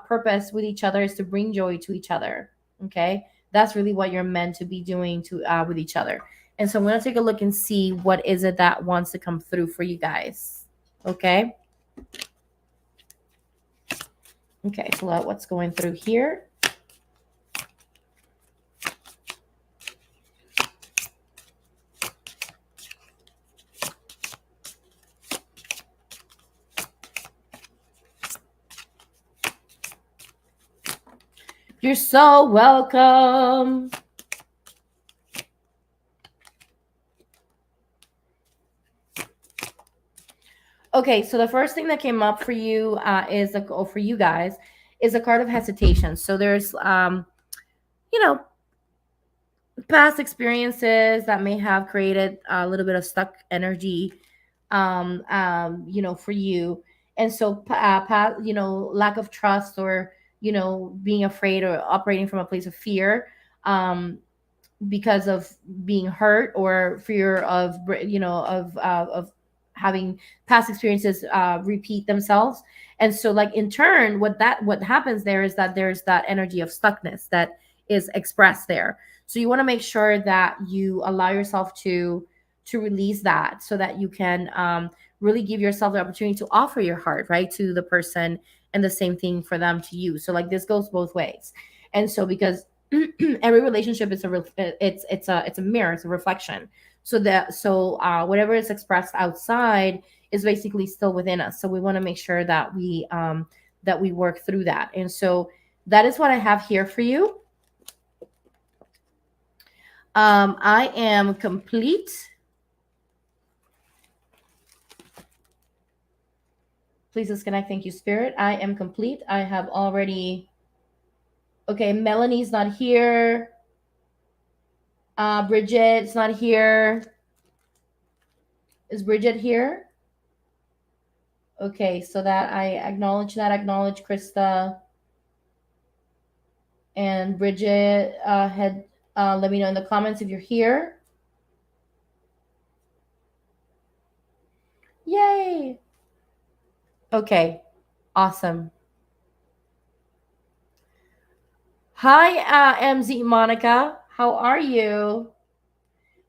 purpose with each other is to bring joy to each other. Okay, that's really what you're meant to be doing to with each other. And so I'm going to take a look and see what is it that wants to come through for you guys. Okay. Okay, so what's going through here? You're so welcome. Okay, so the first thing that came up for you for you guys is a card of hesitation. So there's you know, past experiences that may have created a little bit of stuck energy, for you. And so, lack of trust or, being afraid or operating from a place of fear, because of being hurt or fear of, of having past experiences repeat themselves. And so, like, in turn, what happens there is that there's that energy of stuckness that is expressed there. So you want to make sure that you allow yourself to release that so that you can really give yourself the opportunity to offer your heart, right, to the person, and the same thing for them to you. So like this goes both ways. And so because every relationship is it's a mirror, it's a reflection. So whatever is expressed outside is basically still within us. So we want to make sure that we work through that. And so that is what I have here for you. I am complete. Please disconnect. Thank you, Spirit. I am complete. I have already. Okay, Melanie's not here. Bridget's not here. Is Bridget here? Okay, so that I acknowledge that. Acknowledge Krista. And Bridget let me know in the comments if you're here. Okay, awesome. Hi, MZ Monica. How are you?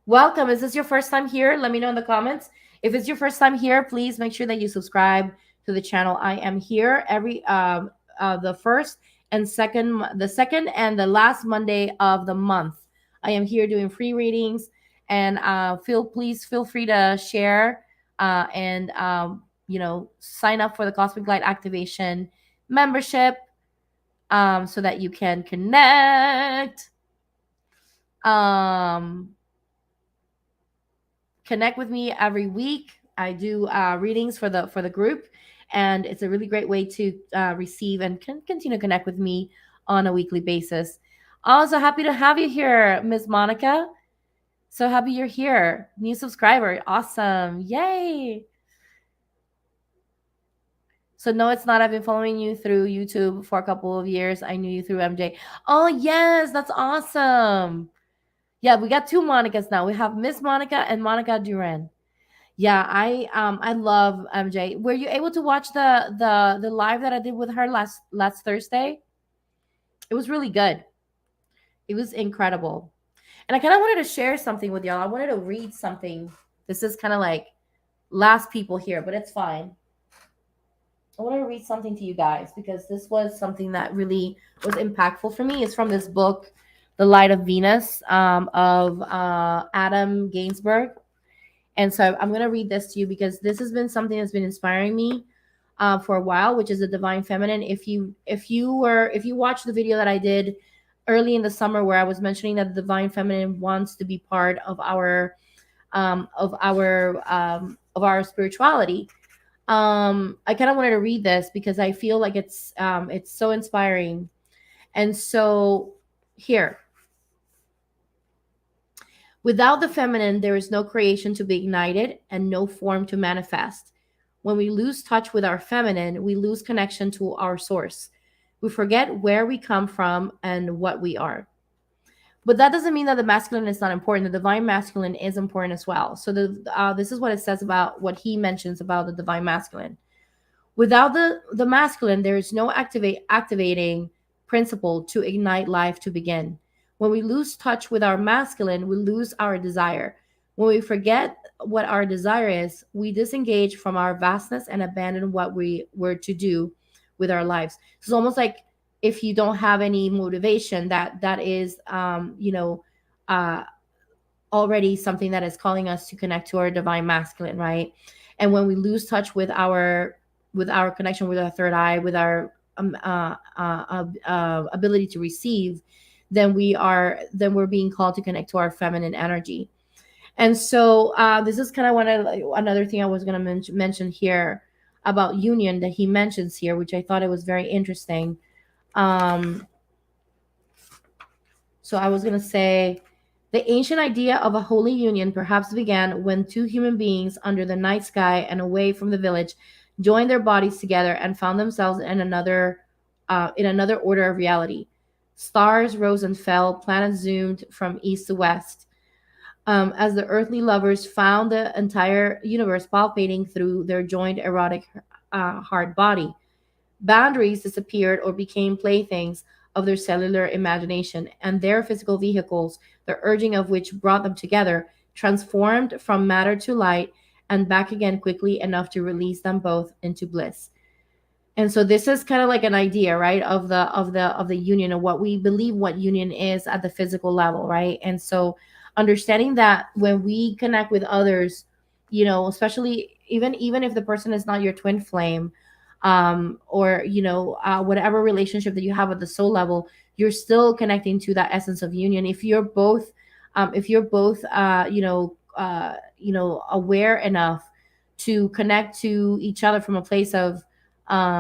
Welcome. Is this your first time here? Let me know in the comments. If it's your first time here, please make sure that you subscribe to the channel. I am here every the first and the second and the last Monday of the month. I am here doing free readings, and please feel free to share and sign up for the Cosmic Light Activation membership so that you can connect. Um, Connect with me every week. I do readings for the group, and it's a really great way to receive and continue to connect with me on a weekly basis. Also, happy to have you here, Miss Monica. So happy you're here. New subscriber. Awesome. Yay. So no, it's not. I've been following you through YouTube for a couple of years. I knew you through MJ. Oh yes, that's awesome. Yeah, we got two Monicas now. We have Miss Monica and Monica Duran. Yeah, I love MJ. Were you able to watch the live that I did with her last Thursday? It was really good. It was incredible. And I kind of wanted to share something with y'all. I wanted to read something. This is kind of like last people here, but it's fine. I want to read something to you guys because this was something that really was impactful for me. It's from this book, The Light of Venus, of Adam Gainsbourg. And so I'm going to read this to you because this has been something that's been inspiring me for a while, which is the divine feminine. If you watched the video that I did early in the summer where I was mentioning that the divine feminine wants to be part of our spirituality, I kind of wanted to read this because I feel like it's so inspiring. And so here, without the feminine, there is no creation to be ignited and no form to manifest. When we lose touch with our feminine, we lose connection to our source. We forget where we come from and what we are. But that doesn't mean that the masculine is not important. The divine masculine is important as well. So this is what it says about what he mentions about the divine masculine. Without the masculine, there is no activating principle to ignite life to begin. When we lose touch with our masculine, we lose our desire. When we forget what our desire is, we disengage from our vastness and abandon what we were to do with our lives. So it's almost like if you don't have any motivation, that is, already something that is calling us to connect to our divine masculine, right? And when we lose touch with our connection with our third eye, with our ability to receive, then we're being called to connect to our feminine energy. And so this is kind of another thing I was going to mention here about union that he mentions here, which I thought it was very interesting. So I was going to say the ancient idea of a holy union perhaps began when two human beings under the night sky and away from the village joined their bodies together and found themselves in another order of reality. Stars rose and fell, planets zoomed from east to west. As the earthly lovers found the entire universe palpating through their joined erotic hard body. Boundaries disappeared or became playthings of their cellular imagination, and their physical vehicles, the urging of which brought them together, transformed from matter to light and back again quickly enough to release them both into bliss. And so this is kind of like an idea, right, of the union, of what we believe what union is at the physical level, right? And so understanding that when we connect with others, especially even if the person is not your twin flame, or whatever relationship that you have at the soul level, you're still connecting to that essence of union. If you're both aware enough to connect to each other from a place of how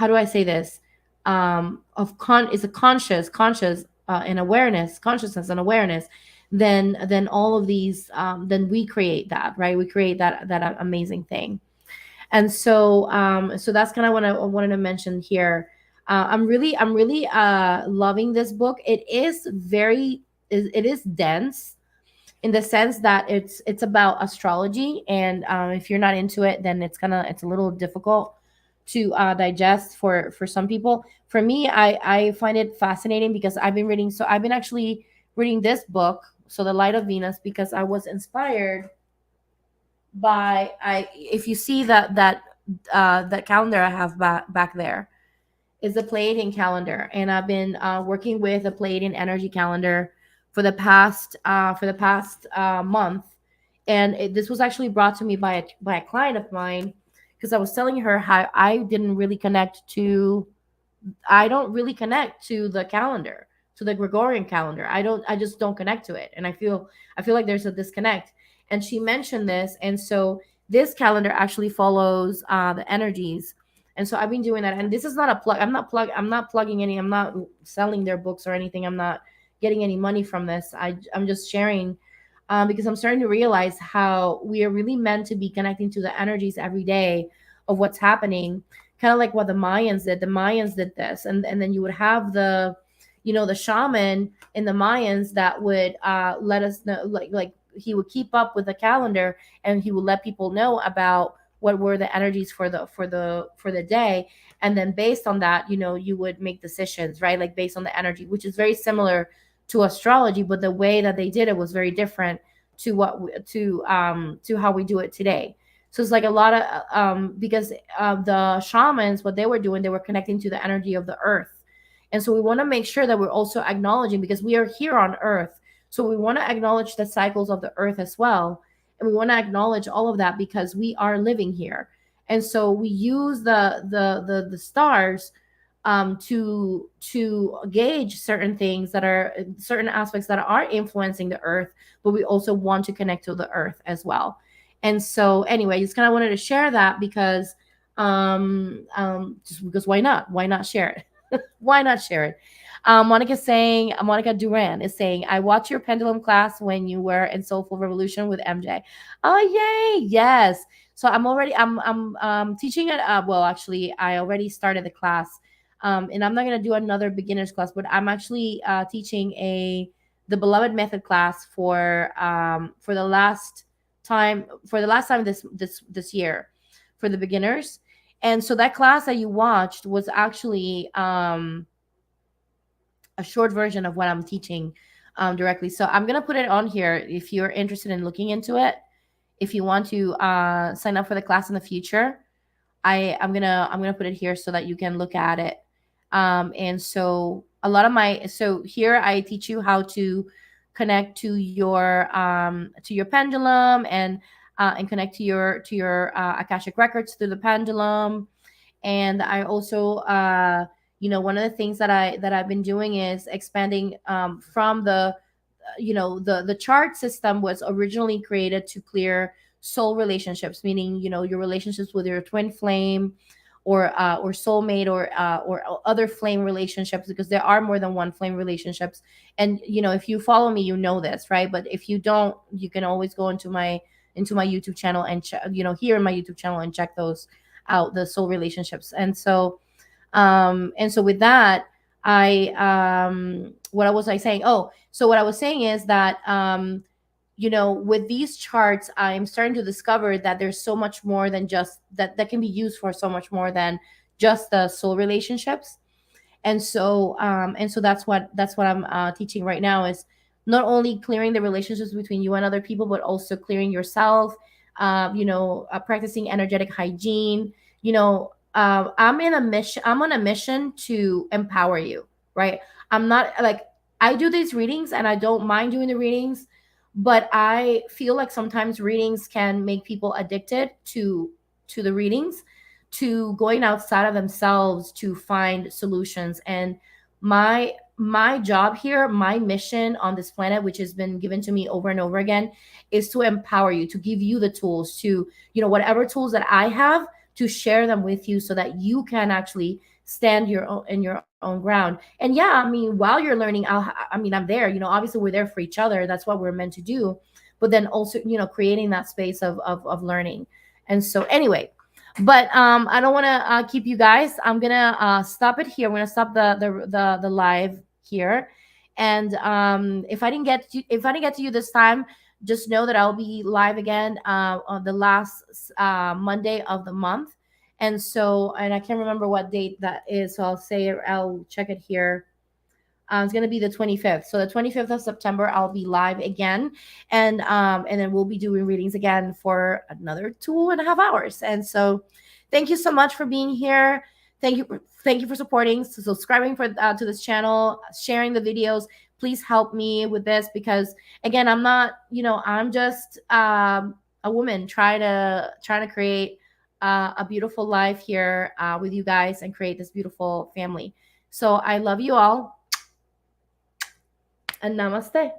do I say this, is a conscious and awareness, consciousness and awareness, then all of these, then we create that, right? We create that amazing thing. And so that's kind of what I wanted to mention here. I'm really loving this book. It is dense. in the sense that it's about astrology, and if you're not into it, then it's a little difficult to digest for some people. For me, I find it fascinating because I've been actually reading this book, so the Light of Venus, because I was inspired by, I if you see that calendar I have back there is the Pleiadian calendar, and I've been working with a Pleiadian energy calendar for the past month. And this was actually brought to me by a client of mine, because I was telling her how I don't really connect to the calendar, to the Gregorian calendar. I just don't connect to it. And I feel like there's a disconnect. And she mentioned this. And so this calendar actually follows the energies. And so I've been doing that. And this is not a plug. I'm not plugging any, I'm not selling their books or anything. I'm not getting any money from this. I'm just sharing, because I'm starting to realize how we are really meant to be connecting to the energies every day of what's happening, kind of like what the Mayans did. The Mayans did this, and then you would have the shaman in the Mayans that would let us know, like he would keep up with the calendar, and he would let people know about what were the energies for the day, and then based on that, you would make decisions, right? Like based on the energy, which is very similar to astrology, but the way that they did it was very different to how we do it today. So it's like a lot of because the shamans, what they were doing, they were connecting to the energy of the earth. And so we want to make sure that we're also acknowledging, because we are here on earth. So we want to acknowledge the cycles of the earth as well. And we want to acknowledge all of that because we are living here. And so we use the stars to gauge certain things, that are certain aspects that are influencing the earth, but we also want to connect to the earth as well. And so anyway, just kind of wanted to share that because just because why not share it? Why not share it? Monica Duran is saying, I watched your pendulum class when you were in Soulful Revolution with MJ. Oh yay, yes. So I'm teaching it. Well, actually, I already started the class, and I'm not gonna do another beginners class, but I'm actually teaching the Beloved Method class for the last time this year, for the beginners. And so that class that you watched was actually a short version of what I'm teaching directly. So I'm gonna put it on here if you're interested in looking into it. If you want to sign up for the class in the future, I'm gonna put it here so that you can look at it. And so a lot of my so here I teach you how to connect to your pendulum, and connect to your akashic records through the pendulum. And I also one of the things that I've been doing is expanding from the chart system was originally created to clear soul relationships, meaning your relationships with your twin flame, or soulmate, or other flame relationships, because there are more than one flame relationships. And if you follow me, you know this, right? But if you don't, you can always go into my YouTube channel and here in my YouTube channel, and check those out, the soul relationships. And so with that, I what was I saying? Oh, so what I was saying is that with these charts, I'm starting to discover that there's so much more than just that can be used for so much more than just the soul relationships. And so that's what I'm teaching right now, is not only clearing the relationships between you and other people, but also clearing yourself, practicing energetic hygiene. I'm on a mission to empower you, right? I'm not like, I do these readings and I don't mind doing the readings, but I feel like sometimes readings can make people addicted to the readings, to going outside of themselves to find solutions. And my job here, my mission on this planet, which has been given to me over and over again, is to empower you, to give you the tools, to whatever tools that I have, to share them with you so that you can actually stand in your own ground. And yeah, I mean, while you're learning, I'm there. Obviously we're there for each other. That's what we're meant to do. But then also, creating that space of learning. And so anyway, but I don't want to keep you guys. I'm gonna stop it here. I'm gonna stop the live here. And if I didn't get to you this time, just know that I'll be live again on the last Monday of the month. And so, and I can't remember what date that is. So I'll check it here. It's going to be the 25th. So the 25th of September, I'll be live again, and then we'll be doing readings again for another 2.5 hours. And so, thank you so much for being here. Thank you for supporting, subscribing to this channel, sharing the videos. Please help me with this because again, I'm not, I'm just a woman trying to create a beautiful life here with you guys and create this beautiful family. So I love you all and namaste.